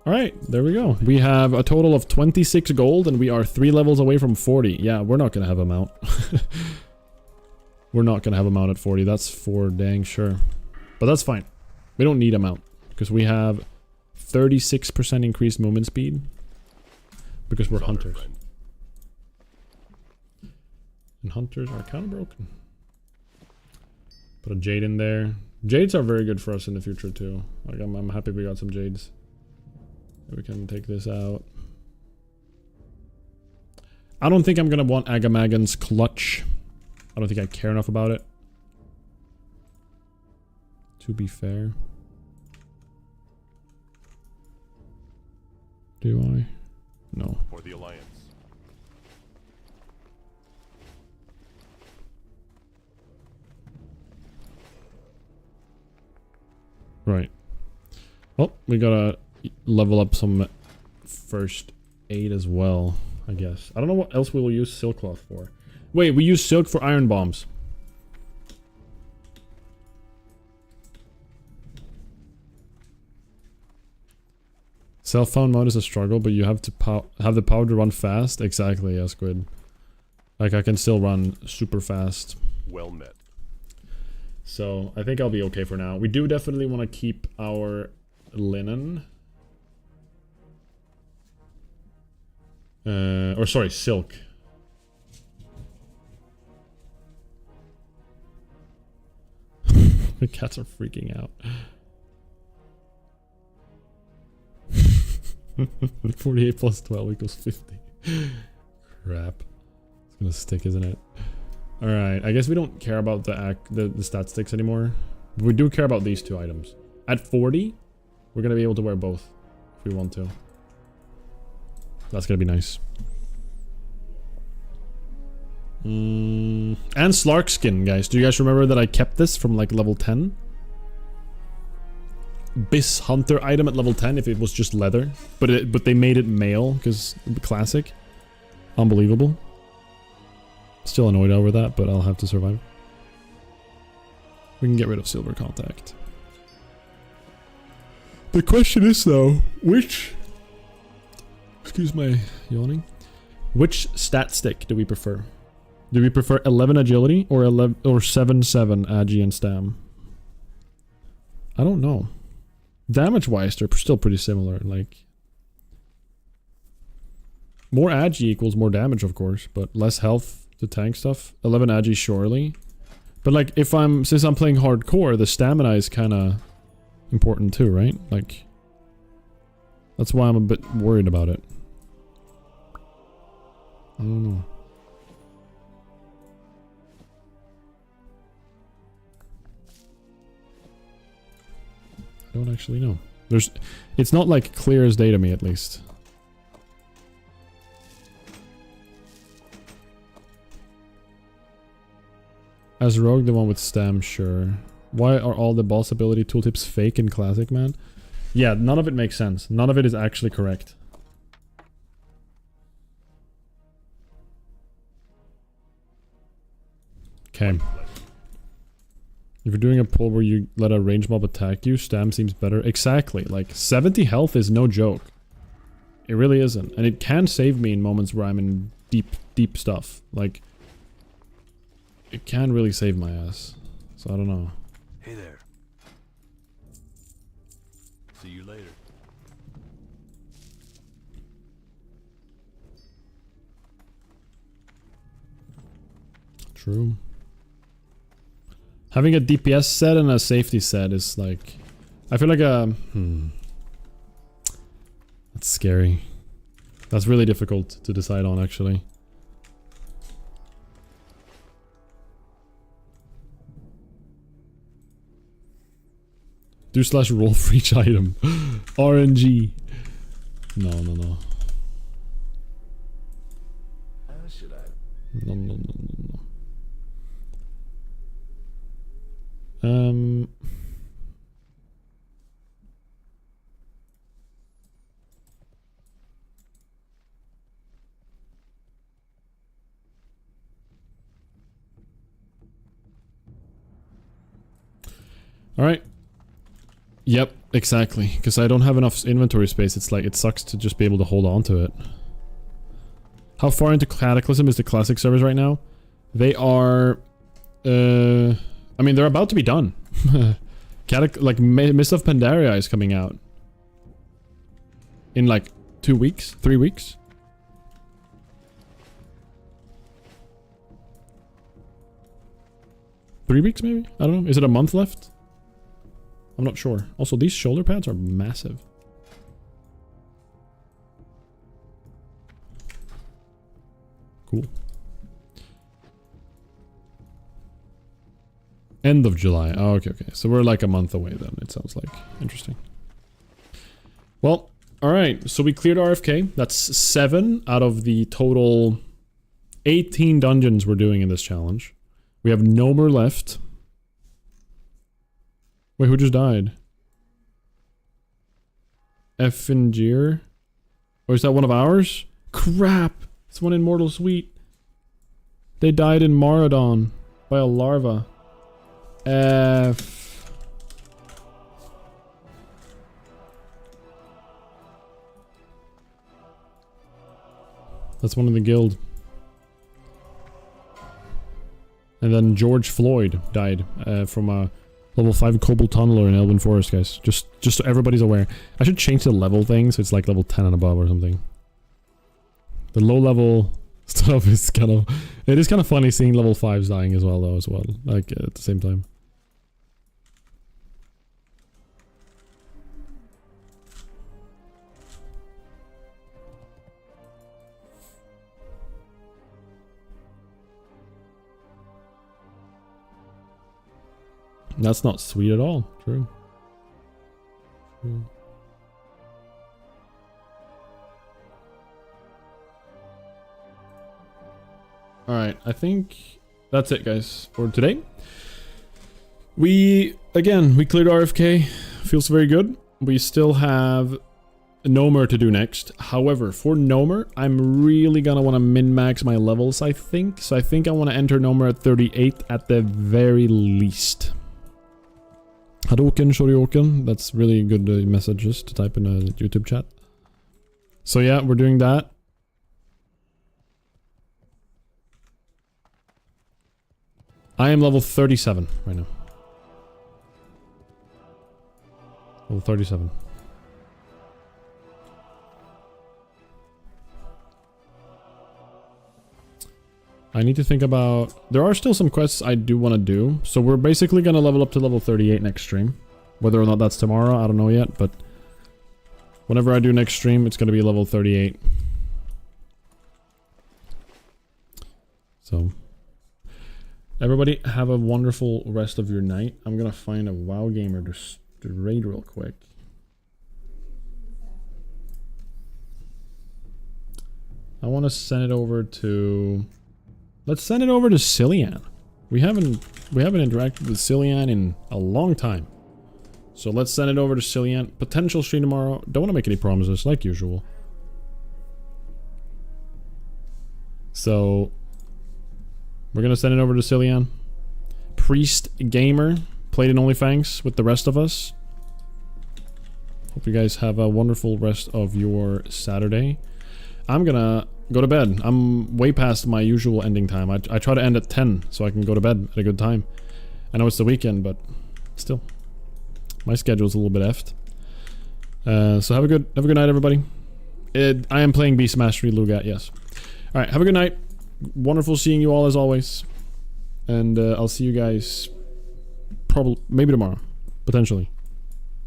Alright, there we go. We have a total of 26 gold and we are 3 levels away from 40. Yeah, we're not gonna have a mount. We're not gonna have a mount at 40. That's for dang sure. But that's fine. We don't need a mount because we have 36% increased movement speed because we're hunters. And hunters are kind of broken. Put a jade in there. Jades are very good for us in the future too. Like I'm happy we got some jades. We can take this out. I don't think I'm gonna want Agamagan's clutch. I don't think I care enough about it. To be fair. Do I? No. For the Alliance. Right. Well, we gotta level up some first aid as well, I guess. I don't know what else we will use silk cloth for. Wait, we use silk for iron bombs. Self-found mode is a struggle, but you have to have the power to run fast. Exactly, yeah, Squid. Like, I can still run super fast. Well met. So, I think I'll be okay for now. We do definitely want to keep our linen. Or sorry, silk. The cats are freaking out. 48 plus 12 equals 50. Crap. It's gonna stick, isn't it? Alright, I guess we don't care about the stat sticks anymore. But we do care about these 2 items. At 40, we're gonna be able to wear both if we want to. That's gonna be nice. And Slark skin, guys. Do you guys remember that I kept this from like level 10? Biss Hunter item at level 10 if it was just leather. But they made it male because classic. Unbelievable. Still annoyed over that, but I'll have to survive. We can get rid of silver contact. The question is though, which... Excuse my yawning. Which stat stick do we prefer? Do we prefer 11 agility or 7 agi and stam? I don't know. Damage-wise, they're still pretty similar. Like, more agi equals more damage, of course, but less health to tank stuff. 11 agi, surely. But like, since I'm playing hardcore, the stamina is kind of important too, right? Like, that's why I'm a bit worried about it. I don't know. I don't actually know. It's not like clear as day to me, at least. As rogue, the one with stam, sure. Why are all the boss ability tooltips fake in classic, man? Yeah, none of it makes sense. None of it is actually correct. Okay. If you're doing a pull where you let a range mob attack you, stam seems better. Exactly. Like, 70 health is no joke. It really isn't. And it can save me in moments where I'm in deep stuff. Like, it can really save my ass. So I don't know. Hey there. See you later. True. Having a DPS set and a safety set is like... I feel like a... That's scary. That's really difficult to decide on, actually. Do/roll for each item. RNG. No. Should I? No. All right. Yep, exactly. Because I don't have enough inventory space. It's like, it sucks to just be able to hold on to it. How far into Cataclysm is the classic servers right now? They are... I mean, they're about to be done. Mist of Pandaria is coming out. In like 2 weeks? 3 weeks? Three weeks, maybe? I don't know. Is it a month left? I'm not sure. Also, these shoulder pads are massive. Cool. End of July. Oh, okay. So we're like a month away then, it sounds like. Interesting. Well, alright. So we cleared RFK. That's 7 out of the total 18 dungeons we're doing in this challenge. We have no more left. Wait, who just died? Effingir? Or is that one of ours? Crap! It's one in Mortal Sweet. They died in Maradon by a larva. F. That's one in the guild. And then George Floyd died from a level 5 Cobalt Tunneler in Elwyn Forest, guys. Just so everybody's aware. I should change the level thing so it's like level 10 and above or something. The low level stuff is kind of... It is kind of funny seeing level 5s dying as well, though, Like, at the same time. That's not sweet at all. True. Alright, I think that's it, guys, for today. We cleared RFK. Feels very good. We still have Nomer to do next. However, for Nomer, I'm really gonna want to min-max my levels, I think. So I think I want to enter Nomer at 38 at the very least. Hadouken, Shoryuken. That's really good messages to type in a YouTube chat. So yeah, we're doing that. I am level 37 right now. Level 37. I need to think about... There are still some quests I do want to do. So we're basically going to level up to level 38 next stream. Whether or not that's tomorrow, I don't know yet. But whenever I do next stream, it's going to be level 38. So... Everybody, have a wonderful rest of your night. I'm going to find a WoW gamer to raid real quick. I want to send it over to... Let's send it over to Cillian. We haven't interacted with Cillian in a long time. So let's send it over to Cillian. Potential stream tomorrow. Don't want to make any promises, like usual. So... We're gonna send it over to Cillian. Priest Gamer. Played in OnlyFans with the rest of us. Hope you guys have a wonderful rest of your Saturday. I'm gonna go to bed. I'm way past my usual ending time. I try to end at 10 so I can go to bed at a good time. I know it's the weekend, but still. My schedule's a little bit effed. So have a good night, everybody. I am playing Beast Mastery Lugat, yes. Alright, have a good night. Wonderful seeing you all as always. And I'll see you guys probably, maybe tomorrow. Potentially.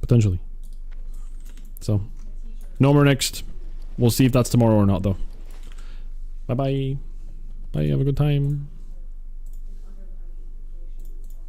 Potentially. So, no more next. We'll see if that's tomorrow or not though. Bye bye. Bye, have a good time.